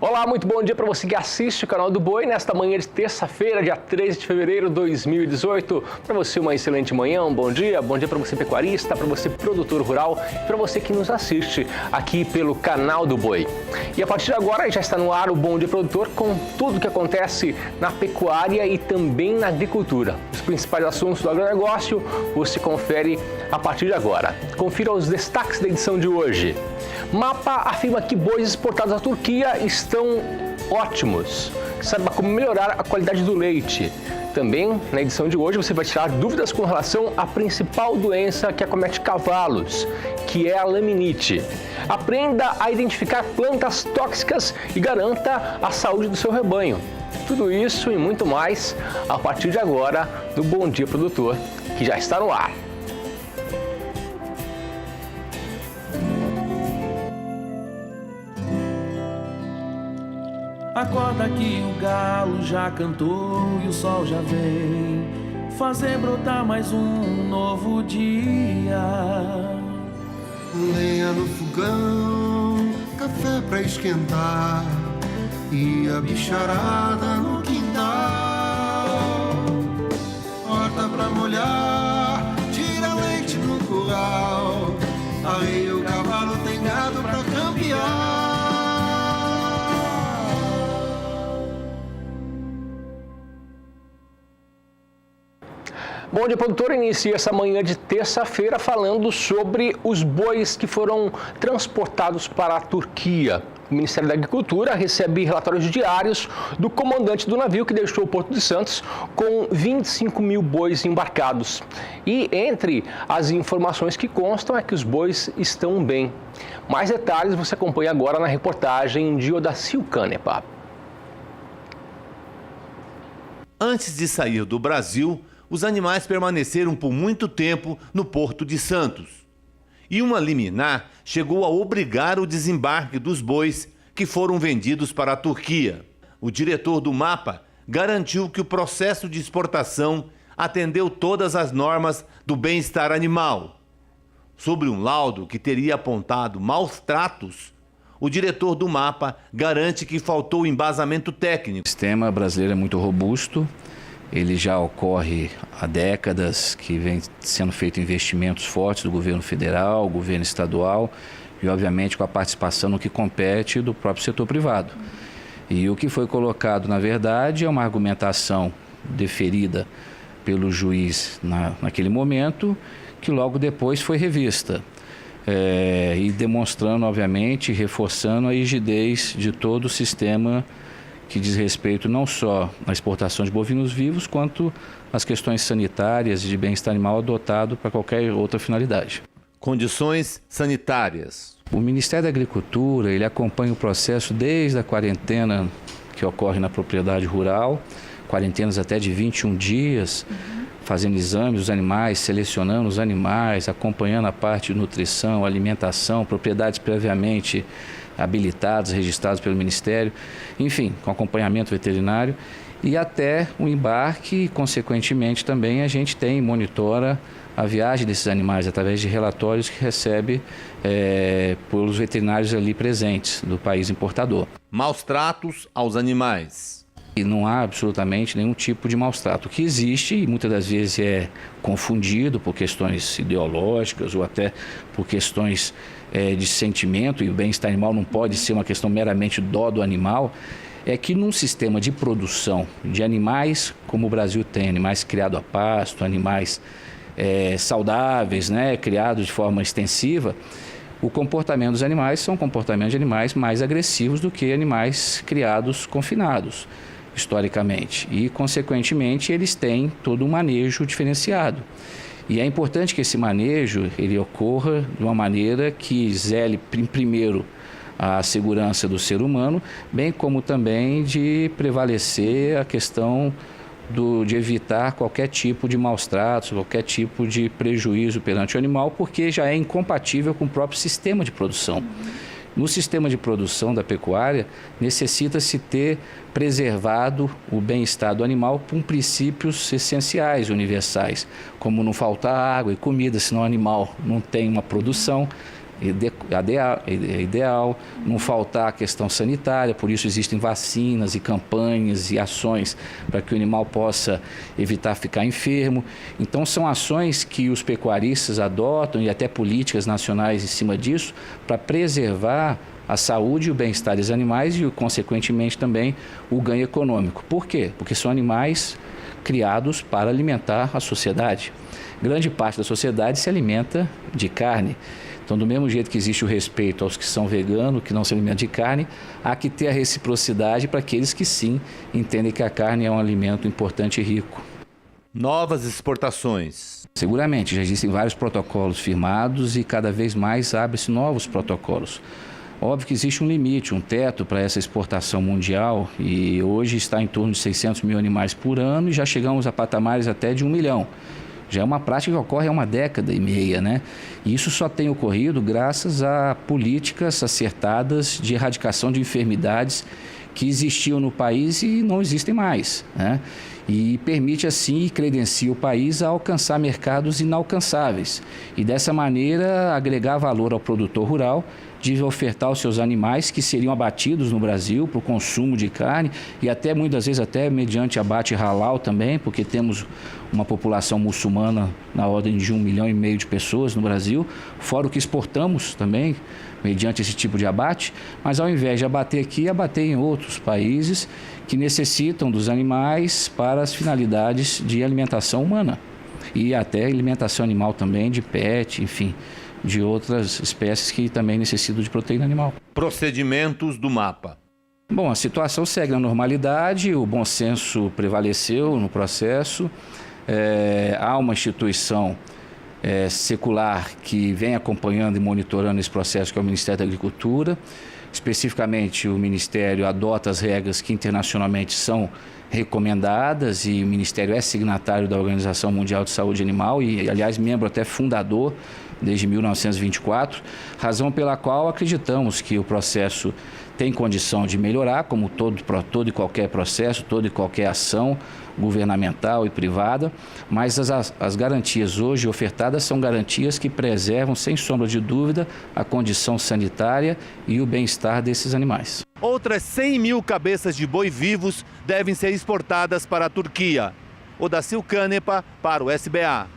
Olá, muito bom dia para você que assiste o canal do Boi nesta manhã de terça-feira, dia 13 de fevereiro de 2018. Para você uma excelente manhã, um bom dia para você pecuarista, para você produtor rural e para você que nos assiste aqui pelo canal do Boi. E a partir de agora já está no ar o Bom Dia Produtor com tudo o que acontece na pecuária e também na agricultura. Os principais assuntos do agronegócio você confere a partir de agora. Confira os destaques da edição de hoje. Mapa afirma que bois exportados à Turquia estão ótimos. Saiba como melhorar a qualidade do leite. Também, na edição de hoje, você vai tirar dúvidas com relação à principal doença que acomete cavalos, que é a laminite. Aprenda a identificar plantas tóxicas e garanta a saúde do seu rebanho. Tudo isso e muito mais a partir de agora no Bom Dia Produtor, que já está no ar. Acorda que o galo já cantou e o sol já vem fazer brotar mais um novo dia. Lenha no fogão, café pra esquentar e a bicharada no quintal. Horta pra molhar, tira leite no curral, arreia o cavalo, tem gado pra campear. Bom Dia Produtor inicia essa manhã de terça-feira falando sobre os bois que foram transportados para a Turquia. O Ministério da Agricultura recebe relatórios diários do comandante do navio que deixou o Porto de Santos com 25 mil bois embarcados. E entre as informações que constam é que os bois estão bem. Mais detalhes você acompanha agora na reportagem de Odacil Canepa. Antes de sair do Brasil, os animais permaneceram por muito tempo no Porto de Santos. E uma liminar chegou a obrigar o desembarque dos bois que foram vendidos para a Turquia. O diretor do MAPA garantiu que o processo de exportação atendeu todas as normas do bem-estar animal. Sobre um laudo que teria apontado maus tratos, o diretor do MAPA garante que faltou embasamento técnico. O sistema brasileiro é muito robusto. Ele já ocorre há décadas, que vem sendo feito investimentos fortes do governo federal, governo estadual e, obviamente, com a participação no que compete do próprio setor privado. E o que foi colocado, na verdade, é uma argumentação deferida pelo juiz naquele momento, que logo depois foi revista. E demonstrando, obviamente, reforçando a rigidez de todo o sistema que diz respeito não só à exportação de bovinos vivos, quanto às questões sanitárias e de bem-estar animal adotado para qualquer outra finalidade. Condições sanitárias. O Ministério da Agricultura, ele acompanha o processo desde a quarentena que ocorre na propriedade rural, quarentenas até de 21 dias, fazendo exames dos animais, selecionando os animais, acompanhando a parte de nutrição, alimentação, propriedades previamente habilitados, registrados pelo Ministério, enfim, com acompanhamento veterinário e até o embarque e, consequentemente, também a gente monitora a viagem desses animais através de relatórios que recebe pelos veterinários ali presentes do país importador. Maus tratos aos animais. E não há absolutamente nenhum tipo de maus trato. O que existe, e muitas das vezes é confundido por questões ideológicas ou até por questões de sentimento, e o bem-estar animal não pode ser uma questão meramente dó do animal, é que num sistema de produção de animais, como o Brasil tem, animais criados a pasto, animais saudáveis, criados de forma extensiva, o comportamento dos animais são comportamentos de animais mais agressivos do que animais criados confinados, historicamente. E, consequentemente, eles têm todo um manejo diferenciado. E é importante que esse manejo ele ocorra de uma maneira que zele, primeiro, a segurança do ser humano, bem como também de prevalecer a questão de evitar qualquer tipo de maus tratos, qualquer tipo de prejuízo perante o animal, porque já é incompatível com o próprio sistema de produção. No sistema de produção da pecuária, necessita-se ter preservado o bem-estar do animal com princípios essenciais, universais, como não faltar água e comida, senão o animal não tem uma produção, ideal, não faltar a questão sanitária, por isso existem vacinas e campanhas e ações para que o animal possa evitar ficar enfermo. Então são ações que os pecuaristas adotam e até políticas nacionais em cima disso para preservar a saúde e o bem-estar dos animais e, consequentemente, também o ganho econômico. Por quê? Porque são animais criados para alimentar a sociedade. Grande parte da sociedade se alimenta de carne. Então, do mesmo jeito que existe o respeito aos que são veganos, que não se alimentam de carne, há que ter a reciprocidade para aqueles que sim entendem que a carne é um alimento importante e rico. Novas exportações. Seguramente, já existem vários protocolos firmados e cada vez mais abrem-se novos protocolos. Óbvio que existe um limite, um teto para essa exportação mundial e hoje está em torno de 600 mil animais por ano e já chegamos a patamares até de 1 milhão. Já é uma prática que ocorre há uma década e meia, né? E isso só tem ocorrido graças a políticas acertadas de erradicação de enfermidades que existiam no país e não existem mais, né? E permite assim e credencia o país a alcançar mercados inalcançáveis e dessa maneira agregar valor ao produtor rural, de ofertar os seus animais que seriam abatidos no Brasil para o consumo de carne e até muitas vezes até mediante abate halal também, porque temos uma população muçulmana na ordem de 1,5 milhão de pessoas no Brasil, fora o que exportamos também mediante esse tipo de abate, mas ao invés de abater aqui, abater em outros países que necessitam dos animais para as finalidades de alimentação humana e até alimentação animal também, de pet, enfim, de outras espécies que também necessitam de proteína animal. Procedimentos do MAPA. Bom, a situação segue na normalidade, o bom senso prevaleceu no processo, há uma instituição secular que vem acompanhando e monitorando esse processo, que é o Ministério da Agricultura. Especificamente, o Ministério adota as regras que internacionalmente são recomendadas e o Ministério é signatário da Organização Mundial de Saúde Animal e, aliás, membro até fundador desde 1924, razão pela qual acreditamos que o processo tem condição de melhorar, como todo e qualquer processo, toda e qualquer ação governamental e privada, mas as garantias hoje ofertadas são garantias que preservam, sem sombra de dúvida, a condição sanitária e o bem-estar desses animais. Outras 100 mil cabeças de boi vivos devem ser exportadas para a Turquia. Odacil Canepa para o SBA.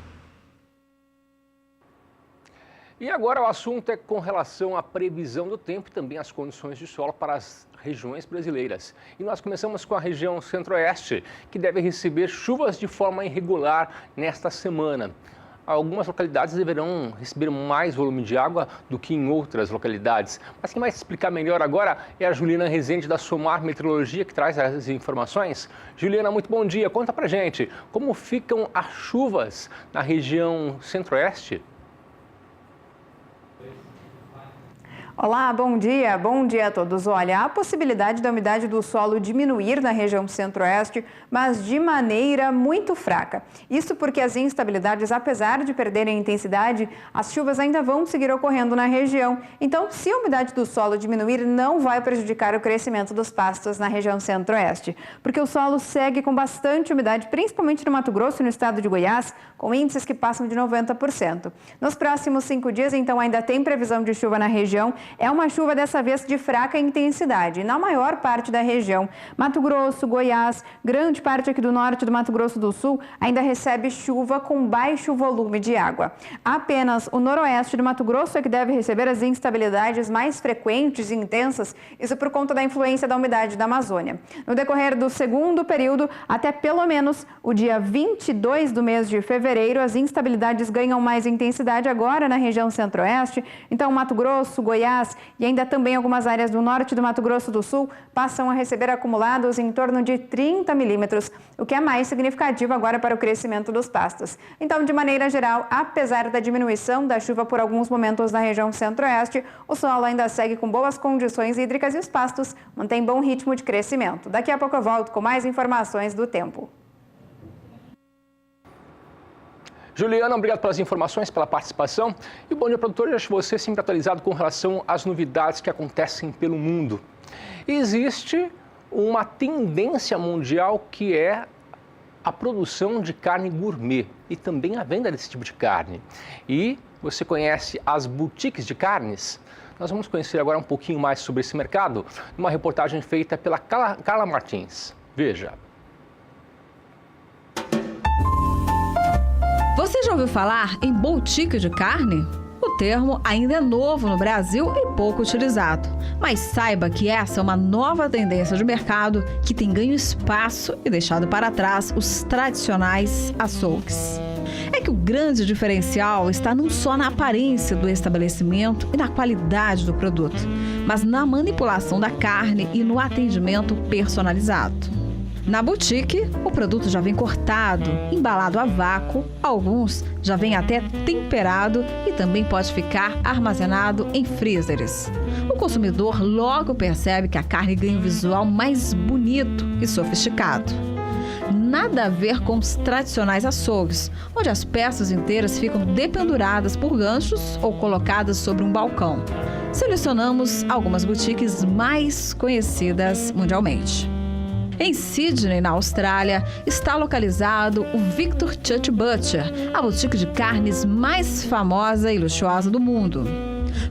E agora o assunto é com relação à previsão do tempo e também as condições de solo para as regiões brasileiras. E nós começamos com a região centro-oeste, que deve receber chuvas de forma irregular nesta semana. Algumas localidades deverão receber mais volume de água do que em outras localidades. Mas quem vai explicar melhor agora é a Juliana Rezende da Somar Meteorologia, que traz as informações. Juliana, muito bom dia. Conta pra gente como ficam as chuvas na região centro-oeste. Olá, bom dia a todos. Olha, há possibilidade da umidade do solo diminuir na região centro-oeste, mas de maneira muito fraca. Isso porque as instabilidades, apesar de perderem intensidade, as chuvas ainda vão seguir ocorrendo na região. Então, se a umidade do solo diminuir, não vai prejudicar o crescimento dos pastos na região centro-oeste, porque o solo segue com bastante umidade, principalmente no Mato Grosso e no estado de Goiás, com índices que passam de 90%. Nos próximos 5 dias, então, ainda tem previsão de chuva na região. É uma chuva dessa vez de fraca intensidade, na maior parte da região. Mato Grosso, Goiás, grande parte aqui do norte do Mato Grosso do Sul ainda recebe chuva com baixo volume de água. Apenas o noroeste do Mato Grosso é que deve receber as instabilidades mais frequentes e intensas, isso por conta da influência da umidade da Amazônia. No decorrer do segundo período, até pelo menos o dia 22 do mês de fevereiro, as instabilidades ganham mais intensidade agora na região centro-oeste. Então, Mato Grosso, Goiás, e ainda também algumas áreas do norte do Mato Grosso do Sul passam a receber acumulados em torno de 30 milímetros, o que é mais significativo agora para o crescimento dos pastos. Então, de maneira geral, apesar da diminuição da chuva por alguns momentos na região centro-oeste, o solo ainda segue com boas condições hídricas e os pastos mantêm bom ritmo de crescimento. Daqui a pouco eu volto com mais informações do tempo. Juliana, obrigado pelas informações, pela participação. E bom dia, produtor. Eu acho você sempre atualizado com relação às novidades que acontecem pelo mundo. Existe uma tendência mundial que é a produção de carne gourmet e também a venda desse tipo de carne. E Você conhece as boutiques de carnes? Nós vamos conhecer agora um pouquinho mais sobre esse mercado, numa reportagem feita pela Carla Martins. Veja. Você já ouviu falar em boutique de carne? O termo ainda é novo no Brasil e pouco utilizado. Mas saiba que essa é uma nova tendência de mercado que tem ganho espaço e deixado para trás os tradicionais açougues. É que o grande diferencial está não só na aparência do estabelecimento e na qualidade do produto, mas na manipulação da carne e no atendimento personalizado. Na boutique, o produto já vem cortado, embalado a vácuo, alguns já vêm até temperado e também pode ficar armazenado em freezers. O consumidor logo percebe que a carne ganha um visual mais bonito e sofisticado. Nada a ver com os tradicionais açougues, onde as peças inteiras ficam dependuradas por ganchos ou colocadas sobre um balcão. Selecionamos algumas boutiques mais conhecidas mundialmente. Em Sydney, na Austrália, está localizado o Victor Church Butcher, a boutique de carnes mais famosa e luxuosa do mundo.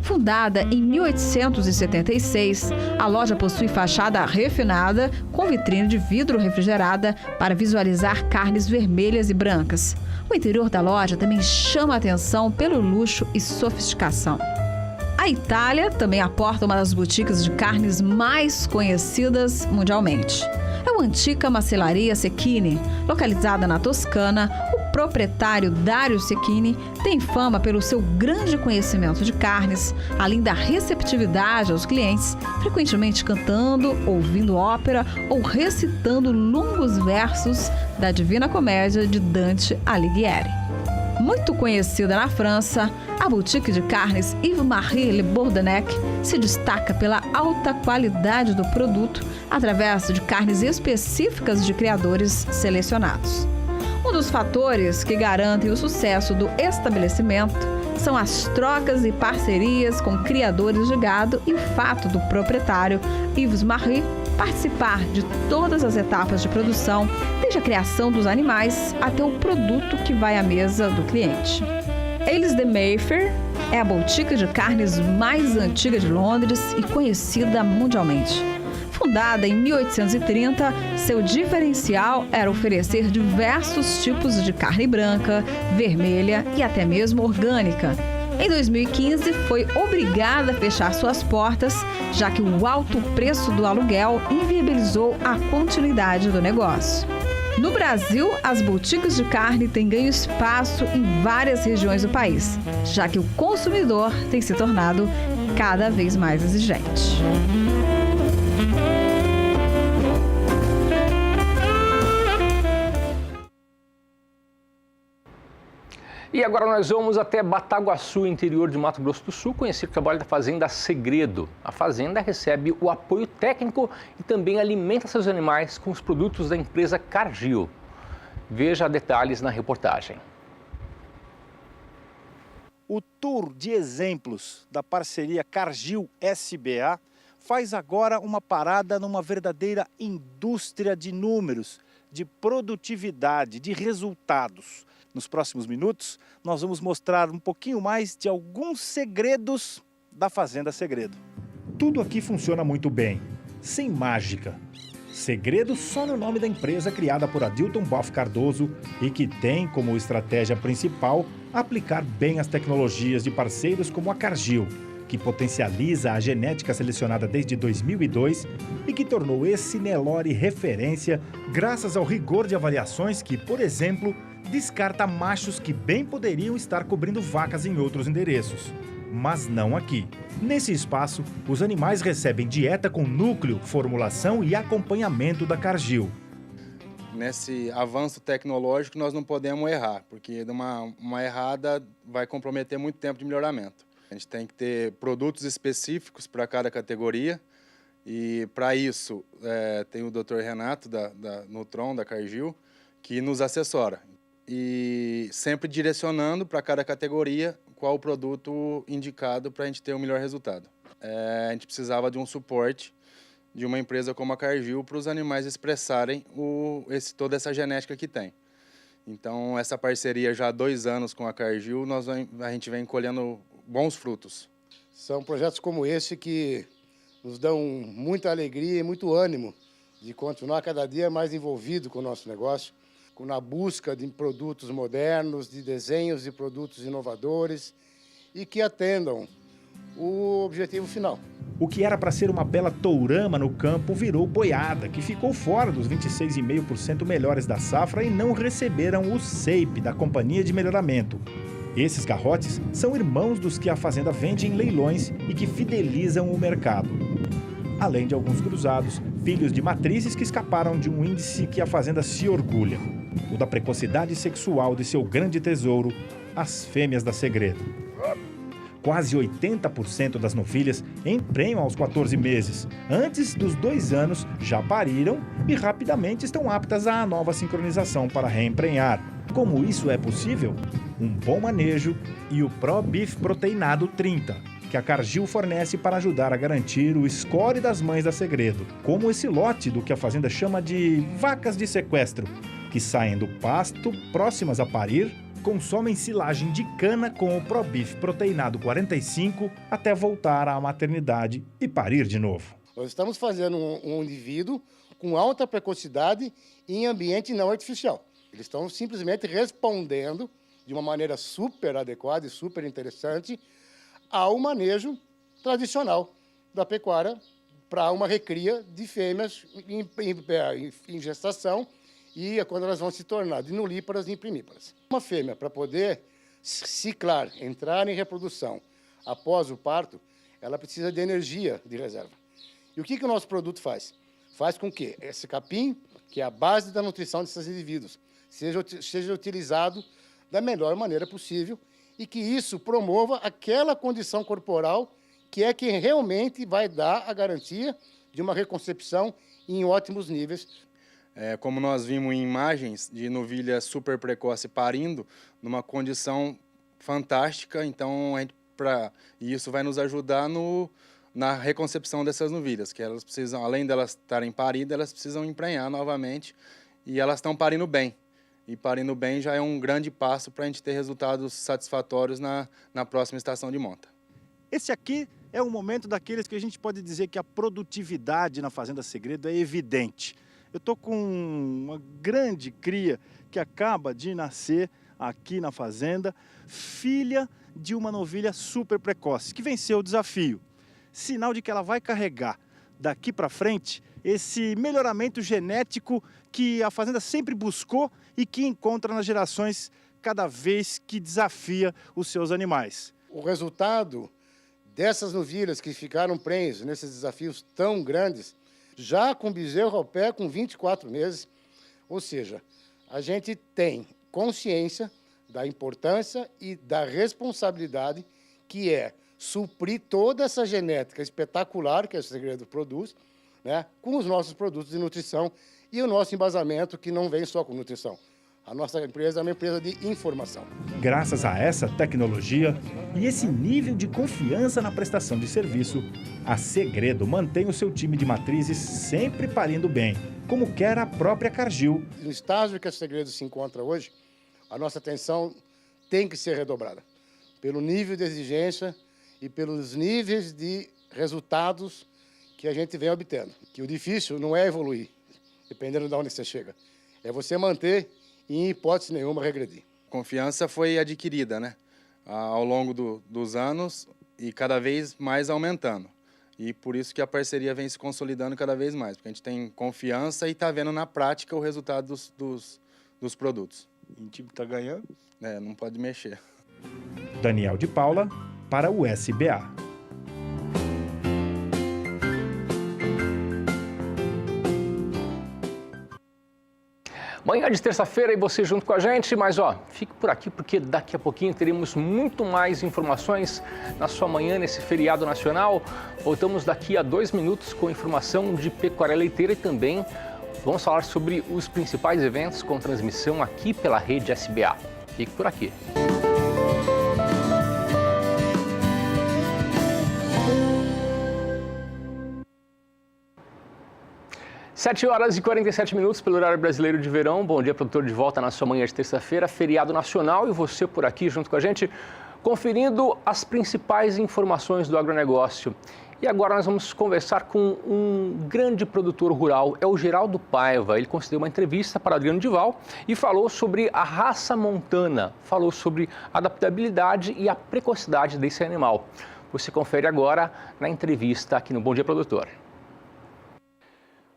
Fundada em 1876, a loja possui fachada refinada com vitrine de vidro refrigerada para visualizar carnes vermelhas e brancas. O interior da loja também chama a atenção pelo luxo e sofisticação. A Itália também aporta uma das boutiques de carnes mais conhecidas mundialmente. É o Antica Macellaria Cecchini, localizada na Toscana. O proprietário Dario Cecchini tem fama pelo seu grande conhecimento de carnes, além da receptividade aos clientes, frequentemente cantando, ouvindo ópera ou recitando longos versos da Divina Comédia de Dante Alighieri. Muito conhecida na França, a boutique de carnes Yves-Marie Le Bourdenec se destaca pela alta qualidade do produto através de carnes específicas de criadores selecionados. Um dos fatores que garantem o sucesso do estabelecimento são as trocas e parcerias com criadores de gado e o fato do proprietário Yves-Marie participar de todas as etapas de produção, desde a criação dos animais até o produto que vai à mesa do cliente. Eles de Mayfair é a boutique de carnes mais antiga de Londres e conhecida mundialmente. Fundada em 1830, seu diferencial era oferecer diversos tipos de carne branca, vermelha e até mesmo orgânica. Em 2015, foi obrigada a fechar suas portas, já que o alto preço do aluguel inviabilizou a continuidade do negócio. No Brasil, as boutiques de carne têm ganho espaço em várias regiões do país, já que o consumidor tem se tornado cada vez mais exigente. E agora nós vamos até Bataguaçu, interior de Mato Grosso do Sul, conhecer o trabalho da Fazenda Segredo. A fazenda recebe o apoio técnico e também alimenta seus animais com os produtos da empresa Cargill. Veja detalhes na reportagem. O tour de exemplos da parceria Cargill-SBA faz agora uma parada numa verdadeira indústria de números, de produtividade, de resultados. Nos próximos minutos, nós vamos mostrar um pouquinho mais de alguns segredos da Fazenda Segredo. Tudo aqui funciona muito bem, sem mágica. Segredo só no nome da empresa criada por Adilton Boff Cardoso e que tem como estratégia principal aplicar bem as tecnologias de parceiros como a Cargill, que potencializa a genética selecionada desde 2002 e que tornou esse Nelore referência graças ao rigor de avaliações que, por exemplo, descarta machos que bem poderiam estar cobrindo vacas em outros endereços. Mas não aqui. Nesse espaço, os animais recebem dieta com núcleo, formulação e acompanhamento da Cargill. Nesse avanço tecnológico, nós não podemos errar, porque uma errada vai comprometer muito tempo de melhoramento. A gente tem que ter produtos específicos para cada categoria e, para isso, tem o Dr. Renato, da Nutron, da Cargill, que nos assessora. E sempre direcionando para cada categoria qual o produto indicado para a gente ter o melhor resultado. A gente precisava de um suporte de uma empresa como a Cargill para os animais expressarem toda essa genética que tem. Então, essa parceria já há 2 anos com a Cargill, a gente vem colhendo bons frutos. São projetos como esse que nos dão muita alegria e muito ânimo de continuar cada dia mais envolvido com o nosso negócio, na busca de produtos modernos, de desenhos de produtos inovadores e que atendam o objetivo final. O que era para ser uma bela tourama no campo virou boiada, que ficou fora dos 26,5% melhores da safra e não receberam o SEIP da Companhia de Melhoramento. Esses garrotes são irmãos dos que a fazenda vende em leilões e que fidelizam o mercado. Além de alguns cruzados, filhos de matrizes que escaparam de um índice que a fazenda se orgulha, o da precocidade sexual de seu grande tesouro, as fêmeas da Segredo. Quase 80% das novilhas emprenham aos 14 meses. Antes dos 2 anos, já pariram e rapidamente estão aptas à nova sincronização para reemprenhar. Como isso é possível? Um bom manejo e o Pro Beef Proteinado 30, que a Cargill fornece para ajudar a garantir o score das mães da Segredo, como esse lote do que a fazenda chama de vacas de sequestro, que saem do pasto próximas a parir, consomem silagem de cana com o Pro Beef Proteinado 45 até voltar à maternidade e parir de novo. Nós estamos fazendo um indivíduo com alta precocidade em ambiente não artificial. Eles estão simplesmente respondendo de uma maneira super adequada e super interessante ao manejo tradicional da pecuária para uma recria de fêmeas em gestação e quando elas vão se tornar de nulíparas e imprimíparas. Uma fêmea, para poder ciclar, entrar em reprodução após o parto, ela precisa de energia de reserva. E o que o nosso produto faz? Faz com que esse capim, que é a base da nutrição desses indivíduos, seja utilizado da melhor maneira possível e que isso promova aquela condição corporal que é que realmente vai dar a garantia de uma reconcepção em ótimos níveis. Como nós vimos em imagens de novilha super precoce parindo, numa condição fantástica, então isso vai nos ajudar na reconcepção dessas novilhas, que elas precisam, além delas estarem paridas, elas precisam emprenhar novamente e elas estão parindo bem. E parindo bem já é um grande passo para a gente ter resultados satisfatórios na próxima estação de monta. Esse aqui é um momento daqueles que a gente pode dizer que a produtividade na Fazenda Segredo é evidente. Eu estou com uma grande cria que acaba de nascer aqui na fazenda, filha de uma novilha super precoce, que venceu o desafio. Sinal de que ela vai carregar daqui para frente esse melhoramento genético que a fazenda sempre buscou e que encontra nas gerações cada vez que desafia os seus animais. O resultado dessas novilhas que ficaram prenhes nesses desafios tão grandes, já com bezerro ao pé, com 24 meses, ou seja, a gente tem consciência da importância e da responsabilidade que é suprir toda essa genética espetacular que a Segredo produz, né, com os nossos produtos de nutrição e o nosso embasamento, que não vem só com nutrição. A nossa empresa é uma empresa de informação. Graças a essa tecnologia e esse nível de confiança na prestação de serviço, a Segredo mantém o seu time de matrizes sempre parindo bem, como quer a própria Cargill. No estágio que a Segredo se encontra hoje, a nossa atenção tem que ser redobrada pelo nível de exigência e pelos níveis de resultados que a gente vem obtendo. Que o difícil não é evoluir, dependendo de onde você chega, é você manter e, em hipótese nenhuma, regredir. Confiança foi adquirida, né, ao longo dos anos e cada vez mais aumentando. E por isso que a parceria vem se consolidando cada vez mais, porque a gente tem confiança e está vendo na prática o resultado dos produtos. E o time está ganhando? Não pode mexer. Daniel de Paula, para o SBA. Manhã de terça-feira e você junto com a gente, mas fique por aqui porque daqui a pouquinho teremos muito mais informações na sua manhã nesse feriado nacional. Voltamos daqui a 2 minutos com informação de pecuária leiteira e também vamos falar sobre os principais eventos com transmissão aqui pela rede SBA. Fique por aqui. 7 horas e 47 minutos pelo horário brasileiro de verão. Bom dia, produtor, de volta na sua manhã de terça-feira, feriado nacional, e você por aqui junto com a gente, conferindo as principais informações do agronegócio. E agora nós vamos conversar com um grande produtor rural, é o Geraldo Paiva. Ele concedeu uma entrevista para Adriano Dival e falou sobre a raça montana, falou sobre a adaptabilidade e a precocidade desse animal. Você confere agora na entrevista aqui no Bom Dia, Produtor.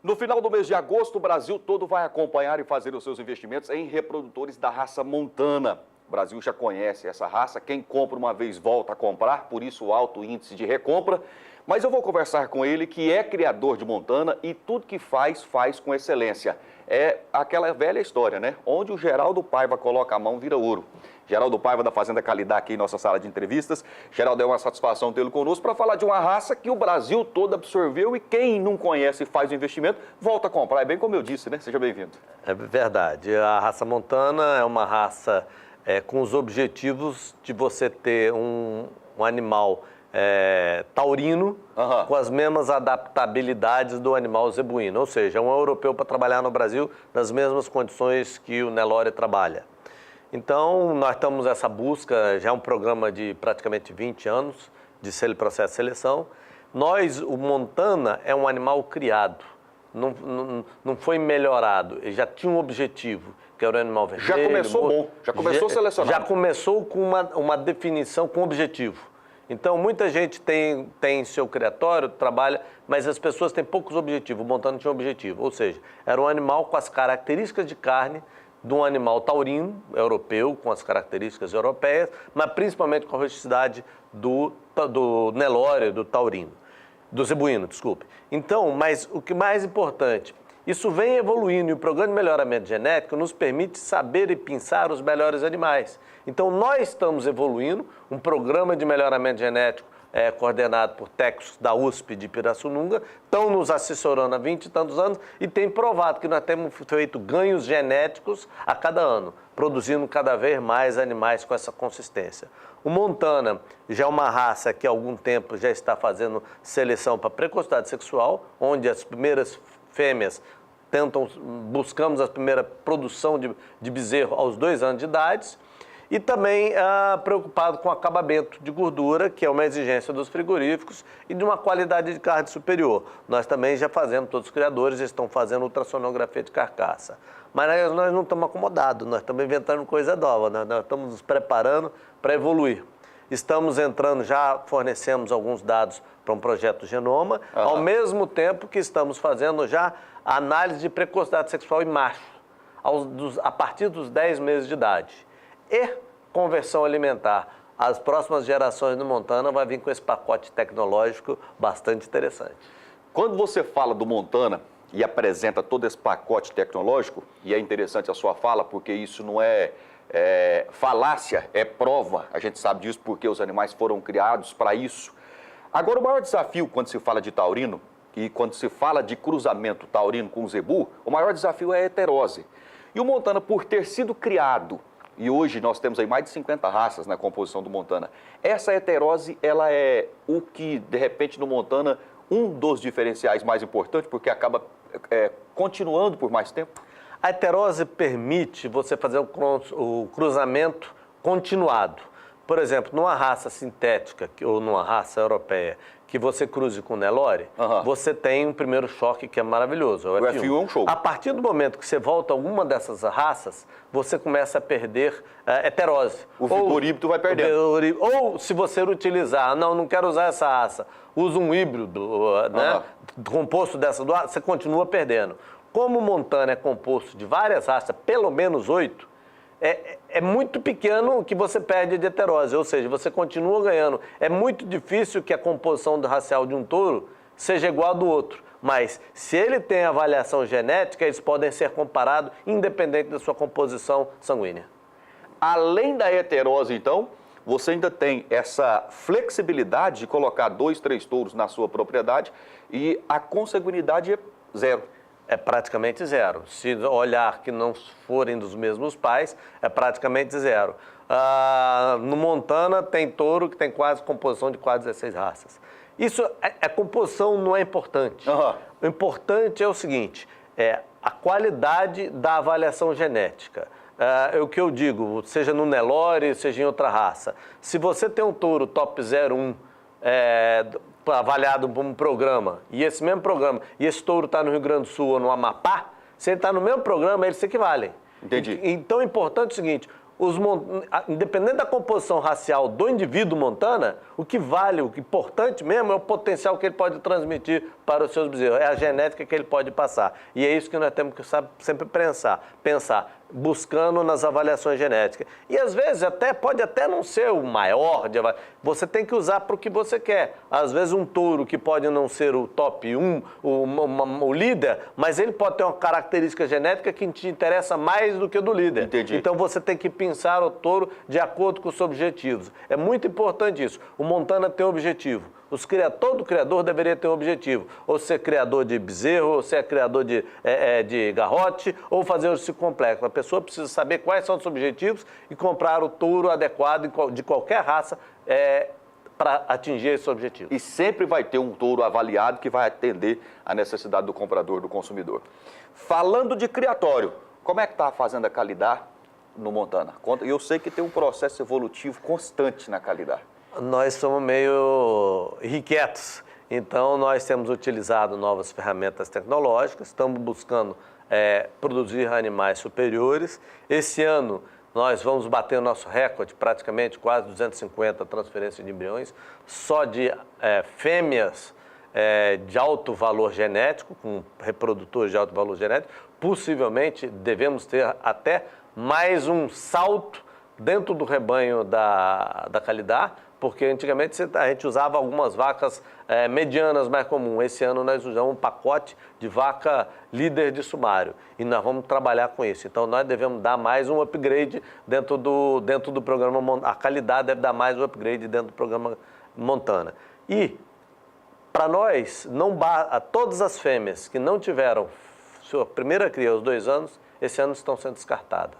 No final do mês de agosto, o Brasil todo vai acompanhar e fazer os seus investimentos em reprodutores da raça montana. O Brasil já conhece essa raça, quem compra uma vez volta a comprar, por isso o alto índice de recompra. Mas eu vou conversar com ele, que é criador de montana e tudo que faz, faz com excelência. É aquela velha história, né? Onde o Geraldo Paiva coloca a mão, vira ouro. Geraldo Paiva da Fazenda Calidá aqui em nossa sala de entrevistas. Geraldo, é uma satisfação tê-lo conosco para falar de uma raça que o Brasil todo absorveu e quem não conhece e faz o investimento, volta a comprar. É bem como eu disse, né? Seja bem-vindo. É verdade. A raça montana é uma raça com os objetivos de você ter um animal taurino, com as mesmas adaptabilidades do animal zebuíno, ou seja, é um europeu para trabalhar no Brasil nas mesmas condições que o Nelore trabalha. Então, nós estamos nessa busca, já é um programa de praticamente 20 anos de processo de seleção. O Montana é um animal criado, não foi melhorado, ele já tinha um objetivo, que era o animal vermelho. Já começou bom, já começou selecionado. Já começou com uma definição, com objetivo. Então, muita gente tem seu criatório, trabalha, mas as pessoas têm poucos objetivos. O Montana tinha um objetivo, ou seja, era um animal com as características de carne de um animal taurino, europeu, com as características europeias, mas principalmente com a rusticidade do Nelore, do taurino, do zebuíno, desculpe. Então, mas o que mais importante, isso vem evoluindo e o programa de melhoramento genético nos permite saber e pensar os melhores animais. Então, nós estamos evoluindo um programa de melhoramento genético coordenado por técnicos da USP de Pirassununga, estão nos assessorando há 20 e tantos anos e tem provado que nós temos feito ganhos genéticos a cada ano, produzindo cada vez mais animais com essa consistência. O Montana já é uma raça que há algum tempo já está fazendo seleção para precocidade sexual, onde as primeiras fêmeas buscamos a primeira produção de bezerro aos 2 anos de idade. E também preocupado com o acabamento de gordura, que é uma exigência dos frigoríficos, e de uma qualidade de carne superior. Nós também já fazemos, todos os criadores estão fazendo ultrassonografia de carcaça. Mas nós não estamos acomodados, nós estamos inventando coisa nova, nós estamos nos preparando para evoluir. Estamos entrando, já fornecemos alguns dados para um projeto Genoma, ao mesmo tempo que estamos fazendo já a análise de precocidade sexual em macho, a partir dos 10 meses de idade. E conversão alimentar. As próximas gerações do Montana vai vir com esse pacote tecnológico bastante interessante. Quando você fala do Montana e apresenta todo esse pacote tecnológico, e é interessante a sua fala, porque isso não é falácia, é prova. A gente sabe disso porque os animais foram criados para isso. Agora, o maior desafio quando se fala de taurino e quando se fala de cruzamento taurino com zebu, o maior desafio é a heterose. E o Montana, por ter sido criado, e hoje nós temos aí mais de 50 raças na composição do Montana, essa heterose, ela é o que, de repente, no Montana, um dos diferenciais mais importantes, porque acaba continuando por mais tempo? A heterose permite você fazer o cruzamento continuado. Por exemplo, numa raça sintética ou numa raça europeia que você cruze com o Nelore, você tem um primeiro choque que é maravilhoso. O F1 é um show. A partir do momento que você volta a alguma dessas raças, você começa a perder heterose. O frigorífico vai perdendo. Ou se você utilizar, não quero usar essa raça, usa um híbrido, né, composto dessa do você continua perdendo. Como o Montana é composto de várias raças, pelo menos 8, é muito pequeno o que você perde de heterose, ou seja, você continua ganhando. É muito difícil que a composição racial de um touro seja igual a do outro, mas se ele tem avaliação genética, eles podem ser comparados independente da sua composição sanguínea. Além da heterose, então, você ainda tem essa flexibilidade de colocar 2, 3 touros na sua propriedade e a consanguinidade é 0. É praticamente 0. Se olhar que não forem dos mesmos pais, é praticamente 0. No Montana tem touro que tem composição de quase 16 raças. Isso, a composição não é importante. O importante é o seguinte, a qualidade da avaliação genética. É o que eu digo, seja no Nelore, seja em outra raça. Se você tem um touro top 01 avaliado por um programa, e esse mesmo programa, e esse touro está no Rio Grande do Sul ou no Amapá, se ele está no mesmo programa, eles se equivalem. Entendi. Então, é importante o seguinte, independente da composição racial do indivíduo montana, o que vale, o importante mesmo é o potencial que ele pode transmitir para os seus bezerros, é a genética que ele pode passar. E é isso que nós temos que sempre pensar, buscando nas avaliações genéticas. E às vezes pode até não ser o maior, você tem que usar para o que você quer. Às vezes um touro que pode não ser o top 1, o líder, mas ele pode ter uma característica genética que te interessa mais do que do líder. Entendi. Então você tem que pensar o touro de acordo com os seus objetivos. É muito importante isso. O Montana tem um objetivo. Todo criador deveria ter um objetivo, ou ser criador de bezerro, ou ser criador de garrote, ou fazer o ciclo complexo. A pessoa precisa saber quais são os objetivos e comprar o touro adequado de qualquer raça para atingir esse objetivo. E sempre vai ter um touro avaliado que vai atender a necessidade do comprador, do consumidor. Falando de criatório, como é que está a fazenda Calidar no Montana? Eu sei que tem um processo evolutivo constante na Calidar. Nós somos meio irrequietos, então nós temos utilizado novas ferramentas tecnológicas, estamos buscando produzir animais superiores. Esse ano nós vamos bater o nosso recorde, praticamente quase 250 transferências de embriões, só de fêmeas de alto valor genético, com reprodutores de alto valor genético. Possivelmente devemos ter até mais um salto dentro do rebanho da Calidar, porque antigamente a gente usava algumas vacas medianas mais comuns. Esse ano nós usamos um pacote de vaca líder de sumário e nós vamos trabalhar com isso. Então nós devemos dar mais um upgrade dentro do programa. A Calidar deve dar mais um upgrade dentro do programa Montana. E para nós, todas as fêmeas que não tiveram sua primeira cria aos 2 anos, esse ano estão sendo descartadas.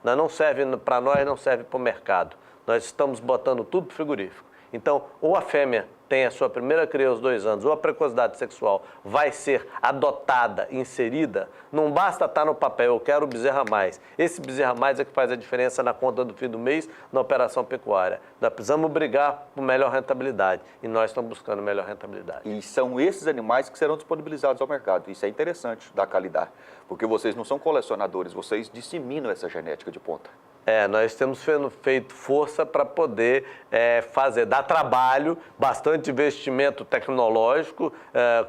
Não serve para nós, não serve para o mercado. Nós estamos botando tudo para o frigorífico. Então, ou a fêmea tem a sua primeira cria aos 2 anos, ou a precocidade sexual vai ser adotada, inserida, não basta estar no papel, eu quero o bezerro a mais. Esse bezerro a mais é que faz a diferença na conta do fim do mês, na operação pecuária. Nós precisamos brigar por melhor rentabilidade e nós estamos buscando melhor rentabilidade. E são esses animais que serão disponibilizados ao mercado. Isso é interessante da Calidar, porque vocês não são colecionadores, vocês disseminam essa genética de ponta. Nós temos feito força para poder dar trabalho, bastante investimento tecnológico,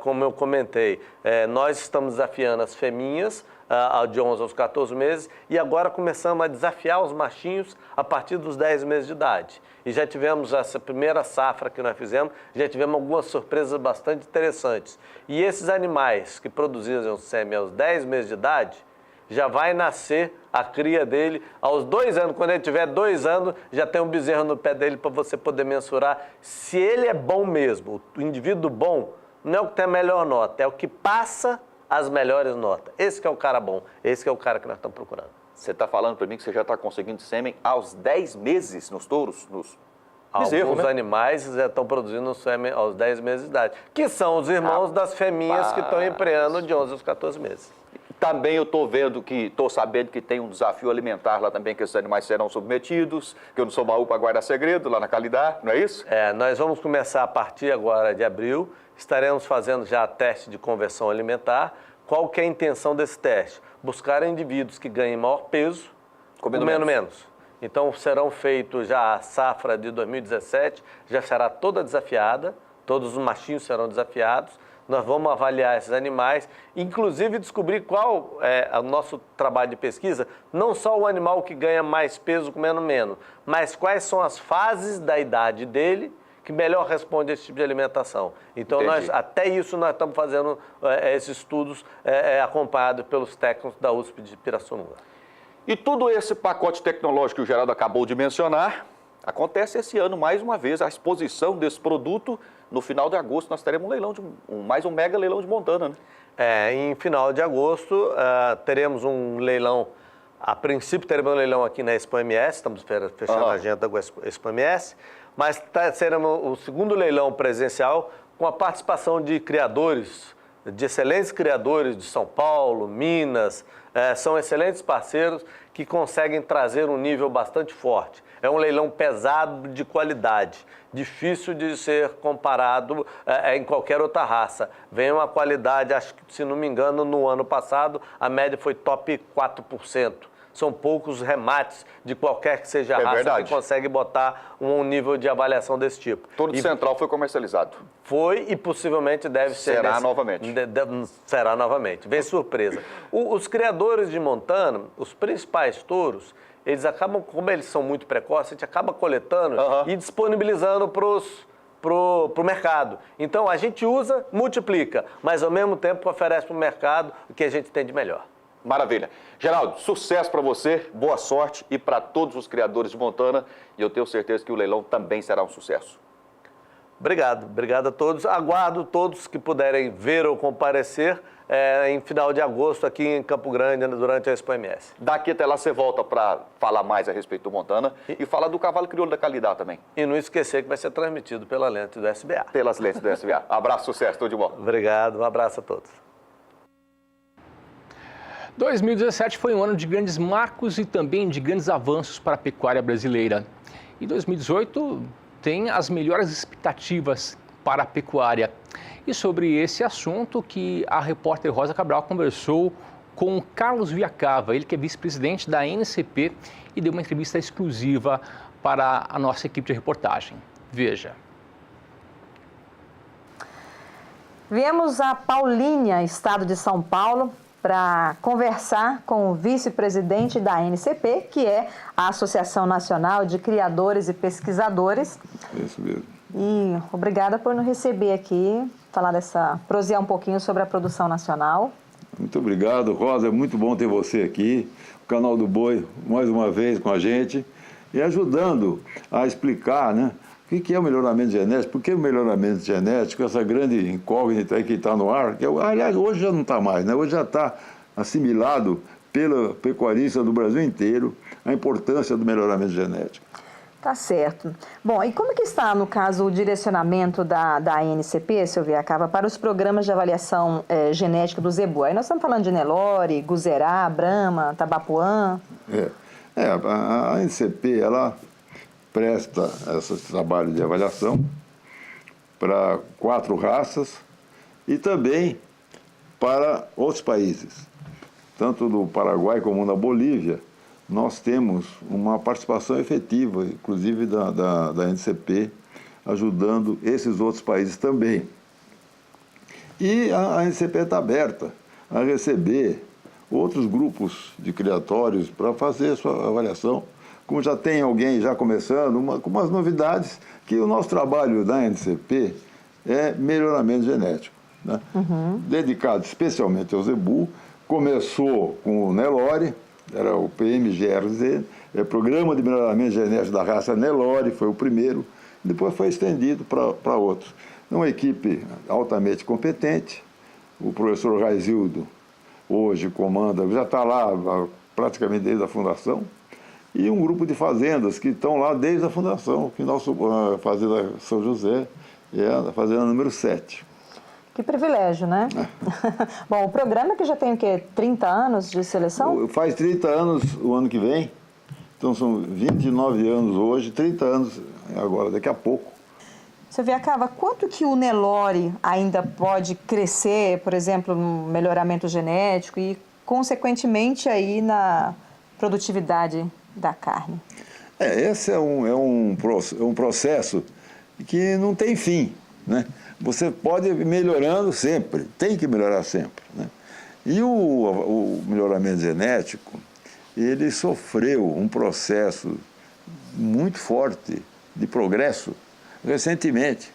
como eu comentei. Nós estamos desafiando as fêmeas de 11 aos 14 meses e agora começamos a desafiar os machinhos a partir dos 10 meses de idade. E já tivemos essa primeira safra que nós fizemos, já tivemos algumas surpresas bastante interessantes. E esses animais que produziam sêmen aos 10 meses de idade, já vai nascer a cria dele aos 2 anos. Quando ele tiver 2 anos, já tem um bezerro no pé dele para você poder mensurar se ele é bom mesmo. O indivíduo bom não é o que tem a melhor nota, é o que passa as melhores notas. Esse que é o cara bom, esse que é o cara que nós estamos procurando. Você está falando para mim que você já está conseguindo sêmen aos 10 meses nos touros? Alguns animais já estão produzindo sêmen aos 10 meses de idade, que são os irmãos das fêmeas que estão empreando de 11 aos 14 meses. Também eu estou sabendo que tem um desafio alimentar lá também, que esses animais serão submetidos, que eu não sou baú para guardar segredo lá na Calidar, não é isso? Nós vamos começar a partir agora de abril, estaremos fazendo já teste de conversão alimentar. Qual que é a intenção desse teste? Buscar indivíduos que ganhem maior peso, comendo menos. Então serão feitos já a safra de 2017, já será toda desafiada, todos os machinhos serão desafiados. Nós vamos avaliar esses animais, inclusive descobrir qual é o nosso trabalho de pesquisa, não só o animal que ganha mais peso comendo menos, mas quais são as fases da idade dele que melhor responde a esse tipo de alimentação. Então, até isso nós estamos fazendo esses estudos acompanhados pelos técnicos da USP de Pirassununga. E todo esse pacote tecnológico que o Geraldo acabou de mencionar, acontece esse ano mais uma vez a exposição desse produto. No final de agosto nós teremos mais um mega leilão de Montana, né? Em final de agosto teremos um leilão, a princípio teremos um leilão aqui na Expo MS, estamos fechando a agenda com a Expo MS, mas será o segundo leilão presencial com a participação de criadores, de excelentes criadores de São Paulo, Minas, são excelentes parceiros que conseguem trazer um nível bastante forte. É um leilão pesado de qualidade, difícil de ser comparado em qualquer outra raça. Vem uma qualidade, acho que, se não me engano, no ano passado, a média foi top 4%. São poucos remates de qualquer que seja a raça que consegue botar um nível de avaliação desse tipo. Todo Central foi comercializado. Foi e possivelmente deve ser. Será novamente. Será novamente. Vem surpresa. Os criadores de Montana, os principais touros, eles acabam, como eles são muito precoces, a gente acaba coletando e disponibilizando pro mercado. Então, a gente usa, multiplica, mas ao mesmo tempo oferece para o mercado o que a gente tem de melhor. Maravilha. Geraldo, sucesso para você, boa sorte e para todos os criadores de Montana. E eu tenho certeza que o leilão também será um sucesso. Obrigado a todos. Aguardo todos que puderem ver ou comparecer em final de agosto aqui em Campo Grande, durante a Expo MS. Daqui até lá você volta para falar mais a respeito do Montana e falar do cavalo crioulo da Calidad também. E não esquecer que vai ser transmitido pela lente do SBA. Pelas lentes do SBA. Abraço, sucesso, tudo de bom. Obrigado, um abraço a todos. 2017 foi um ano de grandes marcos e também de grandes avanços para a pecuária brasileira. E 2018 tem as melhores expectativas para a pecuária. E sobre esse assunto que a repórter Rosa Cabral conversou com Carlos Viacava, ele que é vice-presidente da NCP e deu uma entrevista exclusiva para a nossa equipe de reportagem. Veja. Viemos a Paulínia, estado de São Paulo, para conversar com o vice-presidente da ANCP, que é a Associação Nacional de Criadores e Pesquisadores. Isso mesmo. E obrigada por nos receber aqui, prosear um pouquinho sobre a produção nacional. Muito obrigado, Rosa, é muito bom ter você aqui, o Canal do Boi, mais uma vez com a gente, e ajudando a explicar, né, o que é o melhoramento genético, por que o melhoramento genético, essa grande incógnita aí que está no ar, que, aliás, hoje já não está mais, né? Hoje já está assimilado pela pecuarista do Brasil inteiro a importância do melhoramento genético. Tá certo. Bom, e como que está, no caso, o direcionamento da ANCP, seu Viacava, para os programas de avaliação genética do zebu? Aí nós estamos falando de Nelore, Guzerá, Brahma, Tabapuã. A ANCP, ela presta esse trabalho de avaliação para 4 raças e também para outros países. Tanto no Paraguai como na Bolívia, nós temos uma participação efetiva, inclusive da ANCP, ajudando esses outros países também. E a ANCP está aberta a receber outros grupos de criatórios para fazer a sua avaliação. Como já tem alguém já começando, com umas novidades, que o nosso trabalho da ANCP é melhoramento genético, né? Dedicado especialmente ao zebu. Começou com o Nelore, era o PMGRZ, Programa de Melhoramento Genético da Raça Nelore, foi o primeiro, depois foi estendido para outros. Uma equipe altamente competente, o professor Raizildo hoje comanda, já está lá praticamente desde a fundação, e um grupo de fazendas que estão lá desde a fundação, que nossa Fazenda São José é a fazenda número 7. Que privilégio, né? Bom, o programa que já tem o quê? 30 anos de seleção? Faz 30 anos o ano que vem, então são 29 anos hoje, 30 anos agora, daqui a pouco. Seu Viacava, quanto que o Nelore ainda pode crescer, por exemplo, no melhoramento genético e, consequentemente, aí na produtividade da carne? Esse é um processo que não tem fim, né? Você pode ir melhorando sempre, tem que melhorar sempre, né? E o melhoramento genético, ele sofreu um processo muito forte de progresso recentemente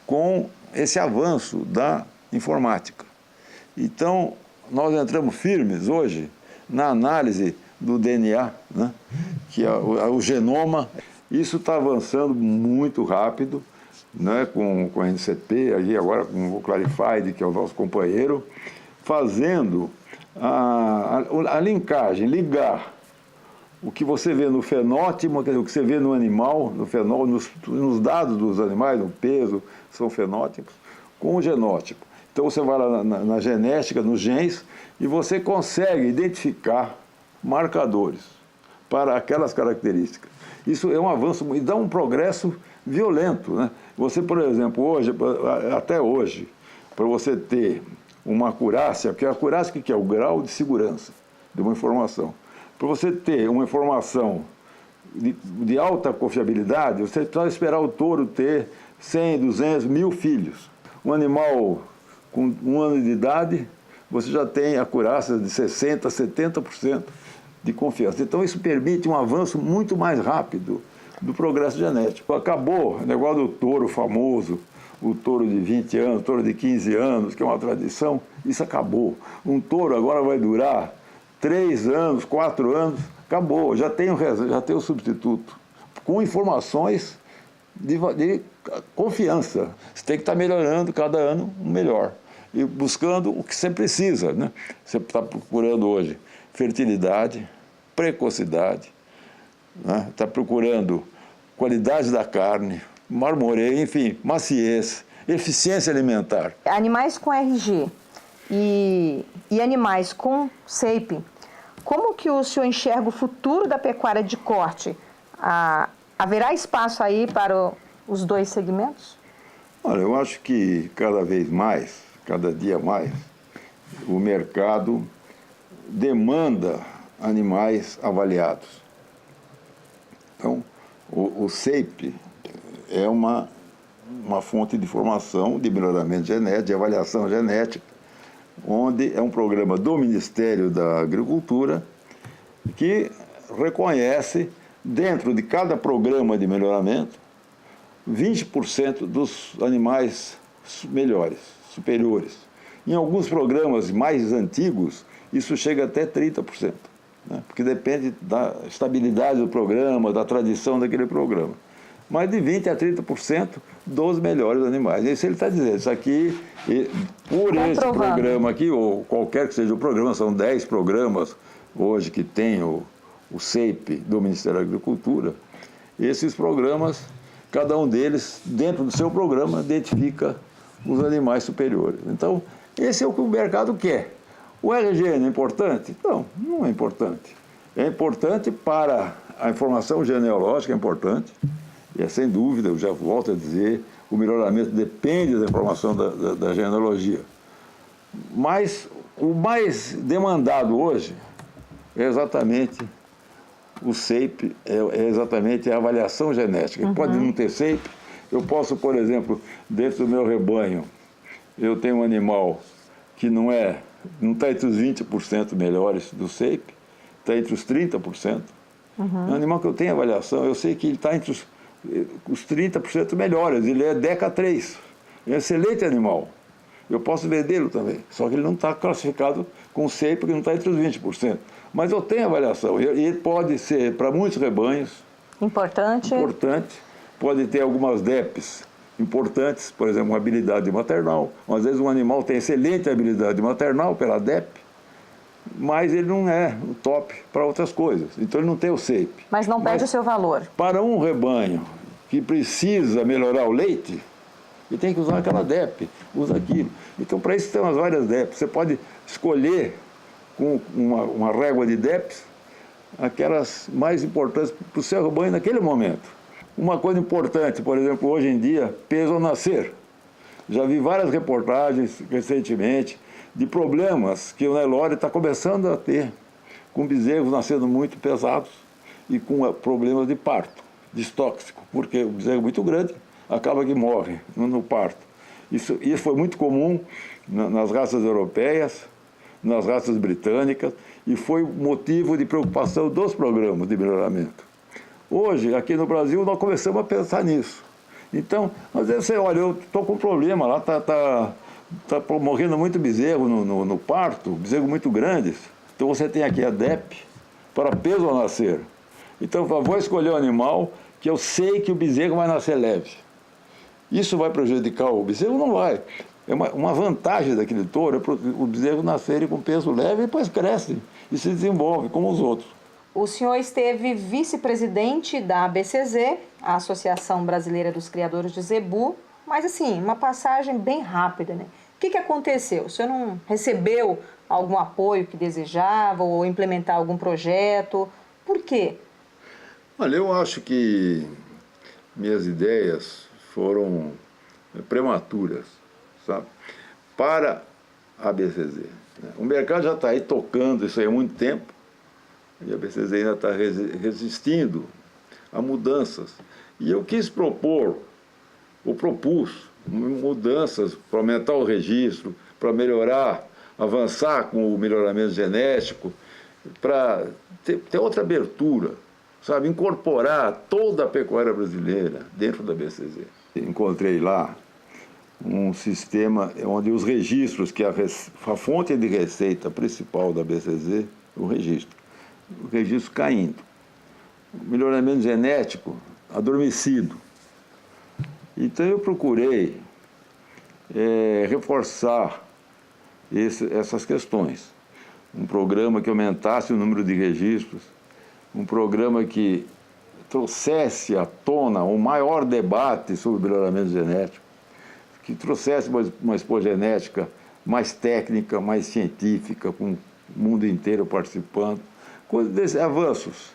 com esse avanço da informática. Então, nós entramos firmes hoje na análise do DNA, né? Que é o genoma. Isso está avançando muito rápido, né, com a NCP, aí agora com o Clarified, que é o nosso companheiro, fazendo a linkagem, ligar o que você vê no fenótipo, quer dizer, o que você vê no animal, no fenótipo, nos dados dos animais, no peso, são fenótipos, com o genótipo. Então você vai lá na genética, nos genes, e você consegue identificar marcadores para aquelas características. Isso é um avanço e dá um progresso violento, né? Você, por exemplo, hoje, até hoje, para você ter uma acurácia, porque a acurácia que é o grau de segurança de uma informação. Para você ter uma informação de alta confiabilidade, você precisa esperar o touro ter 100, 200, 1000 filhos. Um animal com 1 ano de idade, você já tem acurácia de 60%, 70% de confiança. Então isso permite um avanço muito mais rápido do progresso genético. Acabou o negócio do touro famoso, o touro de 20 anos, o touro de 15 anos, que é uma tradição, isso acabou. Um touro agora vai durar 3 anos, 4 anos, acabou, já tem o substituto, com informações de confiança. Você tem que estar melhorando cada ano melhor e buscando o que você precisa, né? Você está procurando hoje fertilidade, precocidade, né? Está procurando qualidade da carne, marmoreio, enfim, maciez, eficiência alimentar. Animais com RG e animais com SEIP, como que o senhor enxerga o futuro da pecuária de corte? Haverá espaço aí para os dois segmentos? Olha, eu acho que cada vez mais, cada dia mais, o mercado demanda animais avaliados. Então, o SEIP é uma fonte de formação, de melhoramento genético, de avaliação genética, onde é um programa do Ministério da Agricultura que reconhece, dentro de cada programa de melhoramento, 20% dos animais melhores, superiores. Em alguns programas mais antigos, isso chega até 30%, né? Porque depende da estabilidade do programa, da tradição daquele programa. Mas de 20% a 30% dos melhores animais. Isso ele está dizendo. Isso aqui, por esse programa aqui, ou qualquer que seja o programa, são 10 programas hoje que tem o SEIP do Ministério da Agricultura. Esses programas, cada um deles, dentro do seu programa, identifica os animais superiores. Então, esse é o que o mercado quer. O RG é importante? Não, não é importante. É importante para a informação genealógica, é importante. E é sem dúvida, eu já volto a dizer, o melhoramento depende da informação da genealogia. Mas o mais demandado hoje é exatamente o SEIP, é exatamente a avaliação genética. Pode não ter SEIP, eu posso, por exemplo, dentro do meu rebanho, eu tenho um animal que não está entre os 20% melhores do SEIP, está entre os 30%. É um animal que eu tenho avaliação, eu sei que ele está entre os 30% melhores, ele é DECA 3, é um excelente animal. Eu posso vendê-lo também, só que ele não está classificado com SEIP, porque não está entre os 20%. Mas eu tenho avaliação, e ele pode ser, para muitos rebanhos, importante, pode ter algumas DEPs importantes, por exemplo, uma habilidade maternal. Às vezes um animal tem excelente habilidade maternal pela DEP, mas ele não é o top para outras coisas. Então ele não tem o SEIP. Mas não perde o seu valor. Para um rebanho que precisa melhorar o leite, ele tem que usar aquela DEP, usa aquilo. Então para isso tem umas várias DEPs. Você pode escolher com uma régua de DEPs aquelas mais importantes para o seu rebanho naquele momento. Uma coisa importante, por exemplo, hoje em dia, peso ao nascer. Já vi várias reportagens recentemente de problemas que o Nelore está começando a ter, com bezerros nascendo muito pesados e com problemas de parto, distóxico, porque o bezerro é muito grande, acaba que morre no parto. Isso foi muito comum nas raças europeias, nas raças britânicas, e foi motivo de preocupação dos programas de melhoramento. Hoje, aqui no Brasil, nós começamos a pensar nisso. Então, às vezes você olha, eu estou com um problema lá, está morrendo muito bezerro no parto, bezerro muito grandes. Então você tem aqui a DEP para peso ao nascer. Então eu vou escolher um animal que eu sei que o bezerro vai nascer leve. Isso vai prejudicar o bezerro? Não vai. É uma vantagem daquele touro, é o bezerro nascer com peso leve e depois cresce e se desenvolve como os outros. O senhor esteve vice-presidente da ABCZ, a Associação Brasileira dos Criadores de Zebu, mas assim, uma passagem bem rápida, né? O que aconteceu? O senhor não recebeu algum apoio que desejava ou implementar algum projeto? Por quê? Olha, eu acho que minhas ideias foram prematuras, sabe? Para a BCZ. O mercado já está aí tocando isso aí há muito tempo e a BCZ ainda está resistindo a mudanças. E eu quis propus mudanças para aumentar o registro, para melhorar, avançar com o melhoramento genético, para ter outra abertura, sabe? Incorporar toda a pecuária brasileira dentro da BCZ. Encontrei lá um sistema onde os registros, que a fonte de receita principal da BCZ, o registro caindo. O melhoramento genético adormecido. Então eu procurei reforçar essas questões. Um programa que aumentasse o número de registros, um programa que trouxesse à tona o maior debate sobre o melhoramento genético, que trouxesse uma expogenética mais técnica, mais científica, com o mundo inteiro participando, coisas desses avanços.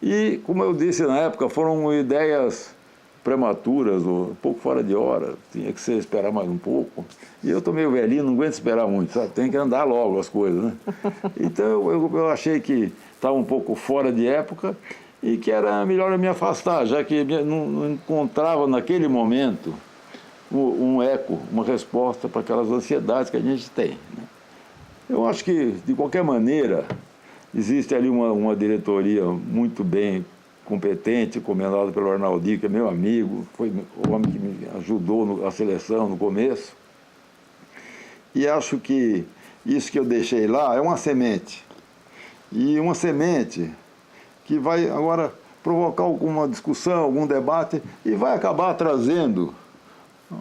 E, como eu disse na época, foram ideias prematuras, ou um pouco fora de hora, tinha que esperar mais um pouco. E eu estou meio velhinho, não aguento esperar muito, sabe? Tem que andar logo as coisas, né? Então eu achei que estava um pouco fora de época e que era melhor eu me afastar, já que não encontrava naquele momento um eco, uma resposta para aquelas ansiedades que a gente tem, né? Eu acho que, de qualquer maneira, existe ali uma diretoria muito bem competente, comandada pelo Arnaldinho, que é meu amigo, foi o homem que me ajudou na seleção no começo. E acho que isso que eu deixei lá é uma semente. E uma semente que vai agora provocar alguma discussão, algum debate, e vai acabar trazendo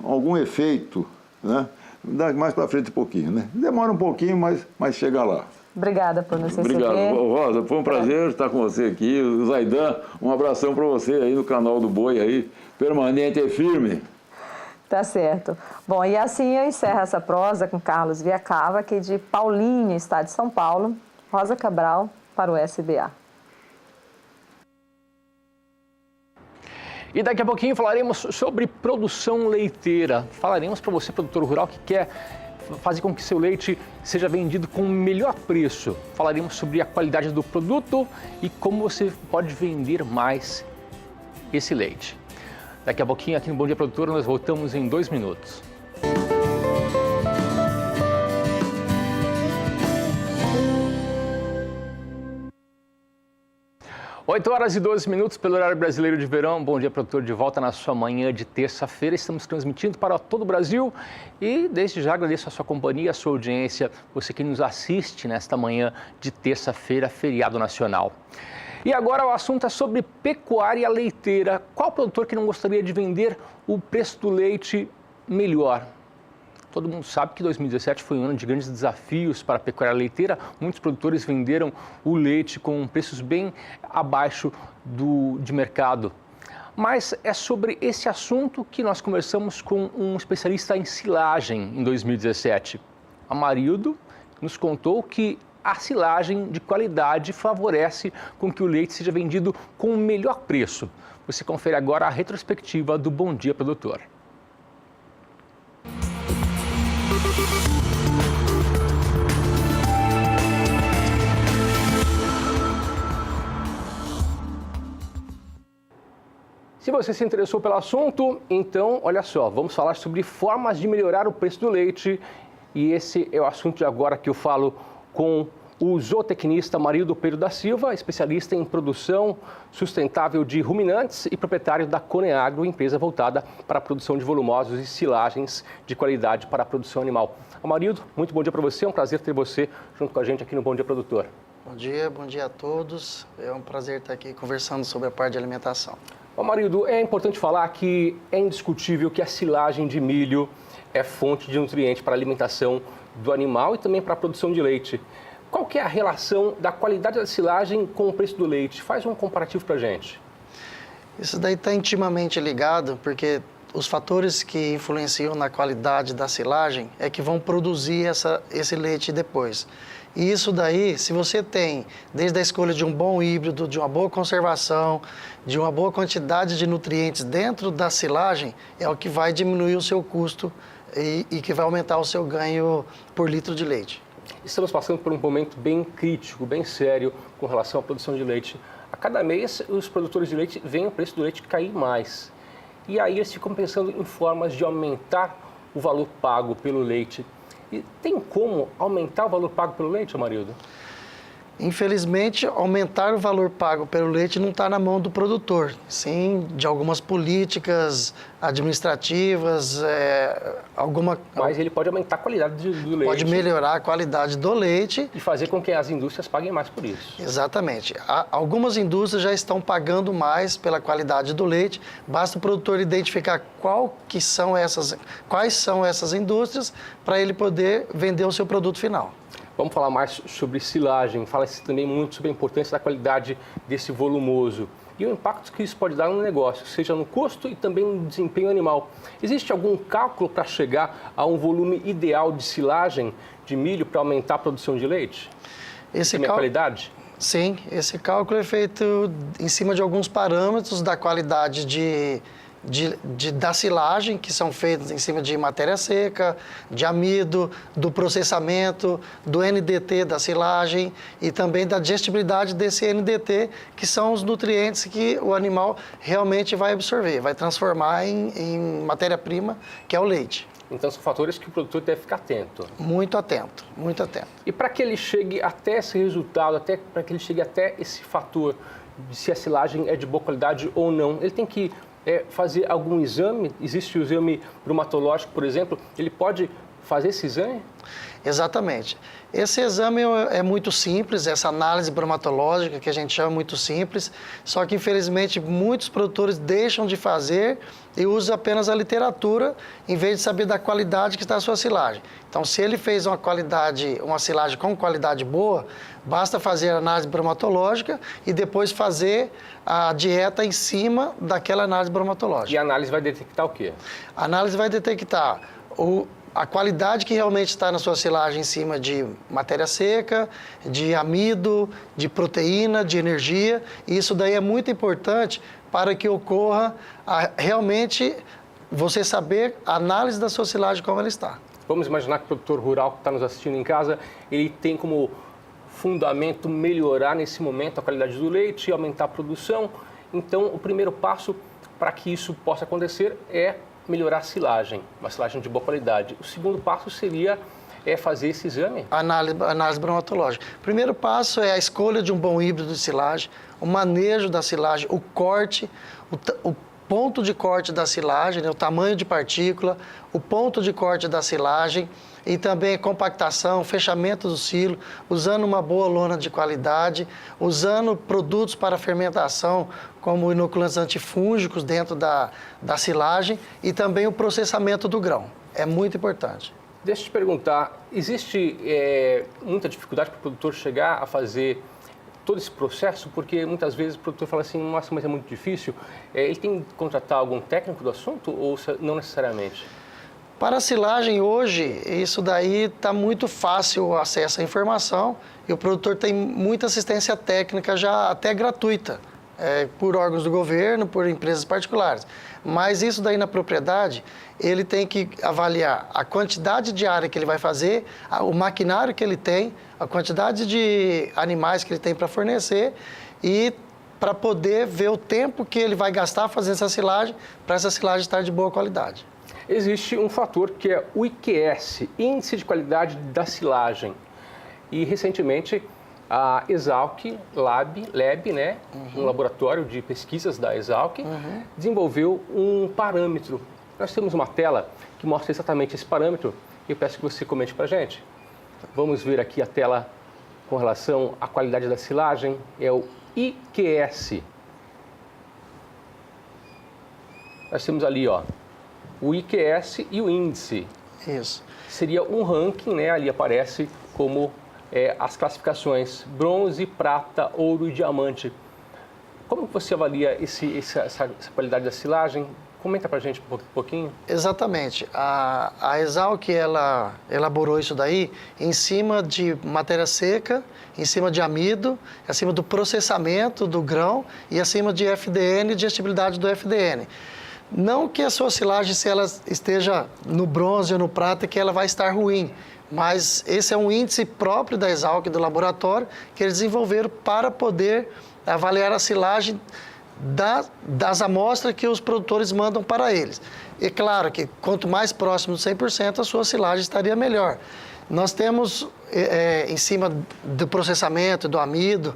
algum efeito, né? Mais para frente um pouquinho, né? Demora um pouquinho, mas chega lá. Obrigada por nos receber. Obrigado, Rosa. Foi um prazer estar com você aqui. O Zaidan, um abração para você aí no canal do Boi aí, permanente e firme. Tá certo. Bom, e assim eu encerro essa prosa com Carlos Viacava, aqui de Paulínia, estado de São Paulo. Rosa Cabral, para o SBA. E daqui a pouquinho falaremos sobre produção leiteira. Falaremos para você, produtor rural, que quer fazer com que seu leite seja vendido com o melhor preço. Falaremos sobre a qualidade do produto e como você pode vender mais esse leite. Daqui a pouquinho, aqui no Bom Dia Produtor, nós voltamos em 2 minutos. 8h12 pelo horário brasileiro de verão. Bom dia, produtor, de volta na sua manhã de terça-feira. Estamos transmitindo para todo o Brasil e desde já agradeço a sua companhia, a sua audiência, você que nos assiste nesta manhã de terça-feira, feriado nacional. E agora o assunto é sobre pecuária leiteira. Qual produtor que não gostaria de vender o preço do leite melhor? Todo mundo sabe que 2017 foi um ano de grandes desafios para a pecuária leiteira. Muitos produtores venderam o leite com preços bem abaixo de mercado. Mas é sobre esse assunto que nós conversamos com um especialista em silagem em 2017. Amarildo nos contou que a silagem de qualidade favorece com que o leite seja vendido com o melhor preço. Você confere agora a retrospectiva do Bom Dia Produtor. Se você se interessou pelo assunto, então, olha só, vamos falar sobre formas de melhorar o preço do leite. E esse é o assunto de agora que eu falo com o zootecnista Amarildo Pedro da Silva, especialista em produção sustentável de ruminantes e proprietário da Coneagro, empresa voltada para a produção de volumosos e silagens de qualidade para a produção animal. Amarildo, muito bom dia para você, é um prazer ter você junto com a gente aqui no Bom Dia Produtor. Bom dia a todos. É um prazer estar aqui conversando sobre a parte de alimentação. Amarildo, é importante falar que é indiscutível que a silagem de milho é fonte de nutriente para a alimentação do animal e também para a produção de leite. Qual que é a relação da qualidade da silagem com o preço do leite? Faz um comparativo para a gente. Isso daí está intimamente ligado, porque os fatores que influenciam na qualidade da silagem é que vão produzir esse leite depois. E isso daí, se você tem, desde a escolha de um bom híbrido, de uma boa conservação, de uma boa quantidade de nutrientes dentro da silagem, é o que vai diminuir o seu custo e que vai aumentar o seu ganho por litro de leite. Estamos passando por um momento bem crítico, bem sério com relação à produção de leite. A cada mês, os produtores de leite veem o preço do leite cair mais. E aí eles ficam pensando em formas de aumentar o valor pago pelo leite. E tem como aumentar o valor pago pelo leite, Amarildo? Infelizmente, aumentar o valor pago pelo leite não está na mão do produtor, sim de algumas políticas administrativas, Mas ele pode aumentar a qualidade do leite. Pode melhorar a qualidade do leite. E fazer com que as indústrias paguem mais por isso. Exatamente. Algumas indústrias já estão pagando mais pela qualidade do leite, basta o produtor identificar quais são essas indústrias para ele poder vender o seu produto final. Vamos falar mais sobre silagem. Fala-se também muito sobre a importância da qualidade desse volumoso e o impacto que isso pode dar no negócio, seja no custo e também no desempenho animal. Existe algum cálculo para chegar a um volume ideal de silagem de milho para aumentar a produção de leite? A qualidade? Sim, esse cálculo é feito em cima de alguns parâmetros da qualidade da silagem, que são feitos em cima de matéria seca, de amido, do processamento, do NDT da silagem e também da digestibilidade desse NDT, que são os nutrientes que o animal realmente vai absorver, vai transformar em matéria-prima, que é o leite. Então são fatores que o produtor deve ficar atento. Muito atento, muito atento. E para que ele chegue até esse resultado, para que ele chegue até esse fator de se a silagem é de boa qualidade ou não, ele tem que fazer algum exame? Existe o exame bromatológico, por exemplo, ele pode fazer esse exame? Exatamente. Esse exame é muito simples, essa análise bromatológica que a gente chama muito simples, só que infelizmente muitos produtores deixam de fazer e usam apenas a literatura em vez de saber da qualidade que está a sua silagem. Então, se ele fez uma silagem com qualidade boa, basta fazer a análise bromatológica e depois fazer a dieta em cima daquela análise bromatológica. E a análise vai detectar o quê? A análise vai detectar a qualidade que realmente está na sua silagem em cima de matéria seca, de amido, de proteína, de energia. E isso daí é muito importante para que ocorra realmente você saber a análise da sua silagem como ela está. Vamos imaginar que o produtor rural que está nos assistindo em casa, ele tem como fundamento melhorar nesse momento a qualidade do leite e aumentar a produção. Então, o primeiro passo para que isso possa acontecer é melhorar a silagem, uma silagem de boa qualidade. O segundo passo seria fazer esse exame? Análise bromatológica. O primeiro passo é a escolha de um bom híbrido de silagem, o manejo da silagem, o corte, o ponto de corte da silagem, o tamanho de partícula, o ponto de corte da silagem e também a compactação, fechamento do silo, usando uma boa lona de qualidade, usando produtos para fermentação, como inoculantes antifúngicos dentro da silagem e também o processamento do grão. É muito importante. Deixa eu te perguntar, existe muita dificuldade para o produtor chegar a fazer todo esse processo? Porque muitas vezes o produtor fala assim, nossa, mas é muito difícil. Ele tem que contratar algum técnico do assunto ou não necessariamente? Para a silagem hoje, isso daí está muito fácil o acesso à informação e o produtor tem muita assistência técnica já até gratuita, por órgãos do governo, por empresas particulares. Mas isso daí na propriedade, ele tem que avaliar a quantidade de área que ele vai fazer, o maquinário que ele tem, a quantidade de animais que ele tem para fornecer e para poder ver o tempo que ele vai gastar fazendo essa silagem, para essa silagem estar de boa qualidade. Existe um fator que é o IQS, Índice de Qualidade da Silagem. E recentemente a Exalc Lab, né, um laboratório de pesquisas da Exalc, desenvolveu um parâmetro. Nós temos uma tela que mostra exatamente esse parâmetro e eu peço que você comente para a gente. Vamos ver aqui a tela com relação à qualidade da silagem, é o IQS. Nós temos ali, ó, o IQS e o índice. Isso. Seria um ranking, né? Ali aparece como as classificações bronze, prata, ouro e diamante. Como você avalia essa qualidade da silagem? Comenta para a gente um pouquinho. Exatamente. A Exalc, ela elaborou isso daí em cima de matéria seca, em cima de amido, acima do processamento do grão e acima de FDN e digestibilidade do FDN. Não que a sua silagem, se ela esteja no bronze ou no prata, que ela vai estar ruim, mas esse é um índice próprio da Exalc, do laboratório, que eles desenvolveram para poder avaliar a silagem das amostras que os produtores mandam para eles. E claro que quanto mais próximo de 100%, a sua silagem estaria melhor. Nós temos, em cima do processamento, do amido,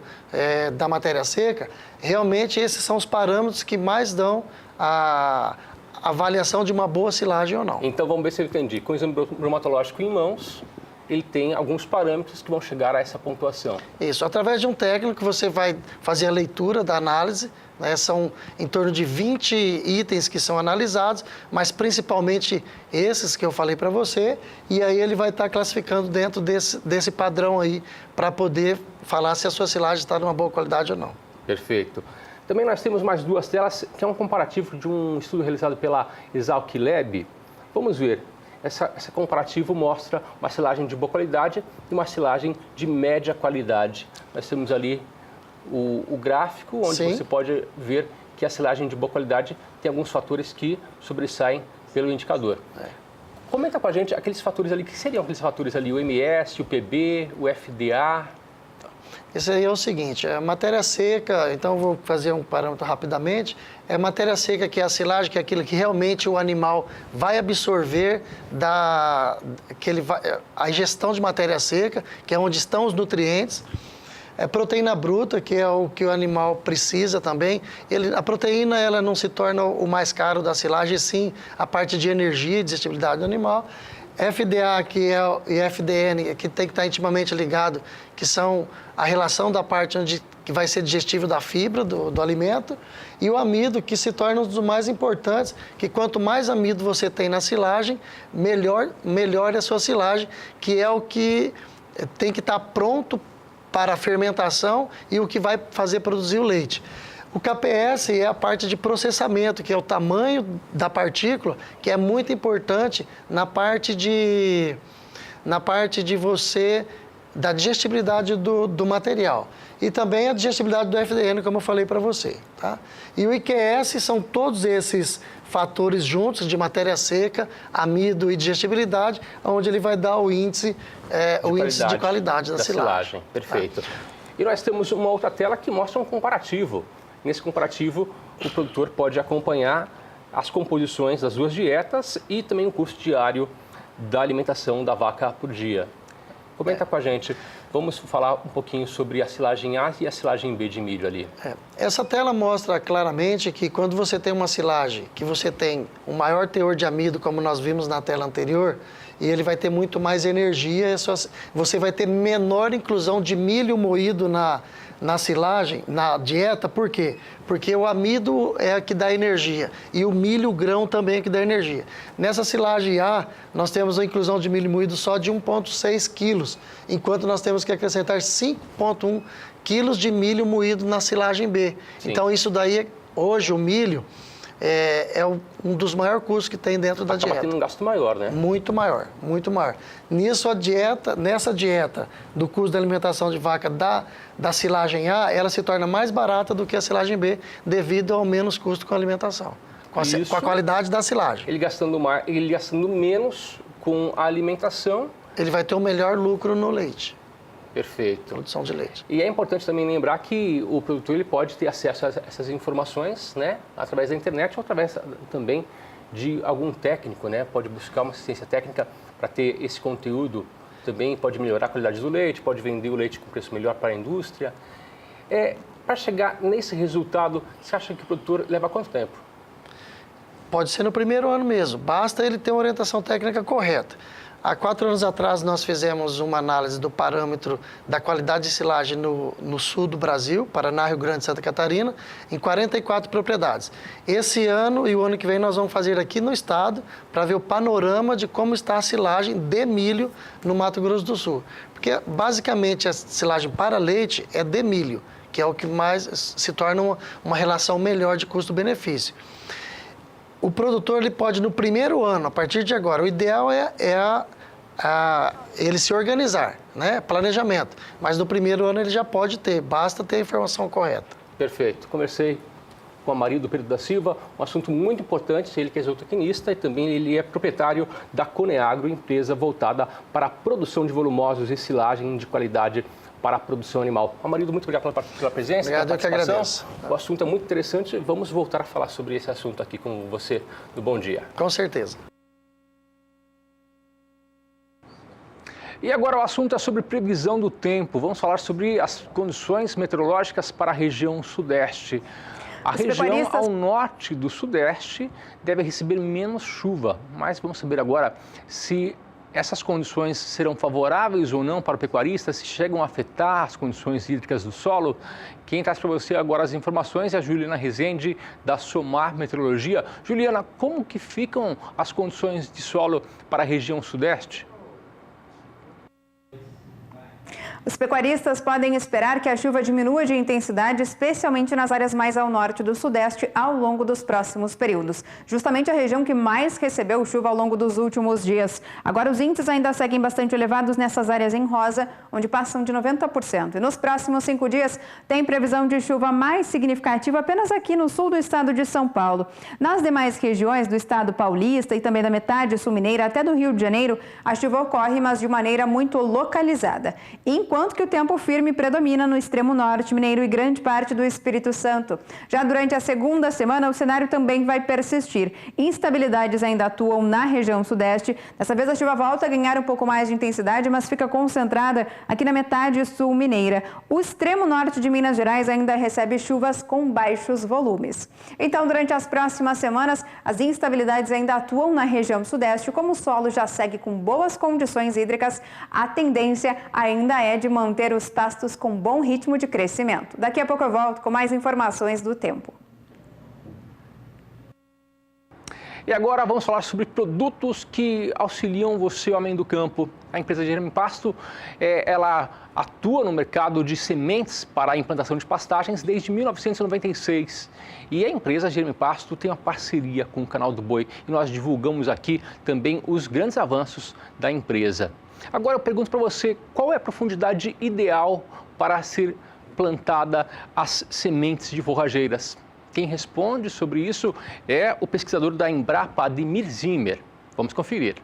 da matéria seca, realmente esses são os parâmetros que mais dão a avaliação de uma boa silagem ou não. Então vamos ver se eu entendi. Com o exame bromatológico em mãos, ele tem alguns parâmetros que vão chegar a essa pontuação. Isso, através de um técnico você vai fazer a leitura da análise, né? São em torno de 20 itens que são analisados, mas principalmente esses que eu falei para você, e aí ele vai estar classificando dentro desse padrão aí, para poder falar se a sua silagem está de uma boa qualidade ou não. Perfeito. Também nós temos mais duas telas, que é um comparativo de um estudo realizado pela Exalc Lab. Vamos ver. Esse comparativo mostra uma silagem de boa qualidade e uma silagem de média qualidade. Nós temos ali o gráfico, onde Sim. você pode ver que a silagem de boa qualidade tem alguns fatores que sobressaem pelo indicador. Comenta com a gente aqueles fatores ali, que seriam aqueles fatores ali, o MS, o PB, o FDA... Esse aí é o seguinte, a matéria seca, então vou fazer um parâmetro rapidamente, é matéria seca, que é a silagem, que é aquilo que realmente o animal vai absorver a ingestão de matéria seca, que é onde estão os nutrientes. É proteína bruta, que é o que o animal precisa também. A proteína, ela não se torna o mais caro da silagem, sim a parte de energia e digestibilidade do animal. FDA e FDN, que tem que estar intimamente ligado, que são a relação da parte que vai ser digestível da fibra do alimento, e o amido, que se torna um dos mais importantes, que quanto mais amido você tem na silagem, melhor é a sua silagem, que é o que tem que estar pronto para a fermentação e o que vai fazer produzir o leite. O KPS é a parte de processamento, que é o tamanho da partícula, que é muito importante na parte de da digestibilidade do material. E também a digestibilidade do FDN, como eu falei para você. Tá? E o IQS são todos esses fatores juntos, de matéria seca, amido e digestibilidade, onde ele vai dar o índice de qualidade da silagem. Perfeito. E nós temos uma outra tela que mostra um comparativo. Nesse comparativo, o produtor pode acompanhar as composições das duas dietas e também o custo diário da alimentação da vaca por dia. Comenta com a gente. Vamos falar um pouquinho sobre a silagem A e a silagem B de milho ali. Essa tela mostra claramente que quando você tem uma silagem que você tem um maior teor de amido, como nós vimos na tela anterior, e ele vai ter muito mais energia, você vai ter menor inclusão de milho moído na silagem, na dieta. Por quê? Porque o amido é o que dá energia e o milho, o grão, também é o que dá energia. Nessa silagem A, nós temos a inclusão de milho moído só de 1,6 quilos, enquanto nós temos que acrescentar 5,1 quilos de milho moído na silagem B. Sim. Então, isso daí, hoje, o milho é um dos maiores custos que tem dentro da dieta. Acaba tendo um gasto maior, né? Muito maior, muito maior. Nessa dieta do custo da alimentação de vaca da silagem A, ela se torna mais barata do que a silagem B, devido ao menos custo com a alimentação, com a qualidade da silagem. Ele gastando menos com a alimentação, ele vai ter um melhor lucro no leite. Perfeito. Produção de leite. E é importante também lembrar que o produtor ele pode ter acesso a essas informações, né, através da internet ou através também de algum técnico, né? Pode buscar uma assistência técnica para ter esse conteúdo. Também pode melhorar a qualidade do leite, pode vender o leite com preço melhor para a indústria. Para chegar nesse resultado, você acha que o produtor leva quanto tempo? Pode ser no primeiro ano mesmo, basta ele ter uma orientação técnica correta. Há 4 anos atrás, nós fizemos uma análise do parâmetro da qualidade de silagem no sul do Brasil, Paraná, Rio Grande e Santa Catarina, em 44 propriedades. Esse ano e o ano que vem nós vamos fazer aqui no estado para ver o panorama de como está a silagem de milho no Mato Grosso do Sul. Porque, basicamente, a silagem para leite é de milho, que é o que mais se torna uma relação melhor de custo-benefício. O produtor ele pode, no primeiro ano, a partir de agora, o ideal é ele se organizar, né? Planejamento. Mas no primeiro ano ele já pode ter, basta ter a informação correta. Perfeito. Conversei com o marido do Pedro da Silva, um assunto muito importante, ele que é zootecnista e também ele é proprietário da Coneagro, empresa voltada para a produção de volumosos e silagem de qualidade para a produção animal. Marido, muito obrigado pela presença. Obrigado, eu que agradeço. O assunto é muito interessante, vamos voltar a falar sobre esse assunto aqui com você no Bom Dia. Com certeza. E agora o assunto é sobre previsão do tempo. Vamos falar sobre as condições meteorológicas para a região sudeste. A região ao norte do sudeste deve receber menos chuva, mas vamos saber agora se essas condições serão favoráveis ou não para o pecuarista, se chegam a afetar as condições hídricas do solo. Quem traz para você agora as informações é a Juliana Rezende, da Somar Meteorologia. Juliana, como que ficam as condições de solo para a região sudeste? Os pecuaristas podem esperar que a chuva diminua de intensidade, especialmente nas áreas mais ao norte do sudeste, ao longo dos próximos períodos. Justamente a região que mais recebeu chuva ao longo dos últimos dias. Agora, os índices ainda seguem bastante elevados nessas áreas em rosa, onde passam de 90%. E nos próximos 5 dias, tem previsão de chuva mais significativa apenas aqui no sul do estado de São Paulo. Nas demais regiões do estado paulista e também da metade sul mineira até do Rio de Janeiro, a chuva ocorre, mas de maneira muito localizada. Enquanto que o tempo firme predomina no extremo norte mineiro e grande parte do Espírito Santo. Já durante a segunda semana, o cenário também vai persistir. Instabilidades ainda atuam na região sudeste. Dessa vez a chuva volta a ganhar um pouco mais de intensidade, mas fica concentrada aqui na metade sul mineira. O extremo norte de Minas Gerais ainda recebe chuvas com baixos volumes. Então, durante as próximas semanas, as instabilidades ainda atuam na região sudeste. Como o solo já segue com boas condições hídricas, a tendência ainda é de manter os pastos com bom ritmo de crescimento. Daqui a pouco eu volto com mais informações do tempo. E agora vamos falar sobre produtos que auxiliam você, homem do campo. A empresa Jeremy Pasto, ela atua no mercado de sementes para a implantação de pastagens desde 1996. E a empresa Jeremy Pasto tem uma parceria com o Canal do Boi e nós divulgamos aqui também os grandes avanços da empresa. Agora eu pergunto para você, qual é a profundidade ideal para ser plantada as sementes de forrageiras? Quem responde sobre isso é o pesquisador da Embrapa, Ademir Zimmer. Vamos conferir.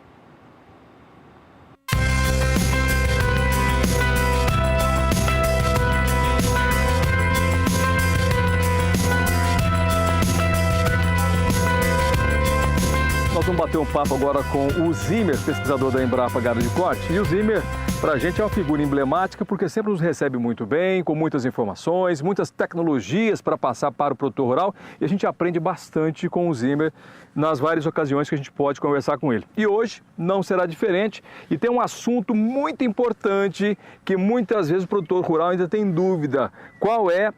Nós vamos bater um papo agora com o Zimmer, pesquisador da Embrapa Gado de Corte. E o Zimmer, para a gente, é uma figura emblemática porque sempre nos recebe muito bem, com muitas informações, muitas tecnologias para passar para o produtor rural. E a gente aprende bastante com o Zimmer nas várias ocasiões que a gente pode conversar com ele. E hoje não será diferente e tem um assunto muito importante que muitas vezes o produtor rural ainda tem dúvida. Qual é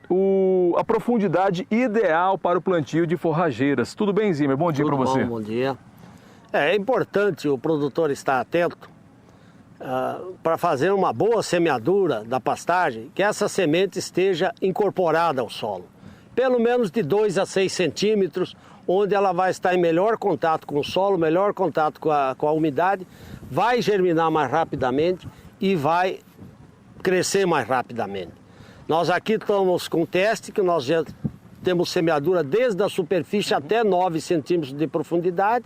a profundidade ideal para o plantio de forrageiras? Tudo bem, Zimmer? Bom dia para você. Bom dia. É importante o produtor estar atento para fazer uma boa semeadura da pastagem, que essa semente esteja incorporada ao solo. Pelo menos de 2 a 6 centímetros, onde ela vai estar em melhor contato com o solo, melhor contato com a umidade, vai germinar mais rapidamente e vai crescer mais rapidamente. Nós aqui estamos com teste, que nós já temos semeadura desde a superfície até 9 centímetros de profundidade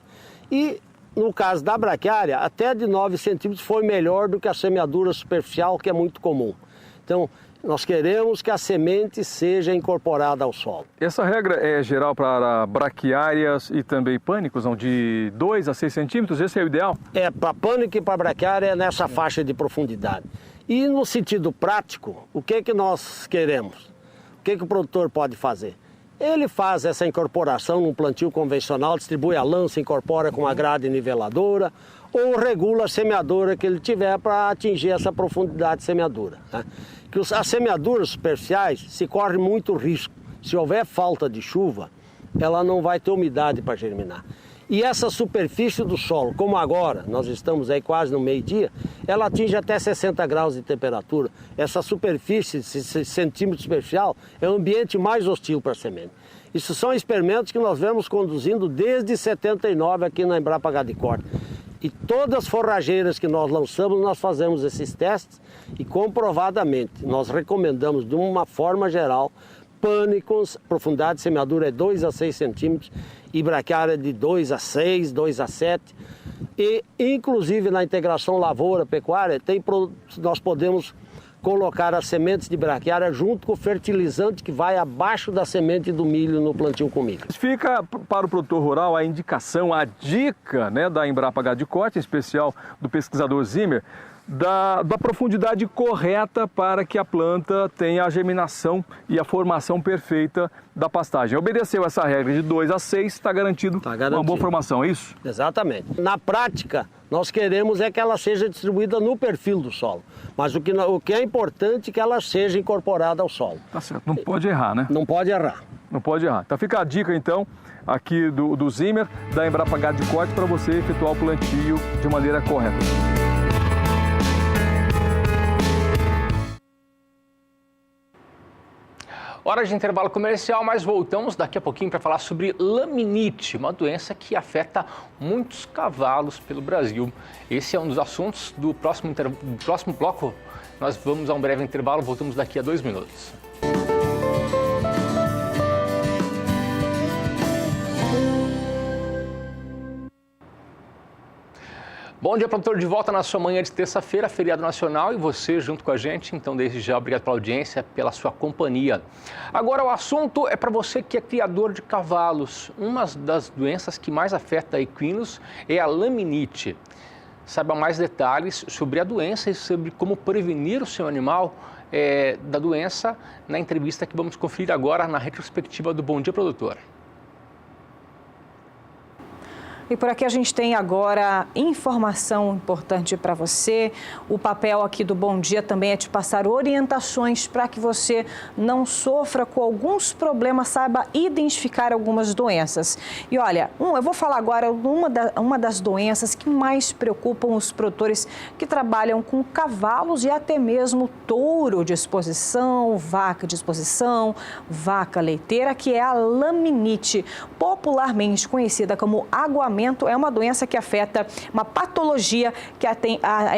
e no caso da braquiária, até de 9 centímetros foi melhor do que a semeadura superficial, que é muito comum. Então, nós queremos que a semente seja incorporada ao solo. Essa regra é geral para braquiárias e também pânicos, não? De 2 a 6 centímetros, esse é o ideal? É, para pânico e para braquiária é nessa faixa de profundidade. E no sentido prático, o que nós queremos? O que o produtor pode fazer? Ele faz essa incorporação num plantio convencional, distribui a lança, incorpora com uma grade niveladora ou regula a semeadura que ele tiver para atingir essa profundidade de semeadura. Né? Que as semeaduras superficiais se corre muito risco. Se houver falta de chuva, ela não vai ter umidade para germinar. E essa superfície do solo, como agora, nós estamos aí quase no meio-dia, ela atinge até 60 graus de temperatura. Essa superfície, esse centímetro superficial, é o ambiente mais hostil para a semente. Isso são experimentos que nós vemos conduzindo desde 79 aqui na Embrapa Gado de Corte. E todas as forrageiras que nós lançamos, nós fazemos esses testes e comprovadamente nós recomendamos de uma forma geral pânicos, profundidade de semeadura é 2 a 6 centímetros e braquiária de 2 a 6, 2 a 7. E inclusive na integração lavoura-pecuária nós podemos colocar as sementes de braquiária junto com o fertilizante que vai abaixo da semente do milho no plantio com milho. Fica para o produtor rural a indicação, a dica, né, da Embrapa Gado de Corte, em especial do pesquisador Zimmer, da profundidade correta para que a planta tenha a germinação e a formação perfeita da pastagem. Obedeceu essa regra de 2 a 6, está garantido uma boa formação, é isso? Exatamente. Na prática, nós queremos é que ela seja distribuída no perfil do solo. Mas o que é importante é que ela seja incorporada ao solo. Tá certo, não pode errar, né? Não pode errar. Não pode errar. Então fica a dica, então, aqui do Zimmer, da Embrapa Gado de Corte, para você efetuar o plantio de maneira correta. Hora de intervalo comercial, mas voltamos daqui a pouquinho para falar sobre laminite, uma doença que afeta muitos cavalos pelo Brasil. Esse é um dos assuntos do próximo bloco. Nós vamos a um breve intervalo, voltamos daqui a 2 minutos. Bom dia, produtor, de volta na sua manhã de terça-feira, feriado nacional, e você junto com a gente. Então, desde já, obrigado pela audiência, pela sua companhia. Agora, o assunto é para você que é criador de cavalos. Uma das doenças que mais afeta equinos é a laminite. Saiba mais detalhes sobre a doença e sobre como prevenir o seu animal da doença na entrevista que vamos conferir agora na retrospectiva do Bom Dia, Produtor. E por aqui a gente tem agora informação importante para você. O papel aqui do Bom Dia também é te passar orientações para que você não sofra com alguns problemas, saiba identificar algumas doenças. E olha, eu vou falar agora uma das doenças que mais preocupam os produtores que trabalham com cavalos e até mesmo touro de exposição, vaca de exposição, vaca leiteira, que é a laminite, popularmente conhecida como aguamento. É uma doença que afeta uma patologia que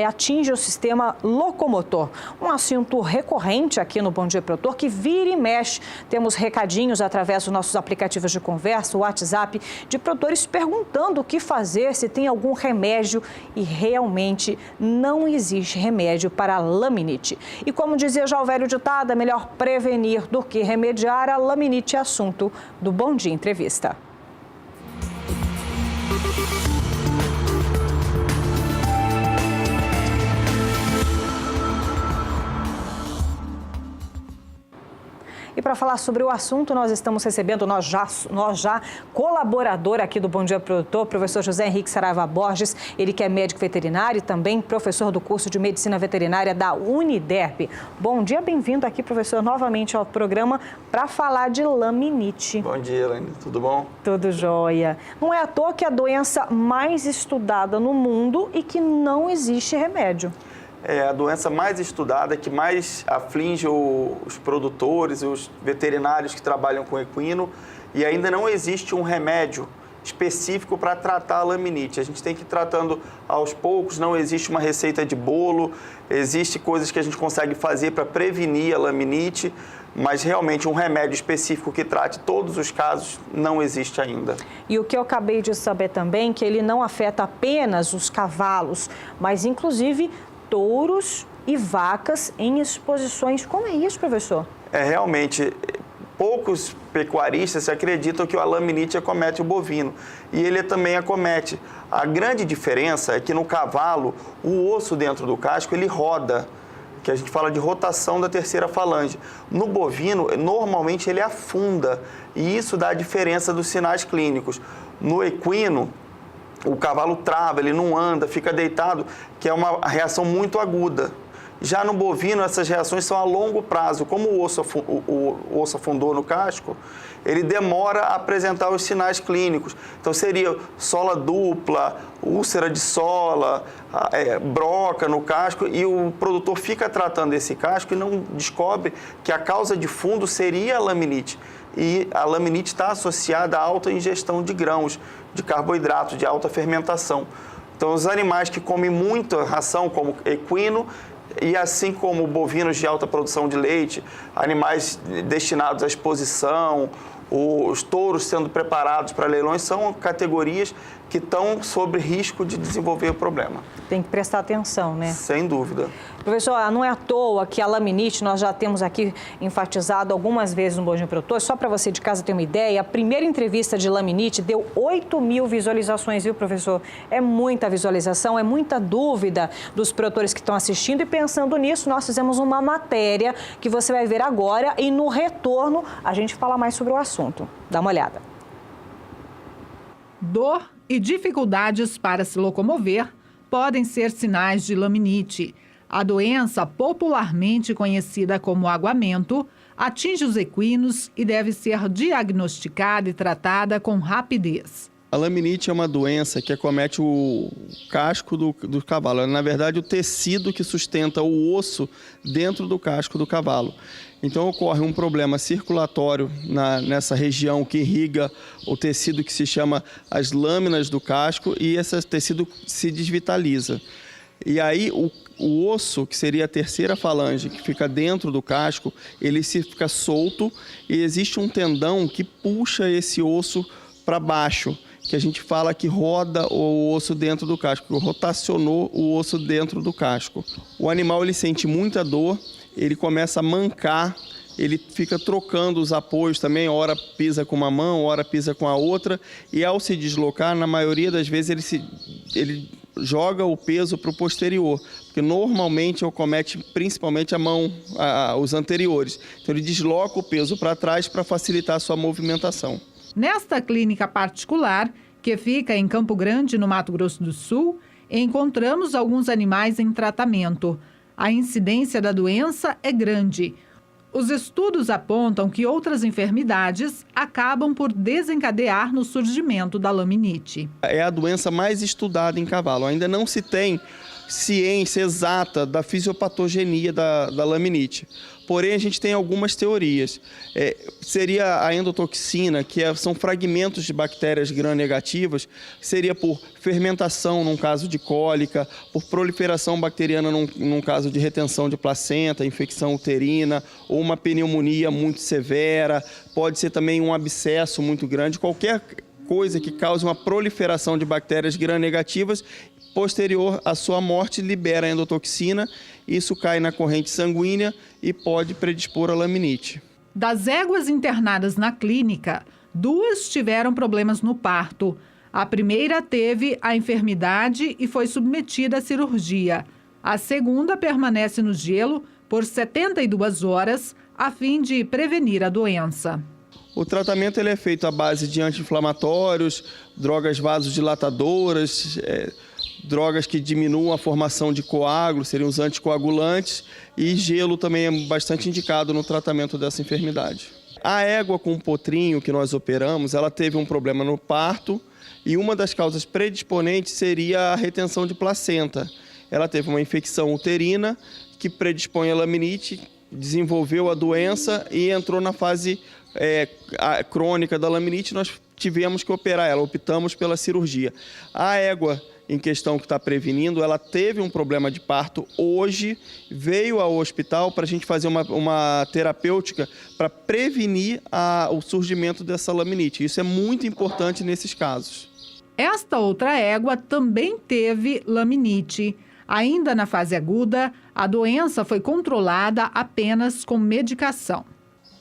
atinge o sistema locomotor. Um assunto recorrente aqui no Bom Dia Produtor, que vira e mexe. Temos recadinhos através dos nossos aplicativos de conversa, o WhatsApp, de produtores perguntando o que fazer, se tem algum remédio, e realmente não existe remédio para a laminite. E como dizia já o velho ditado, é melhor prevenir do que remediar. A laminite é assunto do Bom Dia Entrevista. E para falar sobre o assunto, nós estamos recebendo, nós já colaborador aqui do Bom Dia Produtor, professor José Henrique Saraiva Borges, ele que é médico veterinário e também professor do curso de Medicina Veterinária da Uniderp. Bom dia, bem-vindo aqui, professor, novamente ao programa para falar de laminite. Bom dia, Elaine, tudo bom? Tudo jóia. Não é à toa que é a doença mais estudada no mundo e que não existe remédio. É a doença mais estudada, que mais aflige os produtores, os veterinários que trabalham com equino, e ainda não existe um remédio específico para tratar a laminite. A gente tem que ir tratando aos poucos, não existe uma receita de bolo, existem coisas que a gente consegue fazer para prevenir a laminite, mas realmente um remédio específico que trate todos os casos não existe ainda. E o que eu acabei de saber também, que ele não afeta apenas os cavalos, mas inclusive touros e vacas em exposições. Como é isso, professor? Realmente, poucos pecuaristas acreditam que a laminite acomete o bovino, e ele também acomete. A grande diferença é que no cavalo, o osso dentro do casco, ele roda, que a gente fala de rotação da terceira falange. No bovino, normalmente ele afunda, e isso dá a diferença dos sinais clínicos. No equino, o cavalo trava, ele não anda, fica deitado, que é uma reação muito aguda. Já no bovino, essas reações são a longo prazo. Como o osso afundou no casco, ele demora a apresentar os sinais clínicos. Então, seria sola dupla, úlcera de sola, broca no casco, e o produtor fica tratando esse casco e não descobre que a causa de fundo seria a laminite. E a laminite está associada à alta ingestão de grãos, de carboidratos, de alta fermentação. Então, os animais que comem muita ração, como equino, e assim como bovinos de alta produção de leite, animais destinados à exposição, os touros sendo preparados para leilões, são categorias que estão sob risco de desenvolver o problema. Tem que prestar atenção, né? Sem dúvida. Professor, não é à toa que a laminite, nós já temos aqui enfatizado algumas vezes no Bom Dia Produtor. Só para você de casa ter uma ideia, a primeira entrevista de laminite deu 8.000 visualizações, viu, professor? É muita visualização, é muita dúvida dos produtores que estão assistindo, e pensando nisso, nós fizemos uma matéria que você vai ver agora, e no retorno a gente fala mais sobre o assunto. Dá uma olhada. Dor e dificuldades para se locomover podem ser sinais de laminite. A doença, popularmente conhecida como aguamento, atinge os equinos e deve ser diagnosticada e tratada com rapidez. A laminite é uma doença que acomete o casco do cavalo. Na verdade, o tecido que sustenta o osso dentro do casco do cavalo. Então, ocorre um problema circulatório nessa região que irriga o tecido que se chama as lâminas do casco, e esse tecido se desvitaliza. E aí, o osso, que seria a terceira falange, que fica dentro do casco, ele fica solto, e existe um tendão que puxa esse osso para baixo, que a gente fala que roda o osso dentro do casco, que rotacionou o osso dentro do casco. O animal ele sente muita dor, ele começa a mancar, ele fica trocando os apoios também, ora pisa com uma mão, ora pisa com a outra, e ao se deslocar, na maioria das vezes ele joga o peso para o posterior, porque normalmente acomete principalmente a mão, os anteriores. Então ele desloca o peso para trás para facilitar a sua movimentação. Nesta clínica particular, que fica em Campo Grande, no Mato Grosso do Sul, encontramos alguns animais em tratamento. A incidência da doença é grande. Os estudos apontam que outras enfermidades acabam por desencadear no surgimento da laminite. É a doença mais estudada em cavalo. Ainda não se tem ciência exata da fisiopatogenia da laminite. Porém, a gente tem algumas teorias. Seria a endotoxina, que são fragmentos de bactérias gram-negativas, seria por fermentação num caso de cólica, por proliferação bacteriana num caso de retenção de placenta, infecção uterina, ou uma pneumonia muito severa, pode ser também um abscesso muito grande, qualquer coisa que cause uma proliferação de bactérias gram-negativas. Posterior à sua morte, libera a endotoxina, isso cai na corrente sanguínea e pode predispor a laminite. Das éguas internadas na clínica, 2 tiveram problemas no parto. A primeira teve a enfermidade e foi submetida à cirurgia. A segunda permanece no gelo por 72 horas, a fim de prevenir a doença. O tratamento ele é feito à base de anti-inflamatórios, drogas vasodilatadoras, drogas que diminuam a formação de coágulos, seriam os anticoagulantes, e gelo também é bastante indicado no tratamento dessa enfermidade. A égua com potrinho que nós operamos, ela teve um problema no parto, e uma das causas predisponentes seria a retenção de placenta. Ela teve uma infecção uterina que predispõe a laminite, desenvolveu a doença e entrou na fase crônica da laminite. Nós tivemos que operar ela, optamos pela cirurgia. A égua em questão que está prevenindo, ela teve um problema de parto hoje, veio ao hospital para a gente fazer uma terapêutica para prevenir o surgimento dessa laminite. Isso é muito importante nesses casos. Esta outra égua também teve laminite. Ainda na fase aguda, a doença foi controlada apenas com medicação.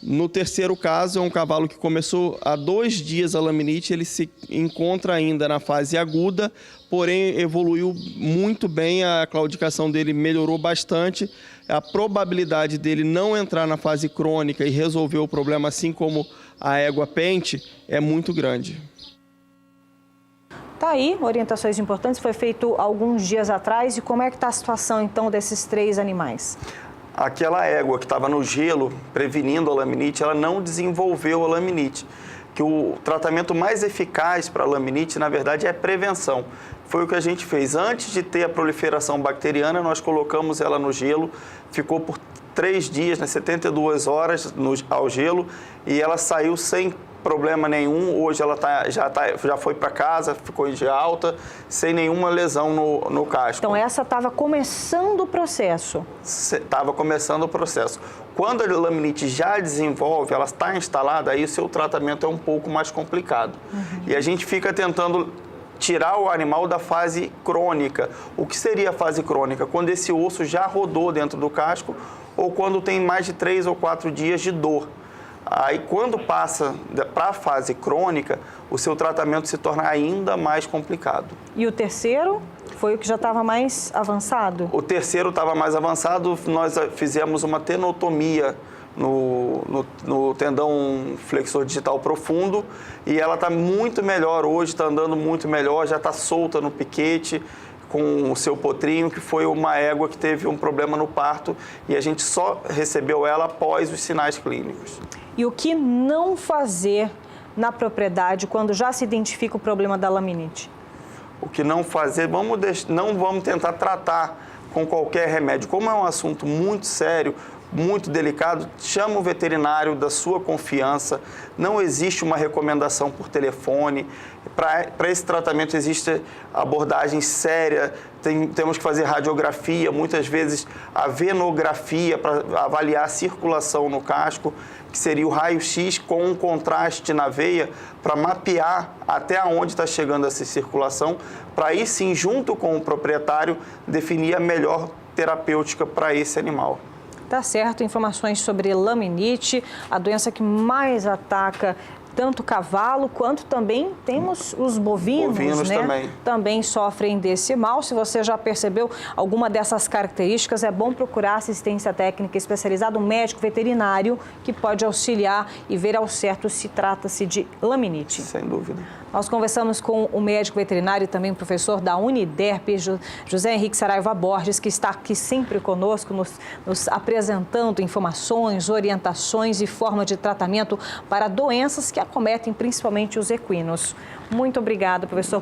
No terceiro caso, é um cavalo que começou há 2 dias a laminite, ele se encontra ainda na fase aguda, porém evoluiu muito bem, a claudicação dele melhorou bastante, a probabilidade dele não entrar na fase crônica e resolver o problema, assim como a égua pente, é muito grande. Tá aí, orientações importantes, foi feito alguns dias atrás. E como é que está a situação, então, desses 3 animais? Aquela égua que estava no gelo, prevenindo a laminite, ela não desenvolveu a laminite. Que o tratamento mais eficaz para a laminite, na verdade, é prevenção. Foi o que a gente fez. Antes de ter a proliferação bacteriana, nós colocamos ela no gelo, ficou por 3 dias, 72 horas ao gelo, e ela saiu sem problema nenhum. Hoje ela já foi para casa, ficou de alta, sem nenhuma lesão no casco. Então essa estava começando o processo? Estava começando o processo. Quando a laminite já desenvolve, ela está instalada, aí o seu tratamento é um pouco mais complicado. E a gente fica tentando tirar o animal da fase crônica. O que seria a fase crônica? Quando esse osso já rodou dentro do casco ou quando tem mais de 3 ou 4 dias de dor. Aí, quando passa para a fase crônica, o seu tratamento se torna ainda mais complicado. E o terceiro foi o que já estava mais avançado? O terceiro estava mais avançado, nós fizemos uma tenotomia no tendão flexor digital profundo e ela está muito melhor hoje, está andando muito melhor, já está solta no piquete, com o seu potrinho, que foi uma égua que teve um problema no parto e a gente só recebeu ela após os sinais clínicos. E o que não fazer na propriedade quando já se identifica o problema da laminite? O que não fazer, não vamos tentar tratar com qualquer remédio. Como é um assunto muito sério, muito delicado, chama o veterinário da sua confiança. Não existe uma recomendação por telefone. Para esse tratamento existe abordagem séria, temos que fazer radiografia, muitas vezes a venografia para avaliar a circulação no casco, que seria o raio-x com um contraste na veia para mapear até onde está chegando essa circulação, para aí sim, junto com o proprietário, definir a melhor terapêutica para esse animal. Tá certo, informações sobre laminite, a doença que mais ataca tanto o cavalo quanto também temos os bovinos, né? Também sofrem desse mal. Se você já percebeu alguma dessas características, é bom procurar assistência técnica especializada, um médico veterinário que pode auxiliar e ver ao certo se trata-se de laminite. Sem dúvida. Nós conversamos com o médico veterinário e também professor da Uniderp, José Henrique Saraiva Borges, que está aqui sempre conosco, nos apresentando informações, orientações e forma de tratamento para doenças que acometem principalmente os equinos. Muito obrigada, professor.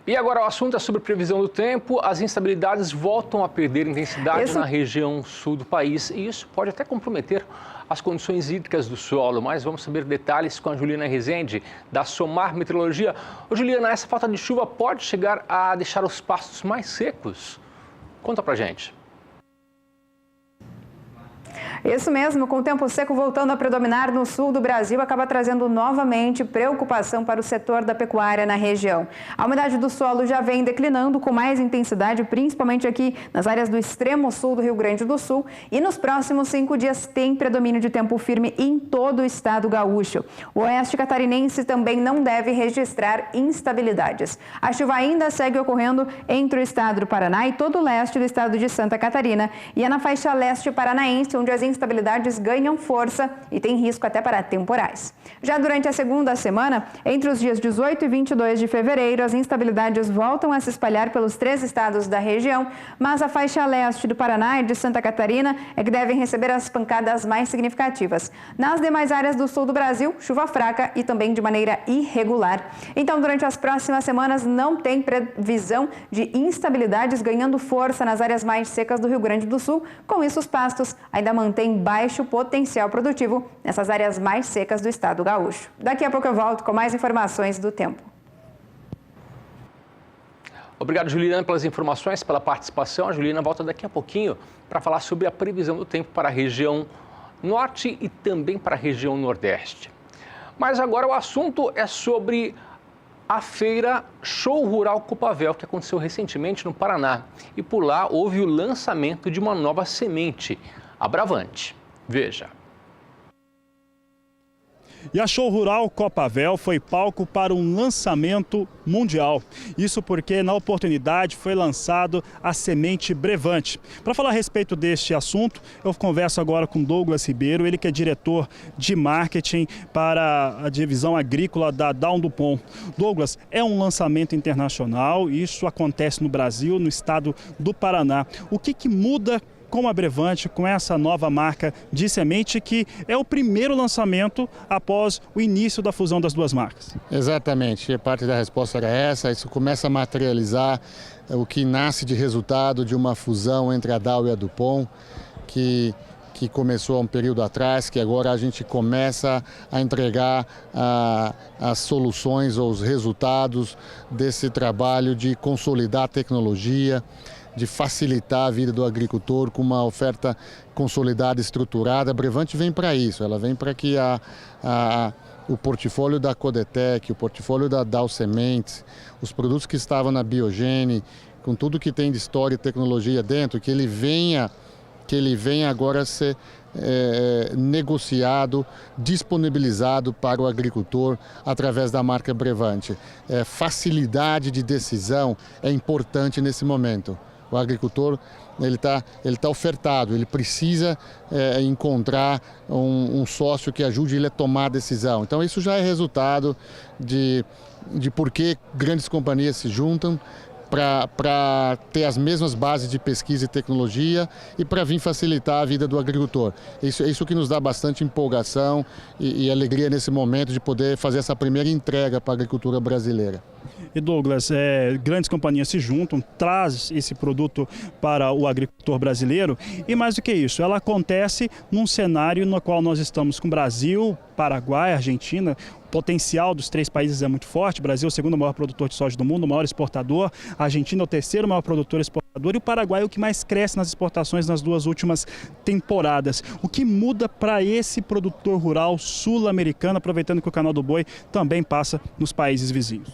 E agora o assunto é sobre previsão do tempo. As instabilidades voltam a perder intensidade na região sul do país e isso pode até comprometer as condições hídricas do solo, mas vamos saber detalhes com a Juliana Rezende, da Somar Meteorologia. Ô, Juliana, essa falta de chuva pode chegar a deixar os pastos mais secos? Conta pra gente. Isso mesmo, com o tempo seco voltando a predominar no sul do Brasil, acaba trazendo novamente preocupação para o setor da pecuária na região. A umidade do solo já vem declinando com mais intensidade, principalmente aqui nas áreas do extremo sul do Rio Grande do Sul. E nos próximos 5 dias tem predomínio de tempo firme em todo o estado gaúcho. O oeste catarinense também não deve registrar instabilidades. A chuva ainda segue ocorrendo entre o estado do Paraná e todo o leste do estado de Santa Catarina. E é na faixa leste paranaense onde as instabilidades ganham força e tem risco até para temporais. Já durante a segunda semana, entre os dias 18 e 22 de fevereiro, as instabilidades voltam a se espalhar pelos 3 estados da região, mas a faixa leste do Paraná e de Santa Catarina é que devem receber as pancadas mais significativas. Nas demais áreas do sul do Brasil, chuva fraca e também de maneira irregular. Então, durante as próximas semanas, não tem previsão de instabilidades ganhando força nas áreas mais secas do Rio Grande do Sul. Com isso, os pastos ainda mantêm baixo potencial produtivo nessas áreas mais secas do estado gaúcho. Daqui a pouco eu volto com mais informações do tempo. Obrigado, Juliana, pelas informações, pela participação. A Juliana volta daqui a pouquinho para falar sobre a previsão do tempo para a região norte e também para a região nordeste. Mas agora o assunto é sobre a feira Show Rural Copavel, que aconteceu recentemente no Paraná. E por lá houve o lançamento de uma nova semente, a Bravante. Veja. E a Show Rural Copavel foi palco para um lançamento mundial. Isso porque, na oportunidade, foi lançado a semente Brevante. Para falar a respeito deste assunto, eu converso agora com Douglas Ribeiro, ele que é diretor de marketing para a divisão agrícola da Dow DuPont. Douglas, é um lançamento internacional, isso acontece no Brasil, no estado do Paraná. O que muda com a Brevante, com essa nova marca de semente, que é o primeiro lançamento após o início da fusão das duas marcas? Exatamente, parte da resposta era essa. Isso começa a materializar o que nasce de resultado de uma fusão entre a Dow e a DuPont, que começou há um período atrás, que agora a gente começa a entregar as soluções ou os resultados desse trabalho de consolidar a tecnologia, de facilitar a vida do agricultor com uma oferta consolidada, estruturada. A Brevante vem para isso, ela vem para que o portfólio da Codetec, o portfólio da Dow Sementes, os produtos que estavam na Biogene, com tudo que tem de história e tecnologia dentro, que ele venha agora ser negociado, disponibilizado para o agricultor através da marca Brevante. Facilidade de decisão é importante nesse momento. O agricultor ele tá ofertado, ele precisa encontrar um sócio que ajude ele a tomar a decisão. Então isso já é resultado de por que grandes companhias se juntam para ter as mesmas bases de pesquisa e tecnologia e para vir facilitar a vida do agricultor. Isso que nos dá bastante empolgação e alegria nesse momento de poder fazer essa primeira entrega para a agricultura brasileira. E Douglas, grandes companhias se juntam, traz esse produto para o agricultor brasileiro e mais do que isso, ela acontece num cenário no qual nós estamos com Brasil, Paraguai, Argentina. O potencial dos três países é muito forte. O Brasil é o segundo maior produtor de soja do mundo, o maior exportador. A Argentina é o terceiro maior produtor exportador e o Paraguai é o que mais cresce nas exportações nas duas últimas temporadas. O que muda para esse produtor rural sul-americano, aproveitando que o Canal do Boi também passa nos países vizinhos?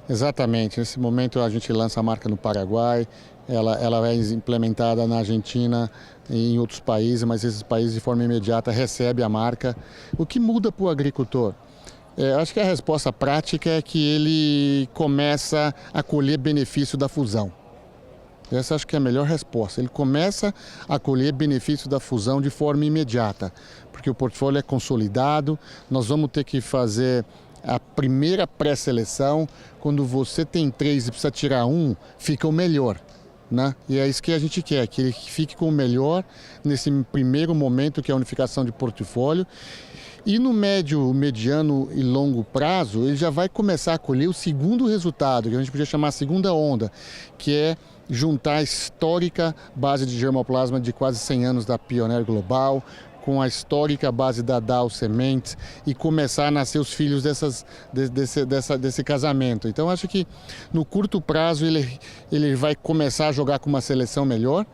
Exatamente. Nesse momento a gente lança a marca no Paraguai, ela é implementada na Argentina e em outros países, mas esses países de forma imediata recebem a marca. O que muda para o agricultor? Acho que a resposta prática é que ele começa a colher benefício da fusão. Essa acho que é a melhor resposta. Ele começa a colher benefício da fusão de forma imediata, porque o portfólio é consolidado, nós vamos ter que fazer a primeira pré-seleção. Quando você tem 3 e precisa tirar um, fica o melhor, né? E é isso que a gente quer, que ele fique com o melhor nesse primeiro momento, que é a unificação de portfólio. E no médio, mediano e longo prazo, ele já vai começar a colher o segundo resultado, que a gente podia chamar a segunda onda, que é juntar a histórica base de germoplasma de quase 100 anos da Pioneer Global, com a histórica base da Dow Sementes e começar a nascer os filhos desse casamento. Então, acho que no curto prazo ele vai começar a jogar com uma seleção melhor,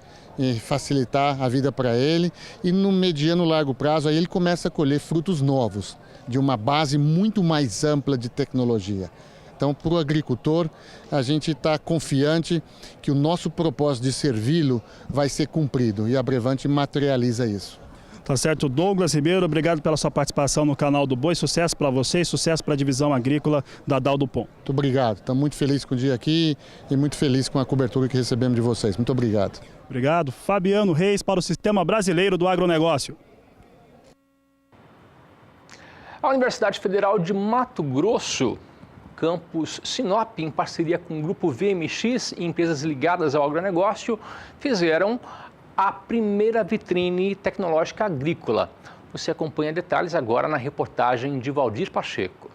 e facilitar a vida para ele, e no mediano e largo prazo aí ele começa a colher frutos novos, de uma base muito mais ampla de tecnologia. Então, para o agricultor, a gente está confiante que o nosso propósito de servi-lo vai ser cumprido, e a Brevante materializa isso. Tá certo, Douglas Ribeiro, obrigado pela sua participação no Canal do Boi. Sucesso para você e sucesso para a divisão agrícola da Dow DuPont. Muito obrigado. Estamos muito felizes com o dia aqui e muito felizes com a cobertura que recebemos de vocês. Muito obrigado. Obrigado. Fabiano Reis para o Sistema Brasileiro do Agronegócio. A Universidade Federal de Mato Grosso, campus Sinop, em parceria com o Grupo VMX e empresas ligadas ao agronegócio, fizeram a primeira vitrine tecnológica agrícola. Você acompanha detalhes agora na reportagem de Valdir Pacheco.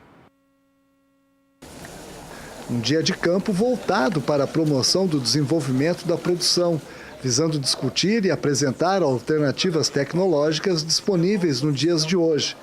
Um dia de campo voltado para a promoção do desenvolvimento da produção, visando discutir e apresentar alternativas tecnológicas disponíveis nos dias de hoje.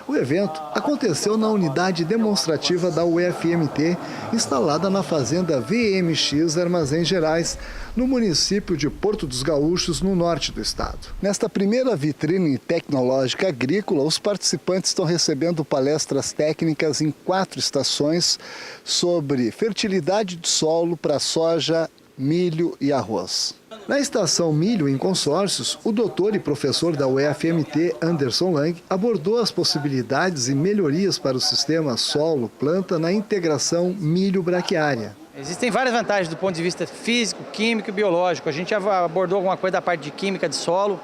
O evento aconteceu na unidade demonstrativa da UFMT, instalada na fazenda VMX Armazéns Gerais, no município de Porto dos Gaúchos, no norte do estado. Nesta primeira vitrine tecnológica agrícola, os participantes estão recebendo palestras técnicas em 4 estações sobre fertilidade de solo para soja, milho e arroz. Na estação Milho em Consórcios, o doutor e professor da UFMT, Anderson Lang, abordou as possibilidades e melhorias para o sistema solo-planta na integração milho-braquiária. Existem várias vantagens do ponto de vista físico, químico e biológico. A gente já abordou alguma coisa da parte de química de solo,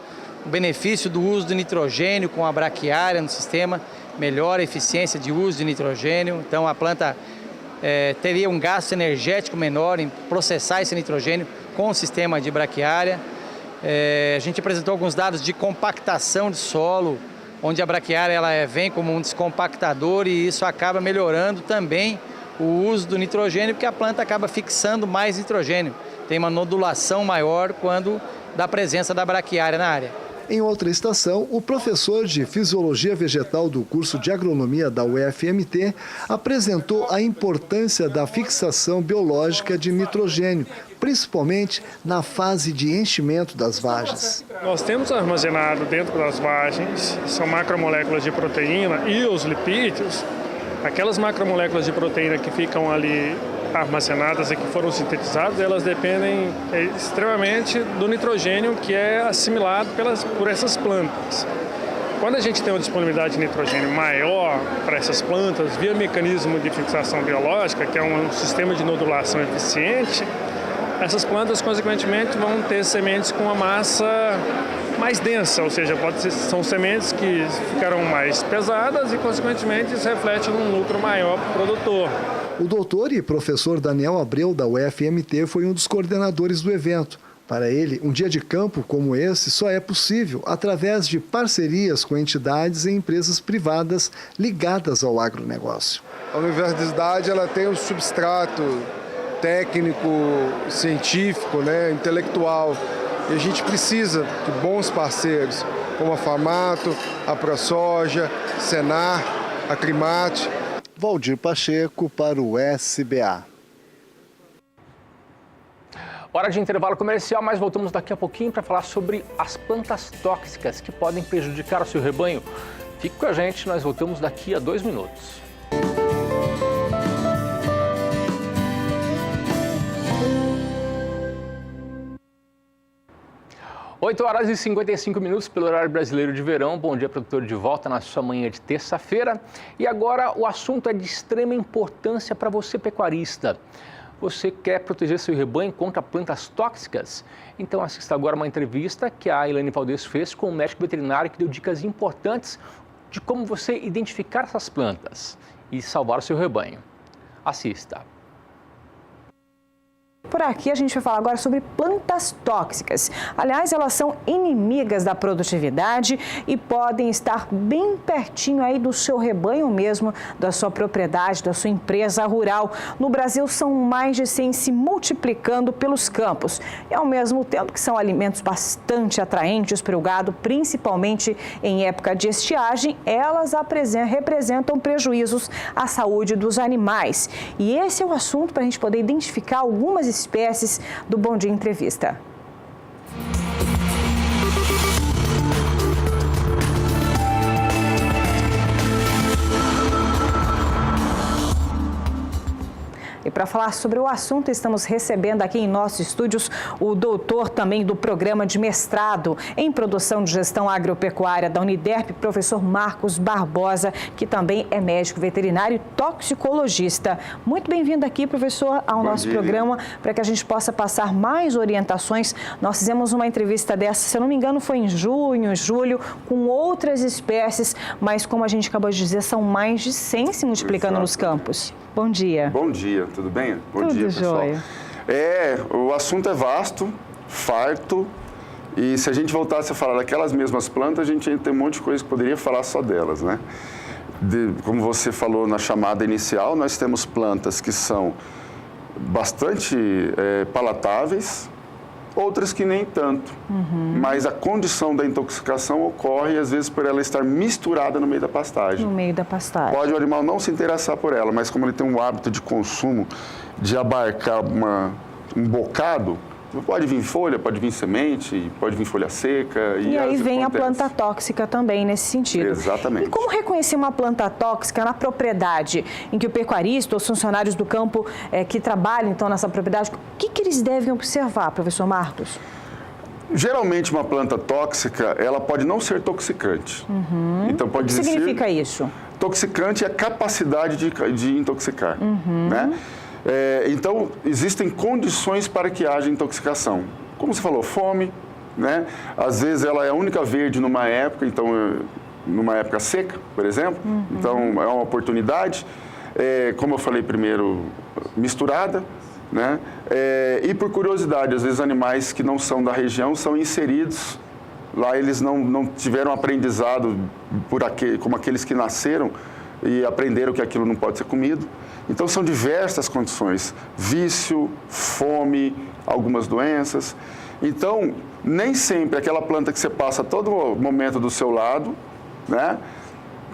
o benefício do uso do nitrogênio com a braquiária no sistema, melhora a eficiência de uso de nitrogênio, então a planta teria um gasto energético menor em processar esse nitrogênio com o sistema de braquiária. A gente apresentou alguns dados de compactação de solo, onde a braquiária ela vem como um descompactador e isso acaba melhorando também o uso do nitrogênio, porque a planta acaba fixando mais nitrogênio. Tem uma nodulação maior quando da presença da braquiária na área. Em outra estação, o professor de Fisiologia Vegetal do curso de Agronomia da UFMT apresentou a importância da fixação biológica de nitrogênio, principalmente na fase de enchimento das vagens. Nós temos armazenado dentro das vagens, são macromoléculas de proteína e os lipídios, aquelas macromoléculas de proteína que ficam ali armazenadas e que foram sintetizadas, elas dependem extremamente do nitrogênio que é assimilado por essas plantas. Quando a gente tem uma disponibilidade de nitrogênio maior para essas plantas, via mecanismo de fixação biológica, que é um sistema de nodulação eficiente, essas plantas, consequentemente, vão ter sementes com uma massa mais densa, ou seja, são sementes que ficarão mais pesadas e, consequentemente, isso reflete num lucro maior para o produtor. O doutor e professor Daniel Abreu, da UFMT, foi um dos coordenadores do evento. Para ele, um dia de campo como esse só é possível através de parcerias com entidades e empresas privadas ligadas ao agronegócio. A universidade ela tem um substrato técnico, científico, intelectual. E a gente precisa de bons parceiros, como a Famato, a ProSoja, Senar, a Climate. Valdir Pacheco para o SBA. Hora de intervalo comercial, mas voltamos daqui a pouquinho para falar sobre as plantas tóxicas que podem prejudicar o seu rebanho. Fique com a gente, nós voltamos daqui a 2 minutos. 8 horas e 55 minutos pelo horário brasileiro de verão. Bom dia, produtor, de volta na sua manhã de terça-feira. E agora o assunto é de extrema importância para você, pecuarista. Você quer proteger seu rebanho contra plantas tóxicas? Então assista agora uma entrevista que a Elaine Valdez fez com um médico veterinário que deu dicas importantes de como você identificar essas plantas e salvar o seu rebanho. Assista. Por aqui a gente vai falar agora sobre plantas tóxicas. Aliás, elas são inimigas da produtividade e podem estar bem pertinho aí do seu rebanho mesmo, da sua propriedade, da sua empresa rural. No Brasil são mais de 100 se multiplicando pelos campos. E ao mesmo tempo que são alimentos bastante atraentes para o gado, principalmente em época de estiagem, elas representam prejuízos à saúde dos animais. E esse é o assunto para a gente poder identificar algumas espécies do Bom Dia Entrevista. E para falar sobre o assunto, estamos recebendo aqui em nossos estúdios o doutor também do programa de mestrado em produção de gestão agropecuária da Uniderp, professor Marcos Barbosa, que também é médico veterinário e toxicologista. Muito bem-vindo aqui, professor, ao nosso programa, para que a gente possa passar mais orientações. Nós fizemos uma entrevista dessa, se eu não me engano, foi em junho, julho, com outras espécies, mas como a gente acabou de dizer, são mais de 100 se multiplicando nos campos. Bom dia. Bom dia, tudo bem? Bom Tudo dia, pessoal. Jóia. O assunto é vasto, farto, e se a gente voltasse a falar daquelas mesmas plantas, a gente tem um monte de coisa que poderia falar só delas, né? Como você falou na chamada inicial, nós temos plantas que são bastante palatáveis, outras que nem tanto. Mas a condição da intoxicação ocorre, às vezes, por ela estar misturada no meio da pastagem. No meio da pastagem. Pode o animal não se interessar por ela, mas como ele tem um hábito de consumo, de abarcar um bocado, pode vir folha, pode vir semente, pode vir folha seca. E aí vem a planta tóxica também nesse sentido. Exatamente. E como reconhecer uma planta tóxica na propriedade em que o pecuarista ou os funcionários do campo que trabalham então nessa propriedade, o que eles devem observar, professor Marcos? Geralmente, uma planta tóxica, ela pode não ser toxicante. Então, pode O que significa isso? Toxicante é a capacidade de intoxicar, né? Então, existem condições para que haja intoxicação. Como você falou, fome, né? Às vezes ela é a única verde numa época, então, numa época seca, por exemplo. Então, é uma oportunidade. Como eu falei primeiro, misturada, né? E por curiosidade, às vezes animais que não são da região são inseridos. Lá eles não tiveram aprendizado como aqueles que nasceram e aprenderam que aquilo não pode ser comido. Então, são diversas condições. Vício, fome, algumas doenças. Então, nem sempre aquela planta que você passa a todo momento do seu lado, né,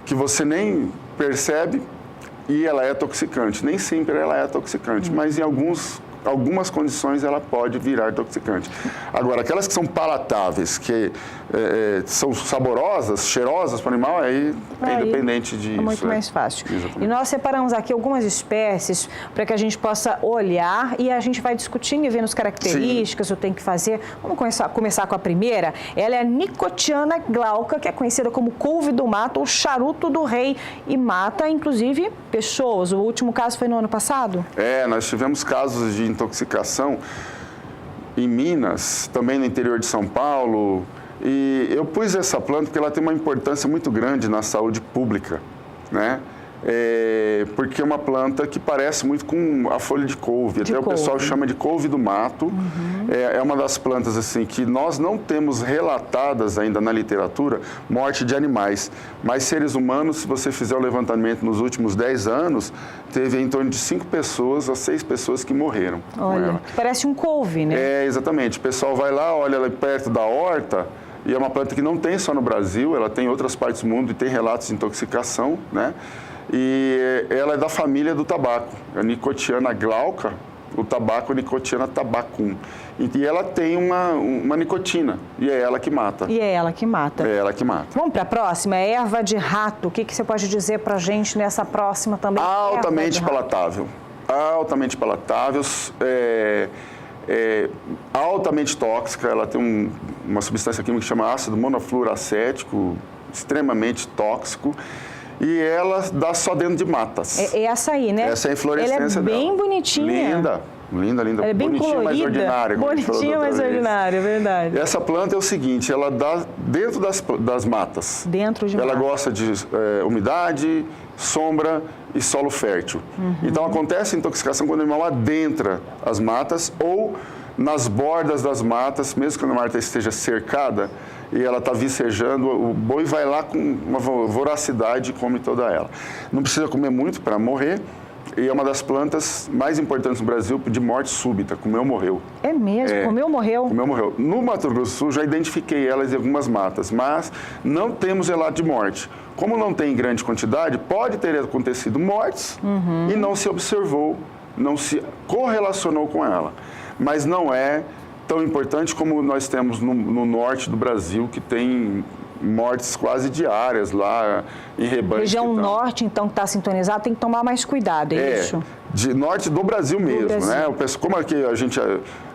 que você nem percebe, e ela é toxicante. Nem sempre ela é toxicante, mas em algumas condições ela pode virar toxicante. Agora, aquelas que são palatáveis, que são saborosas, cheirosas para o animal, aí é independente disso. É muito mais fácil. Exatamente. E nós separamos aqui algumas espécies para que a gente possa olhar e a gente vai discutindo e vendo as características, o que tem que fazer. Vamos começar com a primeira. Ela é a Nicotiana glauca, que é conhecida como couve do mato ou charuto do rei e mata, inclusive, pessoas. O último caso foi no ano passado? Nós tivemos casos de intoxicação em Minas, também no interior de São Paulo. E eu pus essa planta porque ela tem uma importância muito grande na saúde pública, né? Porque é uma planta que parece muito com a folha de couve. Até o pessoal chama de couve do mato. É uma das plantas assim que nós não temos relatadas ainda na literatura morte de animais. Mas seres humanos, se você fizer o levantamento nos últimos 10 anos, teve em torno de 5 pessoas a 6 pessoas que morreram. Olha, parece um couve, né? Exatamente. O pessoal vai lá, olha ela perto da horta, e é uma planta que não tem só no Brasil, ela tem em outras partes do mundo e tem relatos de intoxicação, né? E ela é da família do tabaco, a Nicotiana glauca, o tabaco é Nicotiana tabacum. E ela tem uma nicotina, e é ela que mata. E é ela que mata. É ela que mata. Vamos para a próxima, erva de rato. O que você pode dizer para a gente nessa próxima também? Altamente palatável. Altamente palatável, altamente tóxica, ela tem uma substância química que chama ácido monofluoracético, extremamente tóxico. E ela dá só dentro de matas. É essa aí, né? Essa é a inflorescência dela. Ela é bem bonitinha. Linda. Ela é bem bonitinha, colorida. mais ordinária. Bonitinha, mais ordinária, verdade. Essa planta é o seguinte, ela dá dentro das matas. Dentro de matas. Ela gosta de umidade, sombra e solo fértil. Então, acontece a intoxicação quando o animal adentra as matas ou nas bordas das matas, mesmo que a mata esteja cercada, e ela está vicejando, o boi vai lá com uma voracidade e come toda ela. Não precisa comer muito para morrer, e é uma das plantas mais importantes no Brasil de morte súbita, comeu, morreu. É mesmo? Comeu, morreu? Comeu, morreu. No Mato Grosso do Sul, já identifiquei elas em algumas matas, mas não temos relato de morte. Como não tem grande quantidade, pode ter acontecido mortes e não se observou, não se correlacionou com ela. Mas não é tão importante como nós temos no norte do Brasil, que tem mortes quase diárias lá em rebanhos. Região norte, então, que está sintonizado, tem que tomar mais cuidado, é isso? De norte do Brasil mesmo, Brasil. né? Como aqui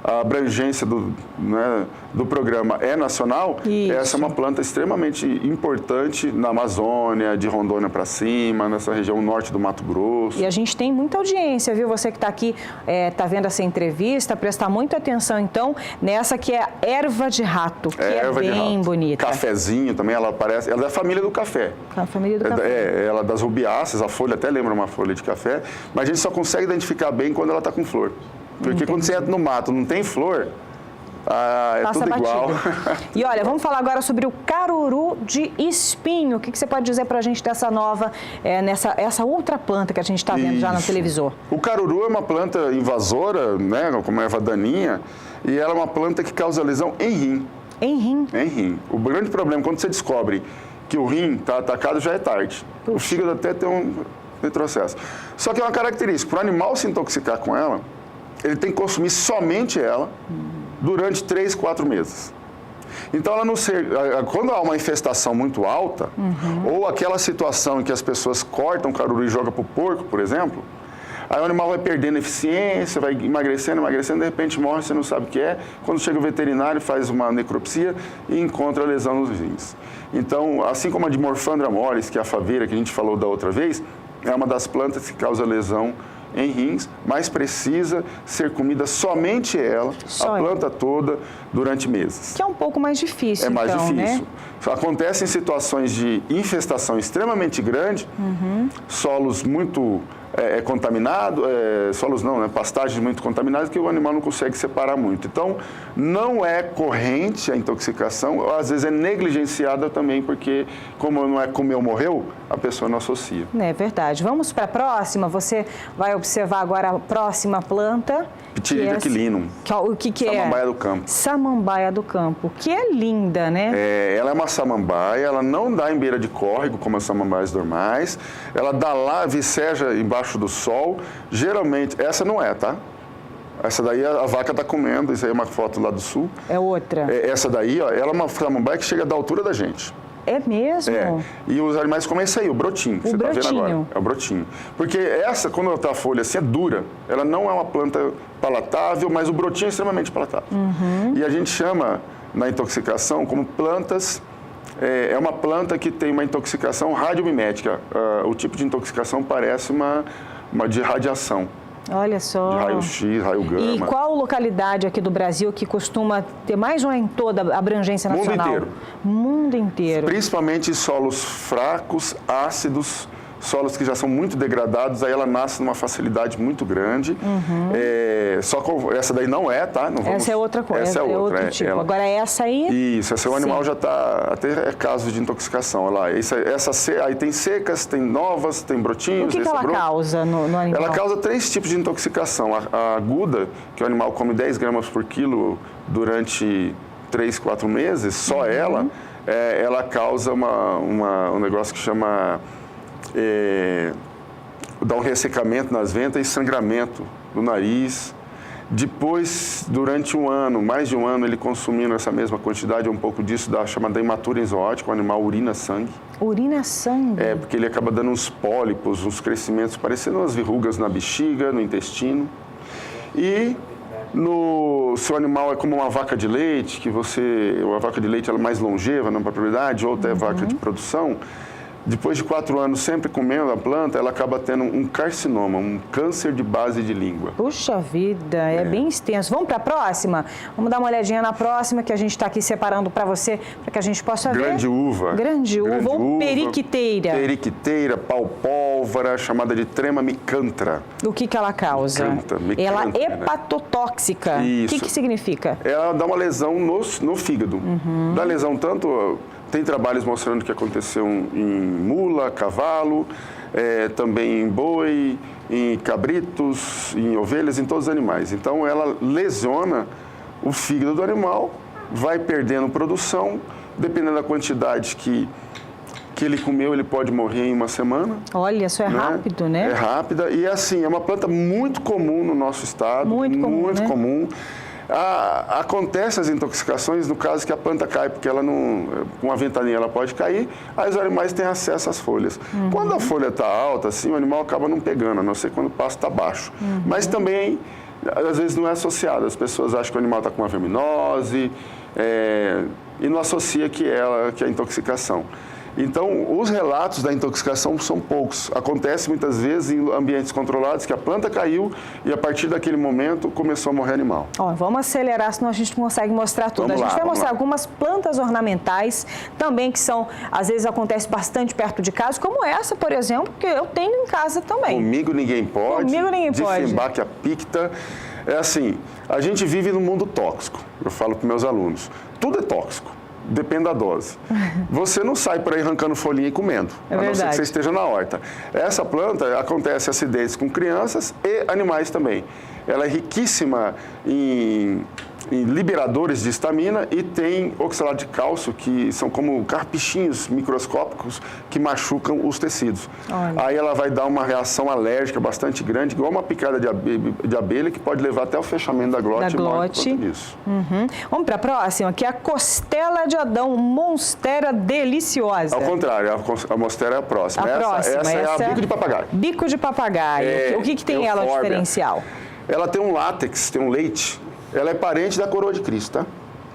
a abrangência do programa é nacional, essa é uma planta extremamente importante na Amazônia, de Rondônia para cima, nessa região norte do Mato Grosso. E a gente tem muita audiência, viu? Você que está aqui, está vendo essa entrevista, prestar muita atenção, então, nessa que é a erva de rato, que é bem bonita. Cafezinho também, ela é da família do café. A família do café. Ela é das rubiáceas, a folha até lembra uma folha de café, mas a gente só consegue identificar bem quando ela está com flor. Porque quando você entra no mato, não tem flor, é passa tudo batido. igual. E olha, vamos falar agora sobre o caruru de espinho. O que você pode dizer para a gente dessa nova, essa outra planta que a gente está vendo já no televisor? O caruru é uma planta invasora, né, como erva daninha, e ela é uma planta que causa lesão em rim. Em rim? Em rim. O grande problema, quando você descobre que o rim está atacado, já é tarde. Puxa. O fígado até tem um retrocesso. Só que é uma característica, para o animal se intoxicar com ela, ele tem que consumir somente ela durante 3, 4 meses. Então, quando há uma infestação muito alta, ou aquela situação em que as pessoas cortam o caruru e jogam para o porco, por exemplo, Aí o animal vai perdendo eficiência, vai emagrecendo, de repente morre, você não sabe o que é. Quando chega o veterinário, faz uma necropsia e encontra a lesão nos rins. Então, assim como a Dimorphandra mollis, que é a faveira que a gente falou da outra vez, é uma das plantas que causa lesão em rins, mas precisa ser comida somente ela, a planta toda, durante meses. Que é um pouco mais difícil, É mais difícil. Né? Acontece em situações de infestação extremamente grande, solos muito contaminados, solos não, né? Pastagens muito contaminadas que o animal não consegue separar muito. Então, não é corrente a intoxicação, às vezes é negligenciada também, porque como não é comeu, morreu, a pessoa não associa. É verdade. Vamos para a próxima. Você vai observar agora a próxima planta. Pteridra equilinum. O que é? Samambaia do campo. Samambaia do campo, que é linda, né? Ela é uma samambaia, ela não dá em beira de córrego, como as samambaias normais. Ela dá lá, viceja embaixo do sol. Geralmente, essa não é, tá? Essa daí a vaca está comendo, isso aí é uma foto lá do sul. É outra. Essa daí, ó, ela é uma samambaia que chega da altura da gente. É mesmo? E os animais comem isso aí, o brotinho, que você está vendo agora. É o brotinho. Porque essa, quando ela está a folha assim, é dura. Ela não é uma planta palatável, mas o brotinho é extremamente palatável. E a gente chama, na intoxicação, como plantas... É uma planta que tem uma intoxicação radiomimética. O tipo de intoxicação parece uma de radiação. Olha só. De raio-x, raio gama. E qual localidade aqui do Brasil que costuma ter mais ou em toda a abrangência nacional? Mundo inteiro. Mundo inteiro. Principalmente solos fracos, ácidos, solos que já são muito degradados, aí ela nasce numa facilidade muito grande. Só que essa daí não é, tá? Não vamos... Essa é outra coisa, essa é outra, outro tipo. Ela... Agora essa aí... Isso, esse animal já está, até caso de intoxicação. Olha lá, aí tem secas, tem novas, tem brotinhos. O que ela causa no animal? Ela causa 3 tipos de intoxicação. A aguda, que o animal come 10 gramas por quilo durante 3, 4 meses, só ela causa um negócio que chama... dá um ressecamento nas ventas e sangramento do nariz. Depois, durante um ano, mais de um ano, ele consumindo essa mesma quantidade, um pouco disso, da chamada hematura enzótica, o animal urina sangue. Urina sangue? Porque ele acaba dando uns pólipos, uns crescimentos, parecendo umas verrugas na bexiga, no intestino. E se o animal é como uma vaca de leite, a vaca de leite ela é mais longeva na propriedade, ou até vaca de produção, depois de 4 anos sempre comendo a planta, ela acaba tendo um carcinoma, um câncer de base de língua. Puxa vida, é bem extenso. Vamos para a próxima? Vamos dar uma olhadinha na próxima, que a gente está aqui separando para você, para que a gente possa ver. Grande uva ou periquiteira. Periquiteira, pau-pólvora, chamada de trema micantra. O que ela causa? Micanta, ela é hepatotóxica. Isso. O que significa? Ela dá uma lesão no fígado. Dá lesão tanto... Tem trabalhos mostrando que aconteceu em mula, cavalo, também em boi, em cabritos, em ovelhas, em todos os animais. Então, ela lesiona o fígado do animal, vai perdendo produção, dependendo da quantidade que ele comeu, ele pode morrer em uma semana. Olha, isso é rápido, né? É rápida e, assim, é uma planta muito comum no nosso estado. Muito comum. Acontece as intoxicações no caso que a planta cai, porque ela não, com a ventania ela pode cair, aí os animais têm acesso às folhas. Quando a folha está alta, assim, o animal acaba não pegando, a não ser quando o pasto está baixo. Mas também, às vezes, não é associado. As pessoas acham que o animal está com uma verminose e não associa que é a intoxicação. Então, os relatos da intoxicação são poucos. Acontece muitas vezes em ambientes controlados que a planta caiu e a partir daquele momento começou a morrer animal. Vamos acelerar, senão a gente não consegue mostrar tudo. A gente vai mostrar algumas plantas ornamentais também que são, às vezes acontece bastante perto de casa, como essa, por exemplo, que eu tenho em casa também. Comigo ninguém pode. Comigo ninguém pode. Dieffenbachia picta. É assim, a gente vive num mundo tóxico. Eu falo para meus alunos, tudo é tóxico. Depende da dose. Você não sai por aí arrancando folhinha e comendo, a não ser que você esteja na horta. Essa planta acontece acidentes com crianças e animais também. Ela é riquíssima em liberadores de histamina e tem oxalato de cálcio, que são como carpichinhos microscópicos que machucam os tecidos. Olha. Aí ela vai dar uma reação alérgica bastante grande, igual uma picada de abelha, que pode levar até o fechamento da glote. Vamos para a próxima, que é a costela de Adão, Monstera deliciosa. Ao contrário, a Monstera é a próxima. Essa é a bico de papagaio. Bico de papagaio. O que tem ela diferencial? Ela tem um látex, tem um leite. Ela é parente da coroa de Cristo, tá?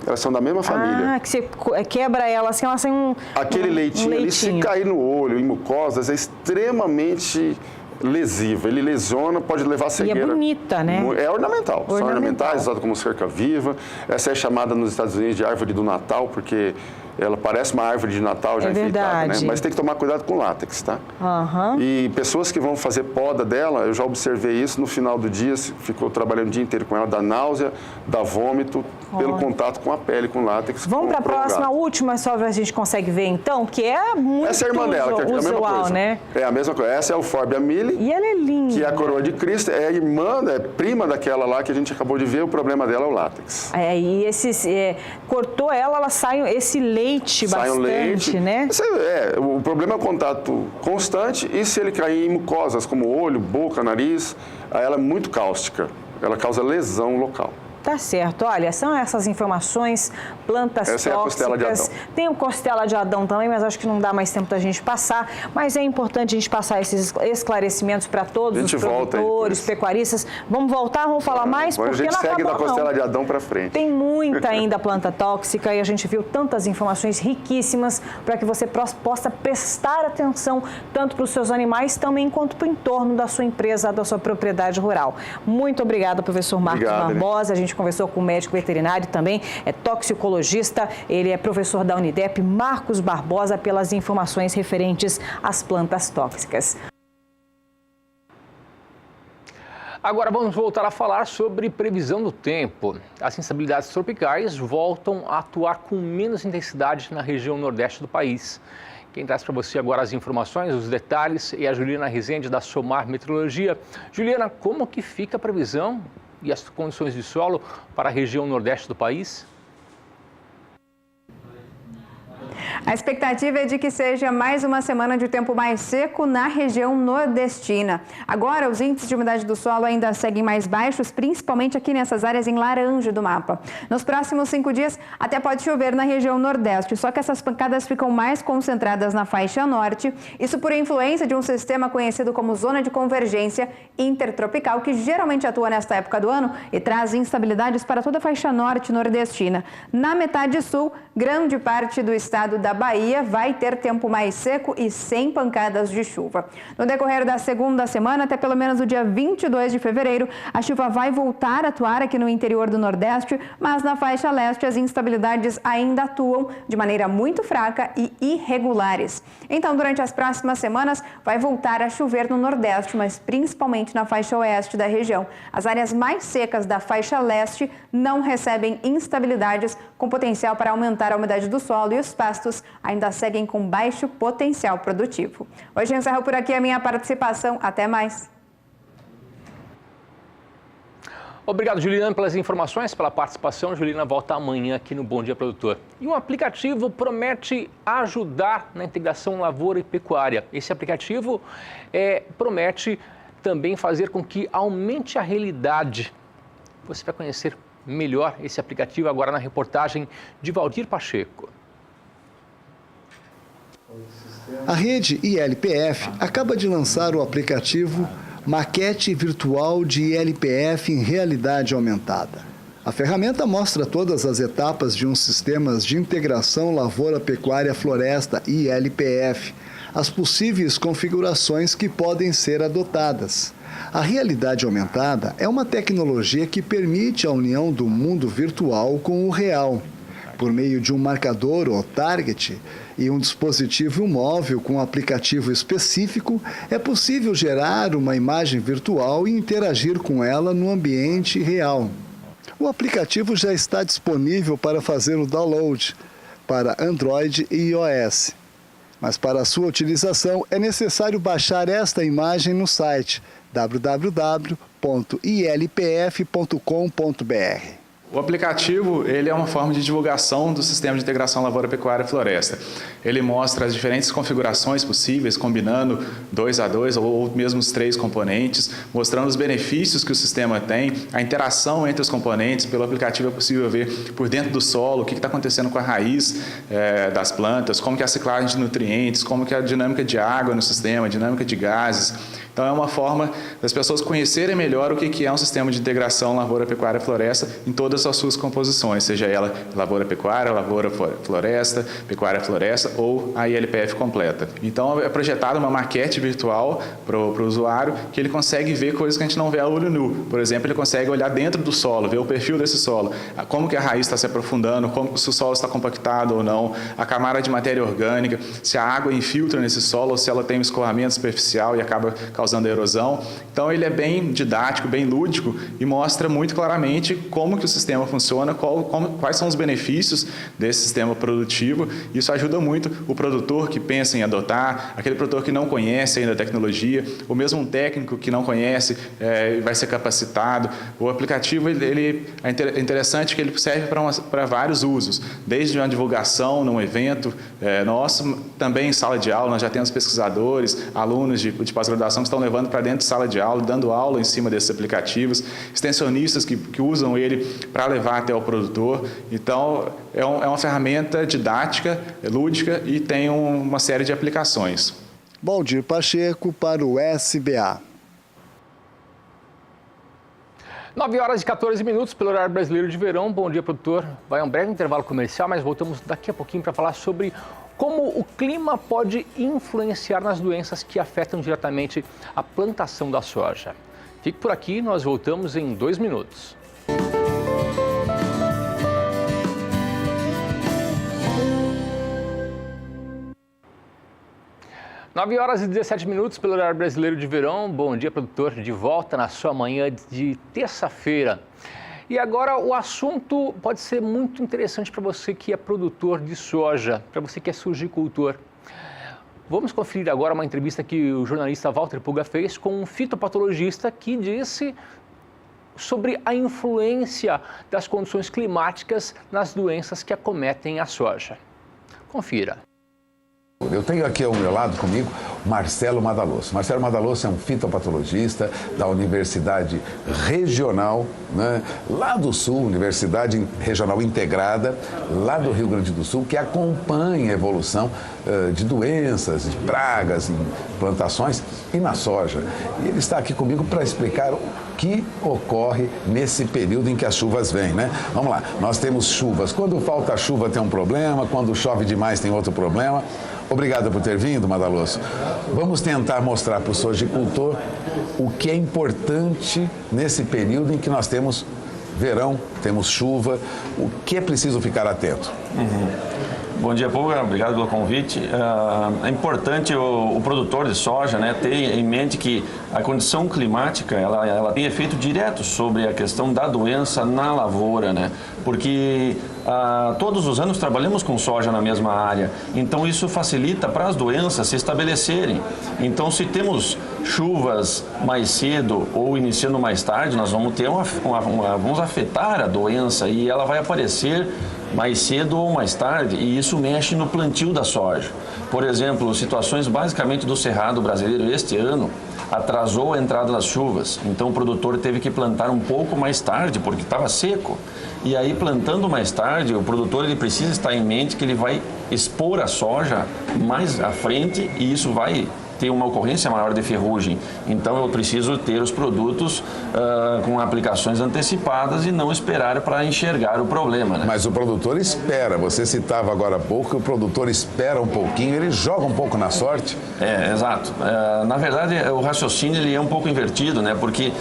Elas são da mesma família. Que você quebra ela assim, ela tem Aquele leitinho ali, se cair no olho, em mucosas, é extremamente lesivo. Ele lesiona, pode levar a cegueira. E é bonita, né? É ornamental. São ornamentais, usadas como cerca viva. Essa é chamada nos Estados Unidos de árvore do Natal, porque ela parece uma árvore de Natal já enfeitada, né? Mas tem que tomar cuidado com o látex, tá? E pessoas que vão fazer poda dela, eu já observei isso, no final do dia, ficou trabalhando o dia inteiro com ela, dá náusea, dá vômito, pelo contato com a pele, com o látex. Vamos para a próxima, a última, só a gente consegue ver então, que é muito Essa é a irmã dela, que é a mesma coisa. Né? É a mesma coisa. Essa é o Euphorbia mili. E ela é linda. Que é a coroa de Cristo, é a irmã, é prima daquela lá que a gente acabou de ver, o problema dela é o látex. E cortou ela sai esse leite bastante, né? O problema é o contato constante e se ele cair em mucosas como olho, boca, nariz, aí ela é muito cáustica, ela causa lesão local. Tá certo. Olha, são essas informações, plantas tóxicas. Essa é a costela de Adão. Tem o costela de Adão também, mas acho que não dá mais tempo da gente passar. Mas é importante a gente passar esses esclarecimentos para todos os produtores, pecuaristas. Vamos voltar, vamos falar mais, porque a gente segue da costela de Adão para frente. Tem muita ainda planta tóxica e a gente viu tantas informações riquíssimas para que você possa prestar atenção tanto para os seus animais também quanto para o entorno da sua empresa, da sua propriedade rural. Muito obrigada, professor Marcos Barbosa. A gente conversou com o médico veterinário também, é toxicologista, ele é professor da Unidep, Marcos Barbosa, pelas informações referentes às plantas tóxicas. Agora vamos voltar a falar sobre previsão do tempo. As instabilidades tropicais voltam a atuar com menos intensidade na região nordeste do país. Quem traz para você agora as informações, os detalhes, é a Juliana Rezende, da Somar Meteorologia. Juliana, como que fica a previsão e as condições de solo para a região nordeste do país? A expectativa é de que seja mais uma semana de tempo mais seco na região nordestina. Agora, os índices de umidade do solo ainda seguem mais baixos, principalmente aqui nessas áreas em laranja do mapa. Nos próximos 5 dias, até pode chover na região nordeste, só que essas pancadas ficam mais concentradas na faixa norte, isso por influência de um sistema conhecido como zona de convergência intertropical, que geralmente atua nesta época do ano e traz instabilidades para toda a faixa norte nordestina. Na metade sul, grande parte do estado da Bahia vai ter tempo mais seco e sem pancadas de chuva. No decorrer da segunda semana, até pelo menos o dia 22 de fevereiro, a chuva vai voltar a atuar aqui no interior do Nordeste, mas na faixa leste as instabilidades ainda atuam de maneira muito fraca e irregulares. Então, durante as próximas semanas, vai voltar a chover no Nordeste, mas principalmente na faixa oeste da região. As áreas mais secas da faixa leste não recebem instabilidades com potencial para aumentar a umidade do solo e os pastos ainda seguem com baixo potencial produtivo. Hoje eu encerro por aqui a minha participação. Até mais. Obrigado, Juliana, pelas informações, pela participação. Juliana volta amanhã aqui no Bom Dia Produtor. E um aplicativo promete ajudar na integração lavoura e pecuária. Esse aplicativo promete também fazer com que aumente a realidade. Você vai conhecer melhor esse aplicativo agora na reportagem de Valdir Pacheco. A rede ILPF acaba de lançar o aplicativo Maquete Virtual de ILPF em Realidade Aumentada. A ferramenta mostra todas as etapas de um sistema de integração lavoura-pecuária-floresta ILPF, as possíveis configurações que podem ser adotadas. A realidade aumentada é uma tecnologia que permite a união do mundo virtual com o real. Por meio de um marcador ou target e um dispositivo móvel com um aplicativo específico, é possível gerar uma imagem virtual e interagir com ela no ambiente real. O aplicativo já está disponível para fazer o download para Android e iOS. Mas para a sua utilização é necessário baixar esta imagem no site www.ilpf.com.br. O aplicativo, ele é uma forma de divulgação do sistema de integração lavoura, pecuária e floresta. Ele mostra as diferentes configurações possíveis, combinando 2 a 2 ou mesmo os 3 componentes, mostrando os benefícios que o sistema tem, a interação entre os componentes. Pelo aplicativo é possível ver por dentro do solo o que está acontecendo com a raiz das plantas, como que é a ciclagem de nutrientes, como que é a dinâmica de água no sistema, a dinâmica de gases. Então é uma forma das pessoas conhecerem melhor o que é um sistema de integração lavoura, pecuária e floresta em todas as suas composições, seja ela lavoura, pecuária, floresta, pecuária, floresta ou a ILPF completa. Então é projetada uma maquete virtual para o usuário que ele consegue ver coisas que a gente não vê a olho nu. Por exemplo, ele consegue olhar dentro do solo, ver o perfil desse solo, como que a raiz está se aprofundando, se o solo está compactado ou não, a camada de matéria orgânica, se a água infiltra nesse solo ou se ela tem um escoamento superficial e acaba causando erosão. Então ele é bem didático, bem lúdico e mostra muito claramente como que o sistema funciona, quais são os benefícios desse sistema produtivo. Isso ajuda muito o produtor que pensa em adotar, aquele produtor que não conhece ainda a tecnologia, ou mesmo um técnico que não conhece, vai ser capacitado. O aplicativo ele é interessante que ele serve para vários usos, desde uma divulgação num evento nosso, também em sala de aula. Nós já temos pesquisadores, alunos de pós-graduação que estão levando para dentro de sala de aula, dando aula em cima desses aplicativos, extensionistas que usam ele para levar até o produtor. Então, é uma ferramenta didática, lúdica e tem uma série de aplicações. Valdir Pacheco para o SBA. 9 horas e 14 minutos pelo horário brasileiro de verão. Bom dia, produtor. Vai um breve intervalo comercial, mas voltamos daqui a pouquinho para falar sobre como o clima pode influenciar nas doenças que afetam diretamente a plantação da soja. Fique por aqui, nós voltamos em 2 minutos. Nove horas e 17 minutos pelo horário brasileiro de verão. Bom dia, produtor, de volta na sua manhã de terça-feira. E agora o assunto pode ser muito interessante para você que é produtor de soja, para você que é sojicultor. Vamos conferir agora uma entrevista que o jornalista Walter Puga fez com um fitopatologista que disse sobre a influência das condições climáticas nas doenças que acometem a soja. Confira. Eu tenho aqui ao meu lado comigo Marcelo Madalosso. Marcelo Madalosso é um fitopatologista da Universidade Regional, né, lá do Sul, Universidade Regional Integrada, lá do Rio Grande do Sul, que acompanha a evolução de doenças, de pragas em plantações e na soja. E ele está aqui comigo para explicar o que ocorre nesse período em que as chuvas vêm, né? Vamos lá, nós temos chuvas. Quando falta chuva tem um problema, quando chove demais tem outro problema. Obrigado por ter vindo, Madalosso. Vamos tentar mostrar para o sojicultor o que é importante nesse período em que nós temos verão, temos chuva, o que é preciso ficar atento. Bom dia, Puga. Obrigado pelo convite. É importante o produtor de soja, né, ter em mente que a condição climática ela tem efeito direto sobre a questão da doença na lavoura, né? Porque todos os anos trabalhamos com soja na mesma área, então isso facilita para as doenças se estabelecerem. Então, se temos chuvas mais cedo ou iniciando mais tarde, nós vamos ter vamos afetar a doença e ela vai aparecer mais cedo ou mais tarde, e isso mexe no plantio da soja. Por exemplo, situações basicamente do Cerrado brasileiro este ano atrasou a entrada das chuvas, então o produtor teve que plantar um pouco mais tarde porque estava seco. E aí, plantando mais tarde, o produtor ele precisa estar em mente que ele vai expor a soja mais à frente e isso vai ter uma ocorrência maior de ferrugem. Então eu preciso ter os produtos com aplicações antecipadas e não esperar para enxergar o problema, né? Mas o produtor espera, você citava agora há pouco que o produtor espera um pouquinho, ele joga um pouco na sorte. Exato. Na verdade, o raciocínio ele é um pouco invertido, né? Porque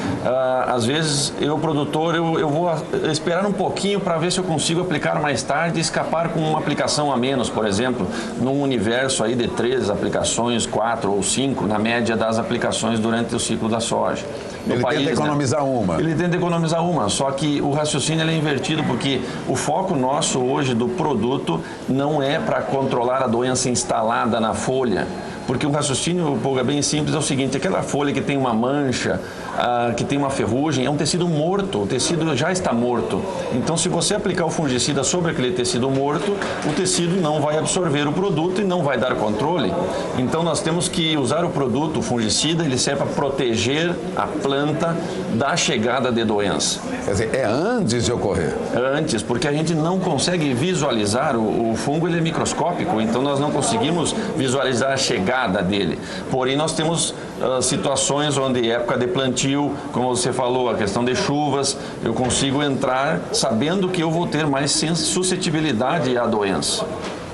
às vezes eu, produtor, eu vou esperar um pouquinho para ver se eu consigo aplicar mais tarde e escapar com uma aplicação a menos, por exemplo, num universo aí de 3 aplicações, 4 ou 5, na média das aplicações durante o ciclo da soja. no país. Ele tenta economizar uma. Ele tenta economizar uma, só que o raciocínio ele é invertido, porque o foco nosso hoje do produto não é para controlar a doença instalada na folha. Porque o raciocínio, Pulga, bem simples, é o seguinte: aquela folha que tem uma mancha, que tem uma ferrugem, é um tecido morto, o tecido já está morto. Então, se você aplicar o fungicida sobre aquele tecido morto, o tecido não vai absorver o produto e não vai dar controle. Então, nós temos que usar o produto, o fungicida, ele serve para proteger a planta da chegada de doença. Quer dizer, é antes de ocorrer? Antes, porque a gente não consegue visualizar, o fungo ele é microscópico, então nós não conseguimos visualizar a chegada dele. Porém, nós temos situações onde, época de plantio, como você falou, a questão de chuvas, eu consigo entrar sabendo que eu vou ter mais suscetibilidade à doença.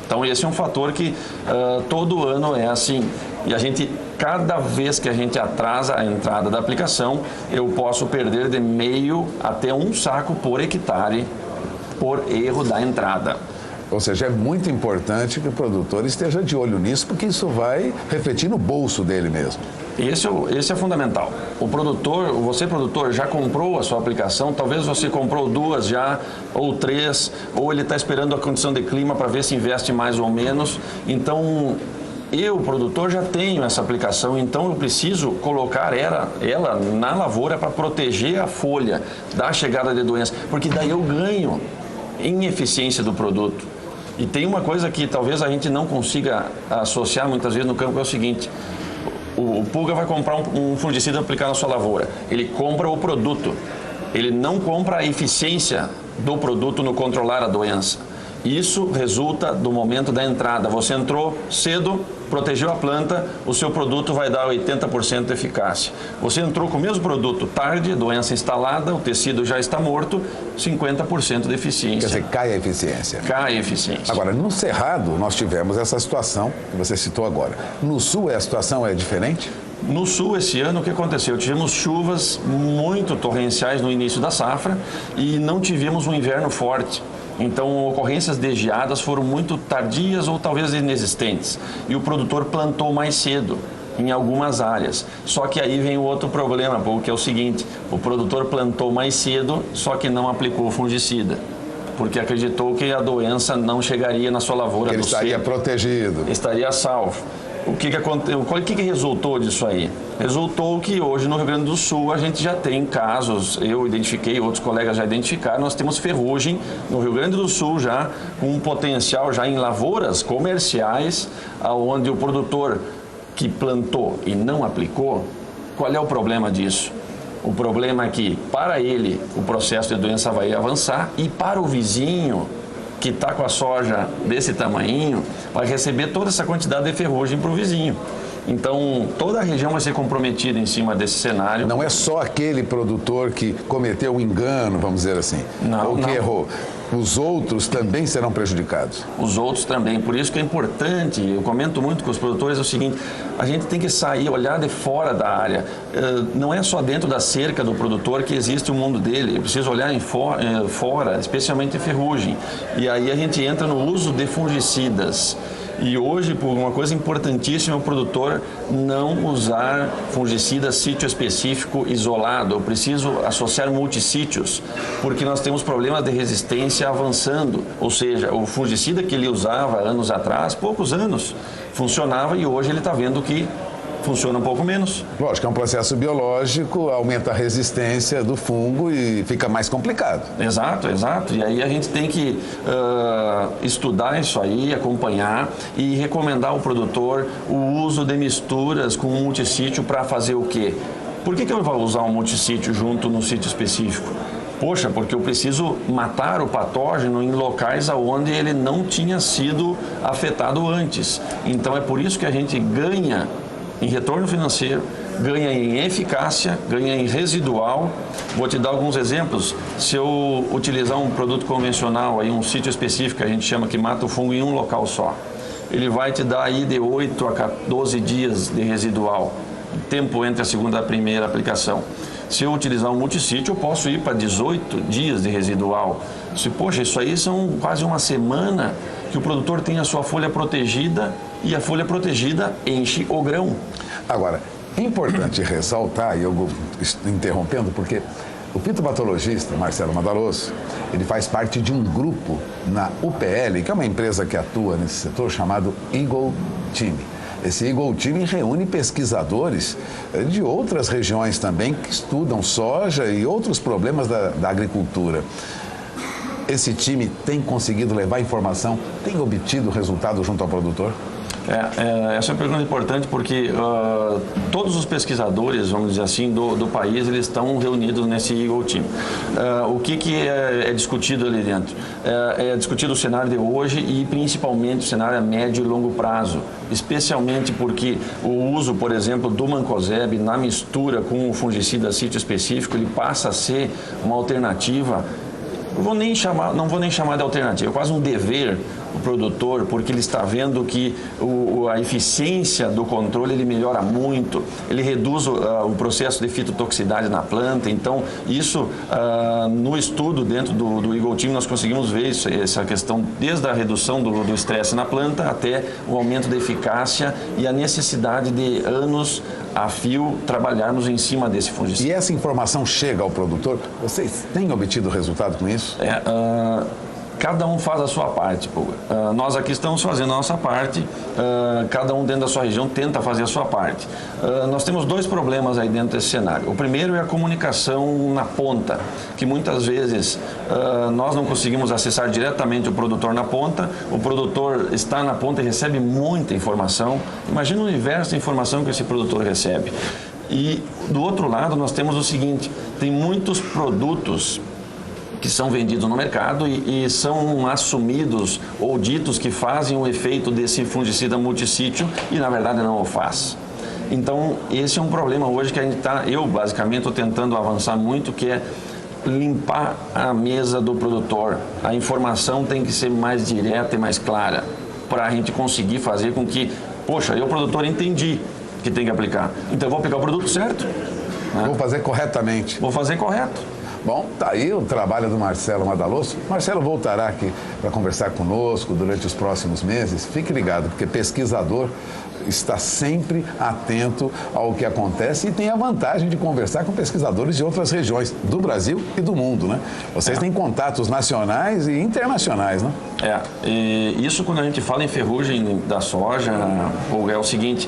Então, esse é um fator que todo ano é assim. E a gente, cada vez que a gente atrasa a entrada da aplicação, eu posso perder de meio até 1 saco por hectare por erro da entrada. Ou seja, é muito importante que o produtor esteja de olho nisso, porque isso vai refletir no bolso dele mesmo. Esse é fundamental. O produtor, você produtor, já comprou a sua aplicação, talvez você comprou 2 já, ou 3, ou ele está esperando a condição de clima para ver se investe mais ou menos. Então, eu, produtor, já tenho essa aplicação, então eu preciso colocar ela na lavoura para proteger a folha da chegada de doença, porque daí eu ganho em eficiência do produto. E tem uma coisa que talvez a gente não consiga associar muitas vezes no campo, é o seguinte: o Pulga vai comprar um fungicida para aplicar na sua lavoura. Ele compra o produto, ele não compra a eficiência do produto no controlar a doença. Isso resulta do momento da entrada. Você entrou cedo, protegeu a planta, o seu produto vai dar 80% de eficácia. Você entrou com o mesmo produto tarde, doença instalada, o tecido já está morto, 50% de eficiência. Quer dizer, cai a eficiência. Cai a eficiência. Agora, no Cerrado, nós tivemos essa situação que você citou agora. No Sul, a situação é diferente? No Sul, esse ano, o que aconteceu? Tivemos chuvas muito torrenciais no início da safra e não tivemos um inverno forte. Então, ocorrências de geadas foram muito tardias ou talvez inexistentes. E o produtor plantou mais cedo em algumas áreas. Só que aí vem o outro problema, porque é o seguinte: o produtor plantou mais cedo, só que não aplicou o fungicida, porque acreditou que a doença não chegaria na sua lavoura. Ele estaria protegido. Estaria salvo. O que aconteceu? O que resultou disso aí? Resultou que hoje no Rio Grande do Sul a gente já tem casos, eu identifiquei, outros colegas já identificaram, nós temos ferrugem no Rio Grande do Sul já, com um potencial já em lavouras comerciais, onde o produtor que plantou e não aplicou, qual é o problema disso? O problema é que, para ele, o processo de doença vai avançar e para o vizinho, que está com a soja desse tamanhinho, vai receber toda essa quantidade de ferrugem para o vizinho. Então, toda a região vai ser comprometida em cima desse cenário. Não é só aquele produtor que cometeu um engano, vamos dizer assim, ou que errou. Os outros também serão prejudicados. Os outros também. Por isso que é importante, eu comento muito com os produtores, é o seguinte: a gente tem que sair, olhar de fora da área. Não é só dentro da cerca do produtor que existe o mundo dele. Eu preciso olhar fora, especialmente a ferrugem. E aí a gente entra no uso de fungicidas. E hoje, por uma coisa importantíssima, o produtor não usar fungicida sítio específico isolado. Eu preciso associar multissítios, porque nós temos problemas de resistência avançando. Ou seja, o fungicida que ele usava anos atrás, poucos anos, funcionava e hoje ele está vendo que funciona um pouco menos. Lógico, é um processo biológico, aumenta a resistência do fungo e fica mais complicado. Exato, exato. E aí a gente tem que estudar isso aí, acompanhar e recomendar ao produtor o uso de misturas com um multissítio para fazer o quê? Por que eu vou usar um multissítio junto no sítio específico? Poxa, porque eu preciso matar o patógeno em locais onde ele não tinha sido afetado antes. Então é por isso que a gente ganha em retorno financeiro, ganha em eficácia, ganha em residual. Vou te dar alguns exemplos. Se eu utilizar um produto convencional, aí um sítio específico que a gente chama que mata o fungo em um local só, ele vai te dar aí de 8 a 12 dias de residual, tempo entre a segunda e a primeira aplicação. Se eu utilizar um multissítio, eu posso ir para 18 dias de residual. Poxa, isso aí são quase uma semana que o produtor tem a sua folha protegida e a folha protegida enche o grão. Agora, Importante ressaltar, e eu estou interrompendo, porque o fitopatologista Marcelo Madaloso, ele faz parte de um grupo na UPL, que é uma empresa que atua nesse setor, chamado Eagle Team. Esse Eagle Team reúne pesquisadores de outras regiões também que estudam soja e outros problemas da agricultura. Esse time tem conseguido levar informação, tem obtido resultado junto ao produtor? Essa é uma pergunta importante porque todos os pesquisadores, vamos dizer assim, do país, eles estão reunidos nesse Eagle Team. O que é discutido ali dentro? É discutido o cenário de hoje e principalmente o cenário a médio e longo prazo, especialmente porque o uso, por exemplo, do mancozeb na mistura com o fungicida sítio específico, ele passa a ser uma alternativa. Não vou nem chamar de alternativa, é quase um dever o produtor, porque ele está vendo que a eficiência do controle ele melhora muito, ele reduz o processo de fitotoxicidade na planta. Então, isso no estudo dentro do Eagle Team nós conseguimos ver essa questão desde a redução do estresse na planta até o aumento da eficácia e a necessidade de anos a fio trabalharmos em cima desse fungicida. E essa informação chega ao produtor? Vocês têm obtido resultado com isso? Cada um faz a sua parte. Nós aqui estamos fazendo a nossa parte, cada um dentro da sua região tenta fazer a sua parte. Nós temos dois problemas aí dentro desse cenário. O primeiro é a comunicação na ponta, que muitas vezes nós não conseguimos acessar diretamente o produtor na ponta, o produtor está na ponta e recebe muita informação. Imagina o universo de informação que esse produtor recebe. E do outro lado nós temos o seguinte, tem muitos produtos que são vendidos no mercado e são assumidos ou ditos que fazem o efeito desse fungicida multissítio e na verdade não o faz. Então esse é um problema hoje que eu basicamente estou tentando avançar muito, que é limpar a mesa do produtor. A informação tem que ser mais direta e mais clara para a gente conseguir fazer com que, poxa, eu produtor entendi que tem que aplicar, então eu vou aplicar o produto certo. Né? Vou fazer corretamente. Vou fazer correto. Bom, tá aí o trabalho do Marcelo Madaloso. Marcelo voltará aqui para conversar conosco durante os próximos meses. Fique ligado, porque pesquisador está sempre atento ao que acontece e tem a vantagem de conversar com pesquisadores de outras regiões do Brasil e do mundo, né? Vocês têm contatos nacionais e internacionais, né? E isso quando a gente fala em ferrugem da soja, é o seguinte,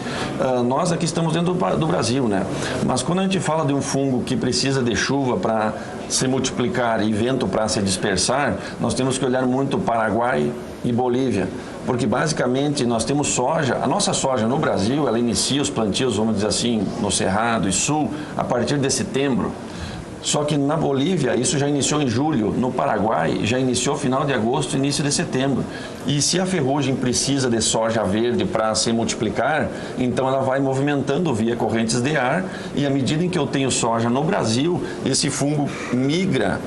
nós aqui estamos dentro do Brasil, né? Mas quando a gente fala de um fungo que precisa de chuva para se multiplicar e vento para se dispersar, nós temos que olhar muito Paraguai e Bolívia. Porque basicamente nós temos soja, a nossa soja no Brasil, ela inicia os plantios, vamos dizer assim, no Cerrado e Sul, a partir de setembro. Só que na Bolívia isso já iniciou em julho, no Paraguai já iniciou final de agosto, início de setembro. E se a ferrugem precisa de soja verde para se multiplicar, então ela vai movimentando via correntes de ar e à medida em que eu tenho soja no Brasil, esse fungo migra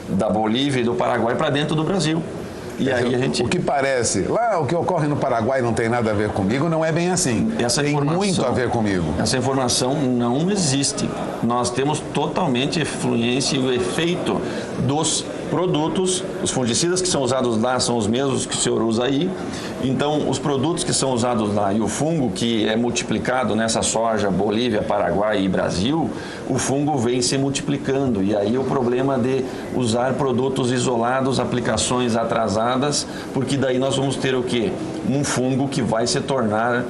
da Bolívia e do Paraguai para dentro do Brasil. E aí a gente... O que parece, lá o que ocorre no Paraguai não tem nada a ver comigo, não é bem assim. Tem muito a ver comigo. Essa informação não existe. Nós temos totalmente influência e o efeito dos produtos, os fungicidas que são usados lá são os mesmos que o senhor usa aí. Então, os produtos que são usados lá e o fungo que é multiplicado nessa soja, Bolívia, Paraguai e Brasil, o fungo vem se multiplicando. E aí o problema de usar produtos isolados, aplicações atrasadas, porque daí nós vamos ter o quê? Um fungo que vai se tornar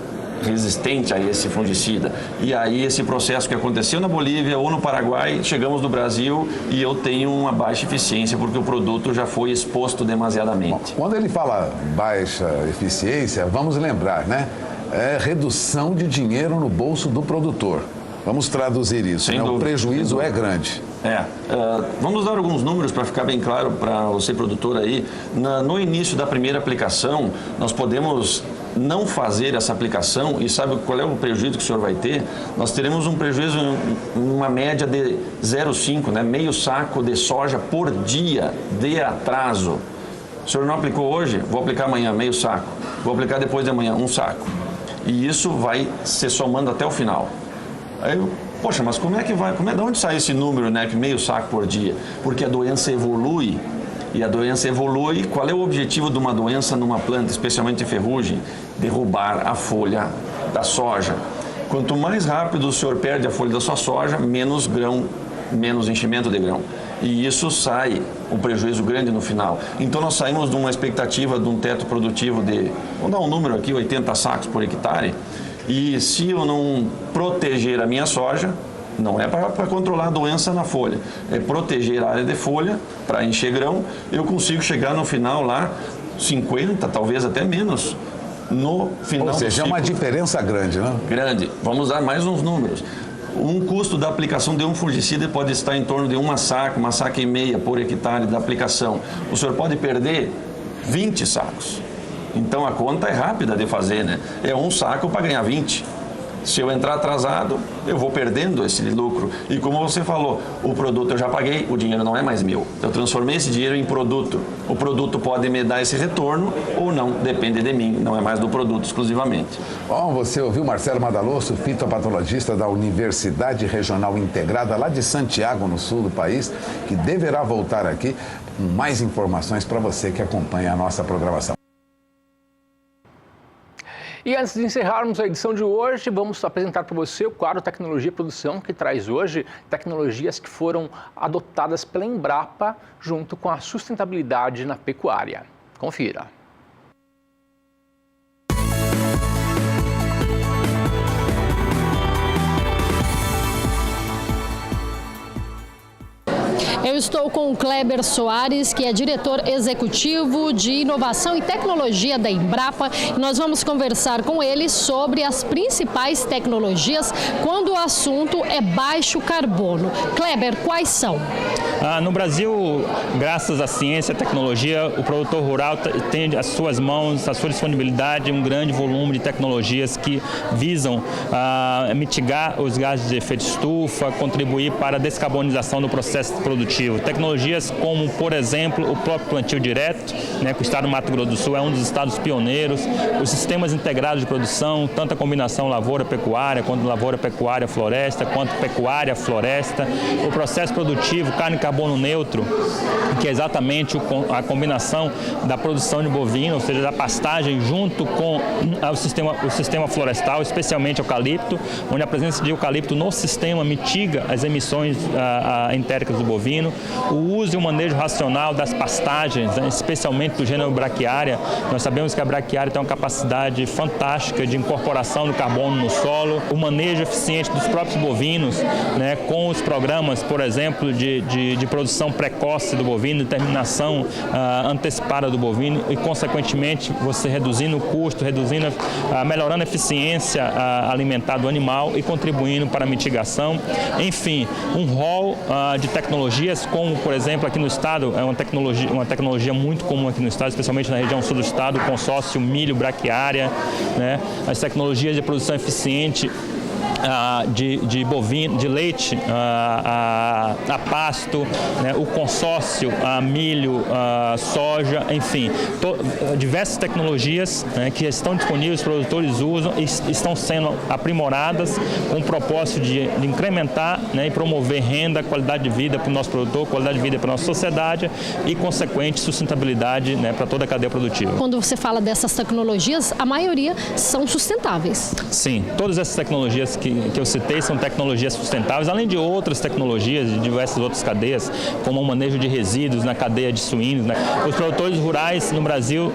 resistente a esse fungicida. E aí esse processo que aconteceu na Bolívia ou no Paraguai, chegamos no Brasil e eu tenho uma baixa eficiência porque o produto já foi exposto demasiadamente. Bom, quando ele fala baixa eficiência, vamos lembrar, né? É redução de dinheiro no bolso do produtor. Vamos traduzir isso, né? O prejuízo é grande. Vamos dar alguns números para ficar bem claro para você, produtor aí. No início da primeira aplicação, nós podemos não fazer essa aplicação e sabe qual é o prejuízo que o senhor vai ter? Nós teremos um prejuízo, uma média de 0,5, né? Meio saco de soja por dia de atraso. O senhor não aplicou hoje? Vou aplicar amanhã, meio saco. Vou aplicar depois de amanhã, um saco. E isso vai se somando até o final. Aí, poxa, mas como é que vai? De onde sai esse número, né? Que meio saco por dia? Porque a doença evolui. E a doença evolui. Qual é o objetivo de uma doença numa planta, especialmente em ferrugem? Derrubar a folha da soja. Quanto mais rápido o senhor perde a folha da sua soja, menos grão, menos enchimento de grão. E isso sai um prejuízo grande no final. Então nós saímos de uma expectativa de um teto produtivo de, vamos dar um número aqui, 80 sacos por hectare. E se eu não proteger a minha soja, não é para controlar a doença na folha, é proteger a área de folha para encher grão, eu consigo chegar no final lá 50, talvez até menos, no final do ciclo. Ou seja, é uma diferença grande, né? Grande. Vamos dar mais uns números. Um custo da aplicação de um fungicida pode estar em torno de uma saca e meia por hectare da aplicação. O senhor pode perder 20 sacos. Então a conta é rápida de fazer, né? É um saco para ganhar 20. Se eu entrar atrasado, eu vou perdendo esse lucro. E como você falou, o produto eu já paguei, o dinheiro não é mais meu. Eu transformei esse dinheiro em produto. O produto pode me dar esse retorno ou não, depende de mim, não é mais do produto exclusivamente. Bom, você ouviu Marcelo Madaloso, fitopatologista da Universidade Regional Integrada, lá de Santiago, no sul do país, que deverá voltar aqui com mais informações para você que acompanha a nossa programação. E antes de encerrarmos a edição de hoje, vamos apresentar para você o quadro Tecnologia e Produção, que traz hoje tecnologias que foram adotadas pela Embrapa junto com a sustentabilidade na pecuária. Confira. Eu estou com o Kleber Soares, que é diretor executivo de inovação e tecnologia da Embrapa. E nós vamos conversar com ele sobre as principais tecnologias quando o assunto é baixo carbono. Kleber, quais são? No Brasil, graças à ciência e tecnologia, o produtor rural tem às suas mãos, à sua disponibilidade, um grande volume de tecnologias que visam mitigar os gases de efeito estufa, contribuir para a descarbonização do processo produtivo. Tecnologias como, por exemplo, o próprio plantio direto, né, que o estado do Mato Grosso do Sul é um dos estados pioneiros, os sistemas integrados de produção, tanto a combinação lavoura-pecuária, quanto lavoura-pecuária-floresta, quanto pecuária-floresta, o processo produtivo, carne e carbono neutro, que é exatamente a combinação da produção de bovino, ou seja, da pastagem, junto com o sistema florestal, especialmente eucalipto, onde a presença de eucalipto no sistema mitiga as emissões entéricas do bovino, o uso e o manejo racional das pastagens, né, especialmente do gênero braquiária. Nós sabemos que a braquiária tem uma capacidade fantástica de incorporação do carbono no solo, o manejo eficiente dos próprios bovinos, né, com os programas, por exemplo, de produção precoce do bovino, terminação antecipada do bovino e, consequentemente, você reduzindo o custo, melhorando a eficiência alimentar do animal e contribuindo para a mitigação. Enfim, um rol de tecnologias, como, por exemplo, aqui no estado, é uma tecnologia muito comum aqui no estado, especialmente na região sul do estado, o consórcio milho braquiária, né, as tecnologias de produção eficiente de bovino, de leite a pasto, né, o consórcio milho, soja, enfim, diversas tecnologias, né, que estão disponíveis, os produtores usam e estão sendo aprimoradas com o propósito de incrementar, né, e promover renda, qualidade de vida para o nosso produtor, qualidade de vida para a nossa sociedade e, consequente, sustentabilidade, né, para toda a cadeia produtiva. Quando você fala dessas tecnologias, a maioria são sustentáveis. Sim, todas essas tecnologias que eu citei são tecnologias sustentáveis, além de outras tecnologias de diversas outras cadeias, como o manejo de resíduos na cadeia de suínos, né? Os produtores rurais no Brasil,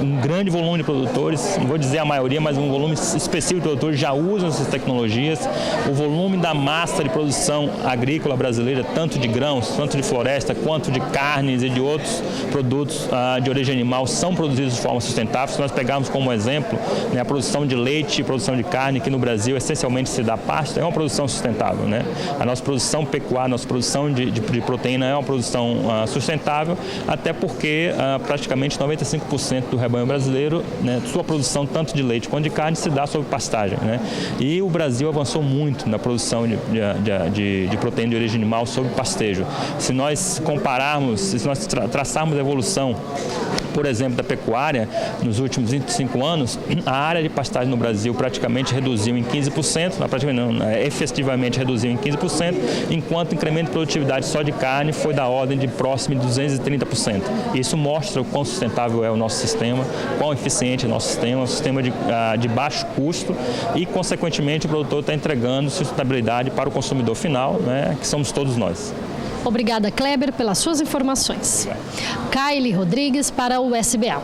um grande volume de produtores, não vou dizer a maioria, mas um volume específico de produtores já usam essas tecnologias. O volume da massa de produção agrícola brasileira, tanto de grãos, tanto de floresta, quanto de carnes e de outros produtos de origem animal, são produzidos de forma sustentável. Se nós pegarmos como exemplo, né, a produção de leite e produção de carne, que no Brasil essencialmente se dá pasto, é uma produção sustentável, né? A nossa produção pecuária, nossa produção de proteína é uma produção sustentável, até porque praticamente 95% do rebanho brasileiro, né, sua produção tanto de leite quanto de carne se dá sob pastagem, né? E o Brasil avançou muito na produção de proteína de origem animal sob pastejo. Se nós compararmos, se nós traçarmos a evolução por exemplo, da pecuária, nos últimos 25 anos, a área de pastagem no Brasil praticamente reduziu em 15%, efetivamente reduziu em 15%, enquanto o incremento de produtividade só de carne foi da ordem de próximo de 230%. Isso mostra o quão sustentável é o nosso sistema, quão eficiente é o nosso sistema, um sistema de baixo custo e, consequentemente, o produtor está entregando sustentabilidade para o consumidor final, né, que somos todos nós. Obrigada, Kleber, pelas suas informações. Kylie Rodrigues para o SBA.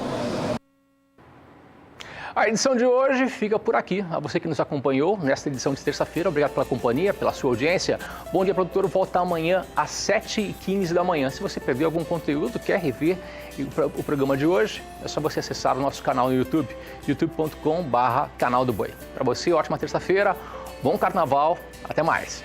A edição de hoje fica por aqui. A você que nos acompanhou nesta edição de terça-feira, obrigado pela companhia, pela sua audiência. Bom Dia Produtor volta amanhã às 7h15 da manhã. Se você perdeu algum conteúdo, quer rever o programa de hoje, é só você acessar o nosso canal no YouTube, youtube.com/canal do Boi. Para você, ótima terça-feira, bom carnaval, até mais.